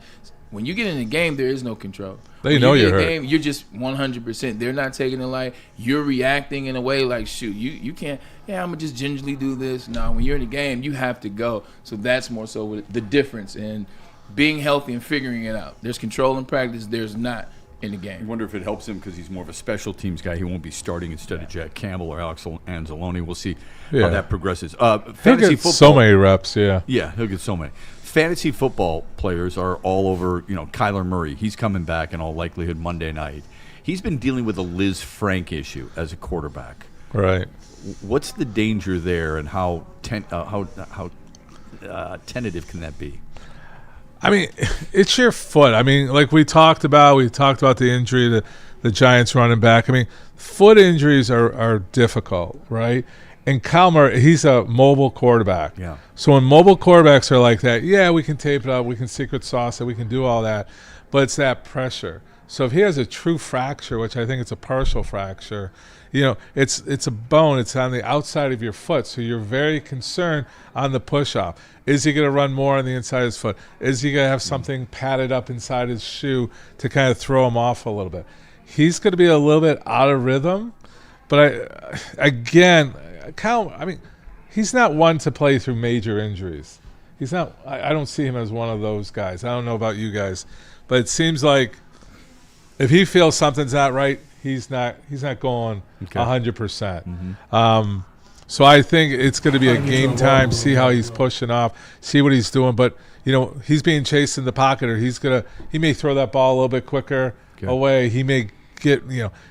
When you get in the game, there is no control. They know you're hurt. Game, you're just 100%. They're not taking it like you're reacting in a way like, shoot, you can't. Yeah, I'm gonna just gingerly do this. No, when you're in the game, you have to go. So that's more so the difference in being healthy and figuring it out. There's control in practice. There's not in the game. I wonder if it helps him because he's more of a special teams guy. He won't be starting instead of Jack Campbell or Alex Anzalone. We'll see how that progresses. Fantasy football. So many reps, yeah. Yeah, he'll get so many. Fantasy football players are all over, Kyler Murray. He's coming back in all likelihood Monday night. He's been dealing with a Liz Frank issue as a quarterback. Right. What's the danger there, and how tentative can that be? I mean, it's your foot. I mean, like we talked about the injury to the Giants running back. I mean, foot injuries are difficult, right? And Kyle Murray, he's a mobile quarterback. Yeah. So when mobile quarterbacks are like that, yeah, we can tape it up, we can secret sauce it, we can do all that, but it's that pressure. So if he has a true fracture, which I think it's a partial fracture, it's a bone. It's on the outside of your foot, so you're very concerned on the push-off. Is he going to run more on the inside of his foot? Is he going to have something padded up inside his shoe to kind of throw him off a little bit? He's going to be a little bit out of rhythm, but Kyle, I mean, he's not one to play through major injuries. He's not. I don't see him as one of those guys. I don't know about you guys, but it seems like if he feels something's not right, he's not going 100%. So I think it's going to be a game time. See how he's pushing off. See what he's doing. But he's being chased in the pocket, or he may throw that ball a little bit quicker away. He may get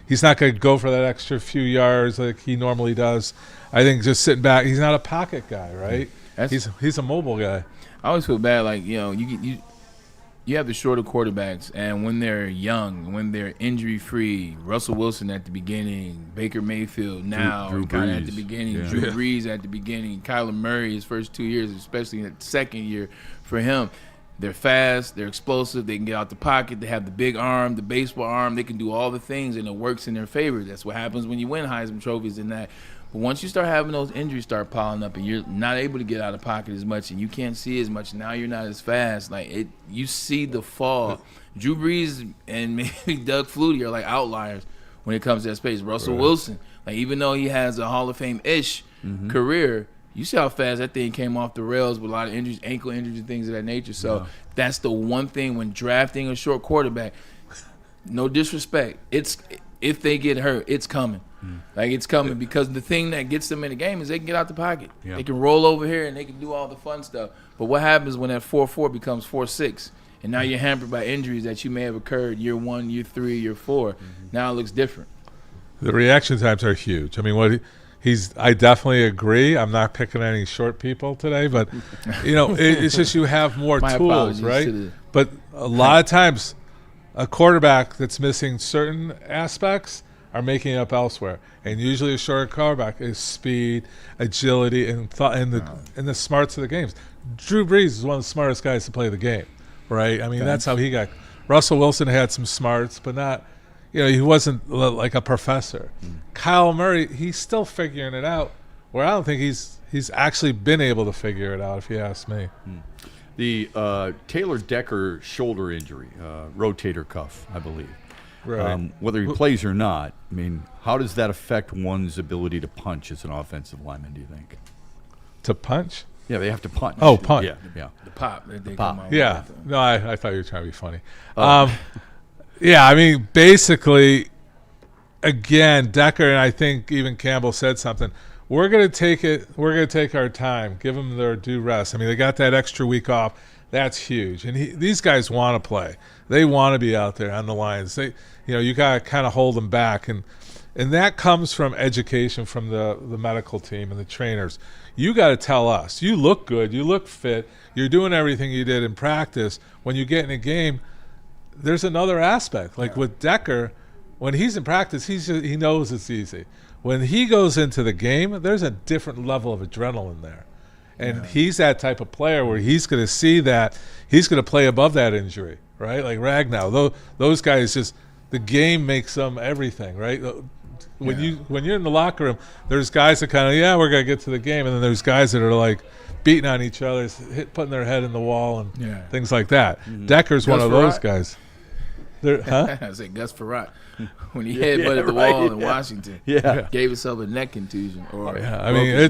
he's not going to go for that extra few yards like he normally does. I think just sitting back. He's not a pocket guy, right? He's a mobile guy. I always feel bad, like you have the shorter quarterbacks, and when they're young, when they're injury-free, Russell Wilson at the beginning, Baker Mayfield now, Drew kind of at Brees. the beginning, Yeah. Drew Brees at the beginning, Kyler Murray his first 2 years, especially in the second year for him. They're fast, they're explosive, they can get out the pocket, they have the big arm, the baseball arm, they can do all the things, and it works in their favor. That's what happens when you win Heisman trophies and that. But once you start having those injuries start piling up and you're not able to get out of pocket as much and you can't see as much, now you're not as fast. You see the fall. Drew Brees and maybe Doug Flutie are like outliers when it comes to that space. Russell Wilson, even though he has a Hall of Fame-ish career, you see how fast that thing came off the rails with a lot of injuries, ankle injuries and things of that nature. So that's the one thing when drafting a short quarterback, no disrespect, if they get hurt, it's coming. It's coming because the thing that gets them in the game is they can get out the pocket. Yeah. They can roll over here and they can do all the fun stuff. But what happens when that 4-4 becomes 4-6? And now you're hampered by injuries that you may have occurred year 1, year 3, year 4. Now it looks different. The reaction times are huge. I mean, I definitely agree. I'm not picking any short people today, but it's just you have more tools, right? But a lot of times, a quarterback that's missing certain aspects are making it up elsewhere, and usually a short quarterback is speed, agility, and the smarts of the games. Drew Brees is one of the smartest guys to play the game, right? I mean, that's how he got. Russell Wilson had some smarts, but not. He wasn't like a professor. Kyle Murray, he's still figuring it out. Where I don't think he's actually been able to figure it out, if you ask me. The Taylor Decker shoulder injury, rotator cuff, I believe. Right. Whether he plays or not. I mean, how does that affect one's ability to punch as an offensive lineman, do you think? To punch? Yeah, they have to punch. Oh, punch. Yeah. The pop. They Pop. come out Yeah. with. No, I thought you were trying to be funny. Yeah, I mean, basically, again, Decker and I think even Campbell said something. We're going to take it. We're going to take our time, give them their due rest. I mean, they got that extra week off. That's huge. And these guys want to play. They want to be out there on the lines. You got to kind of hold them back. And that comes from education from the medical team and the trainers. You got to tell us, you look good, you look fit, you're doing everything you did in practice. When you get in a game, there's another aspect. Like with Decker, when he's in practice, he knows it's easy. When he goes into the game, there's a different level of adrenaline there. And he's that type of player where he's going to see that. He's going to play above that injury, right? Like Ragnow. Those guys the game makes them everything, right? When you're in the locker room, there's guys that kind of, we're going to get to the game. And then there's guys that are like beating on each other, putting their head in the wall and things like that. Mm-hmm. Decker's one of those guys. I say Gus Frerotte when he headbutted the wall in Washington. Yeah, gave himself a neck contusion. I mean,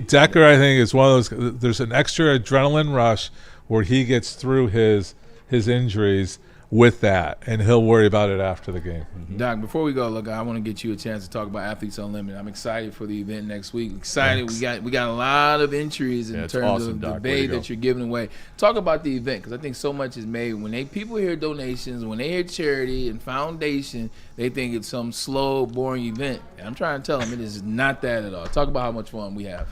Decker. I think is one of those. There's an extra adrenaline rush where he gets through his injuries with that, and he'll worry about it after the game. Mm-hmm. Doc, before we go, look, I want to get you a chance to talk about Athletes Unlimited. I'm excited for the event next week. Excited. Thanks. We got a lot of entries in terms of the bait that you're giving away. Talk about the event, because I think so much is made. When people hear donations, when they hear charity and foundation, they think it's some slow, boring event. And I'm trying to tell them it is not that at all. Talk about how much fun we have.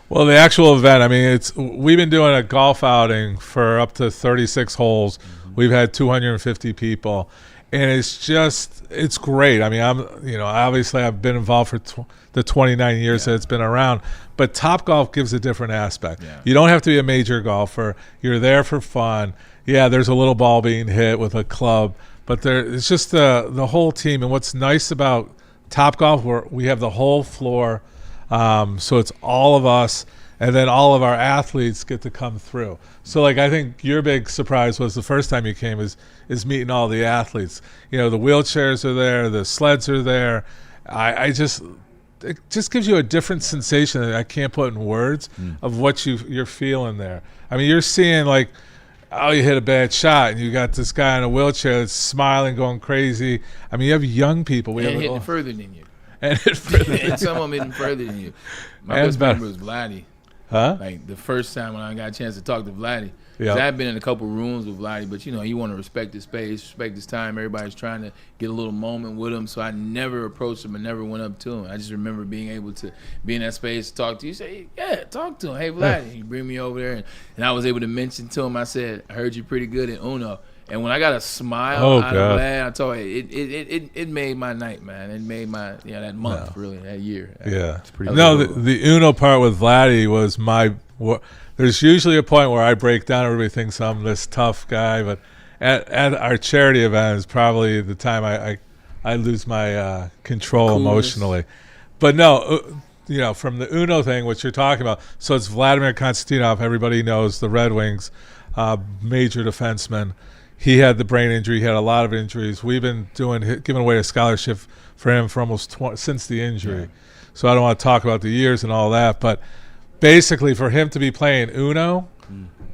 Well, the actual event, I mean, we've been doing a golf outing for up to 36 holes. Mm-hmm. We've had 250 people, and it's great. I mean, obviously I've been involved for the 29 years that it's been around, but Topgolf gives a different aspect. Yeah. You don't have to be a major golfer. You're there for fun. Yeah, there's a little ball being hit with a club, but it's just the whole team. And what's nice about Topgolf, we have the whole floor, so it's all of us. And then all of our athletes get to come through. So, like, I think your big surprise was the first time you came is meeting all the athletes. The wheelchairs are there, the sleds are there. It just gives you a different sensation that I can't put in words of what you're feeling there. I mean, you're seeing, like, you hit a bad shot, and you got this guy in a wheelchair that's smiling, going crazy. I mean, you have young people. Hitting further than you. And some of them hitting further than you. My best friend was Vladdy. Huh? Like the first time when I got a chance to talk to Vladdy. I've been in a couple rooms with Vladdy, but you want to respect his space, respect his time. Everybody's trying to get a little moment with him, so I never approached him and never went up to him. I just remember being able to be in that space, talk to you, say, talk to him. Hey, Vladdy. He bring me over there, and I was able to mention to him, I said, I heard you pretty good at Uno. And when I got a smile out of that, I told you, it made my night, man. It made my that month, really, that year. Yeah, it's pretty. No, the Uno part with Vladdy was there's usually a point where I break down. Everybody thinks I'm this tough guy, but at our charity event is probably the time I lose my control emotionally. But no, from the Uno thing, what you're talking about. So it's Vladimir Konstantinov. Everybody knows the Red Wings, major defenseman. He had the brain injury. He had a lot of injuries. We've been giving away a scholarship for him for almost since the injury. Yeah. So I don't want to talk about the years and all that, but basically for him to be playing Uno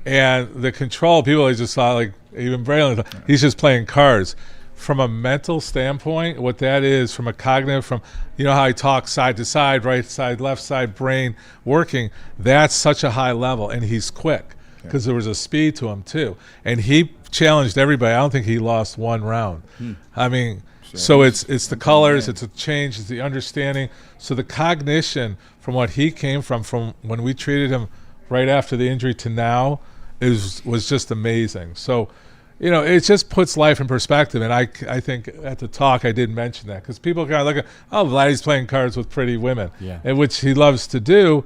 and the control, people just thought, like even Braylon, he's just playing cards. From a mental standpoint, what that is, from a cognitive, from how he talks side to side, right side, left side, brain working, that's such a high level, and he's quick because there was a speed to him too, and he challenged everybody. I don't think he lost one round. I mean, so it's the colors, it's a change, it's the understanding. So the cognition from what he came from when we treated him right after the injury to now was just amazing. So, it just puts life in perspective. And I think at the talk I did mention that because people kind of look at, Vladdy's playing cards with pretty women, and which he loves to do.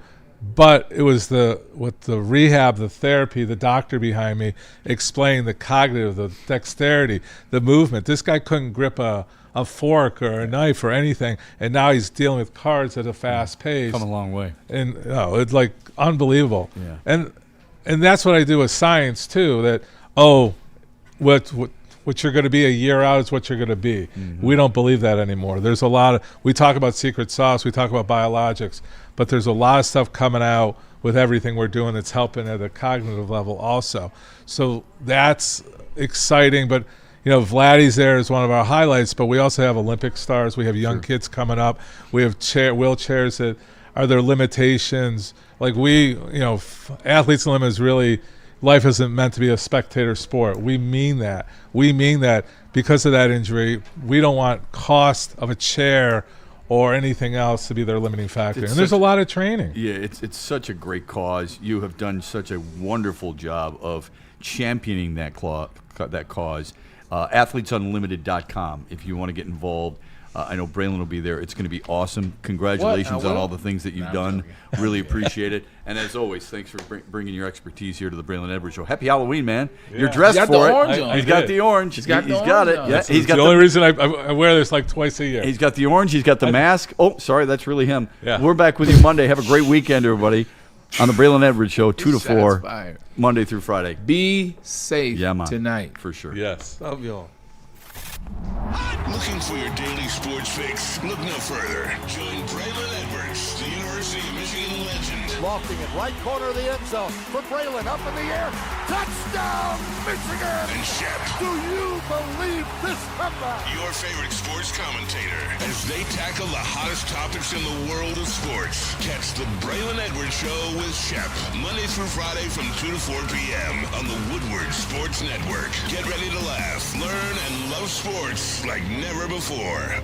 But it was the rehab, the therapy, the doctor behind me explained the cognitive, the dexterity, the movement. This guy couldn't grip a fork or a knife or anything, and now he's dealing with cards at a fast pace. Come a long way. And it's like unbelievable. Yeah. And that's what I do with science too. That what what you're going to be a year out is what you're going to be. We don't believe that anymore. There's a lot of, we talk about secret sauce, we talk about biologics, but there's a lot of stuff coming out with everything we're doing that's helping at a cognitive level also. So that's exciting. But, you know, Vladdy's there is one of our highlights, but we also have Olympic stars. We have young kids coming up. We have wheelchairs that are their limitations. Like Athletes Unlimited is really, life isn't meant to be a spectator sport. We mean that. We mean that because of that injury, we don't want cost of a chair or anything else to be their limiting factor. And there's a lot of training. Yeah, it's such a great cause. You have done such a wonderful job of championing that cause. AthletesUnlimited.com if you want to get involved. I know Braylon will be there. It's going to be awesome. Congratulations on all the things that you've done. Really appreciate it. And as always, thanks for bringing your expertise here to the Braylon Edwards Show. Happy Halloween, man. Yeah. You're dressed for it. He's got the orange. He's got it. Yeah, he's got the only reason I wear this like twice a year. He's got the orange. He's got the mask. Oh, sorry, that's really him. Yeah. We're back with you Monday. Have a great weekend, everybody, on the Braylon Edwards Show, 2 to 4, Monday through Friday. Be safe tonight. For sure. Yes. Love y'all. Looking for your daily sports fix? Look no further. Join Braylon Edwards, the University of Michigan legend. Lofting it right corner of the end zone for Braylon, up in the air. Touchdown, Michigan! And Shep. Do you believe this comeback? Your favorite sports commentator as they tackle the hottest topics in the world of sports. Catch the Braylon Edwards Show with Shep, Monday through Friday from 2 to 4 p.m. on the Woodward Sports Network. Get ready to laugh, learn, and love sports like never before.